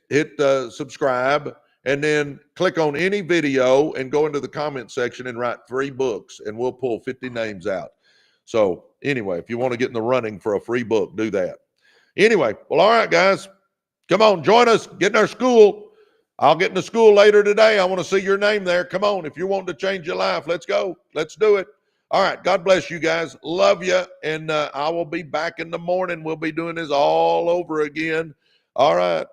subscribe, and then click on any video and go into the comment section and write 3 books, and we'll pull 50 names out. So anyway, if you want to get in the running for a free book, do that. Anyway, well, all right, guys. Come on, join us. Get in our school. I'll get in the school later today. I want to see your name there. Come on. If you're wanting to change your life, let's go. Let's do it. All right. God bless you guys. Love you. And I will be back in the morning. We'll be doing this all over again. All right.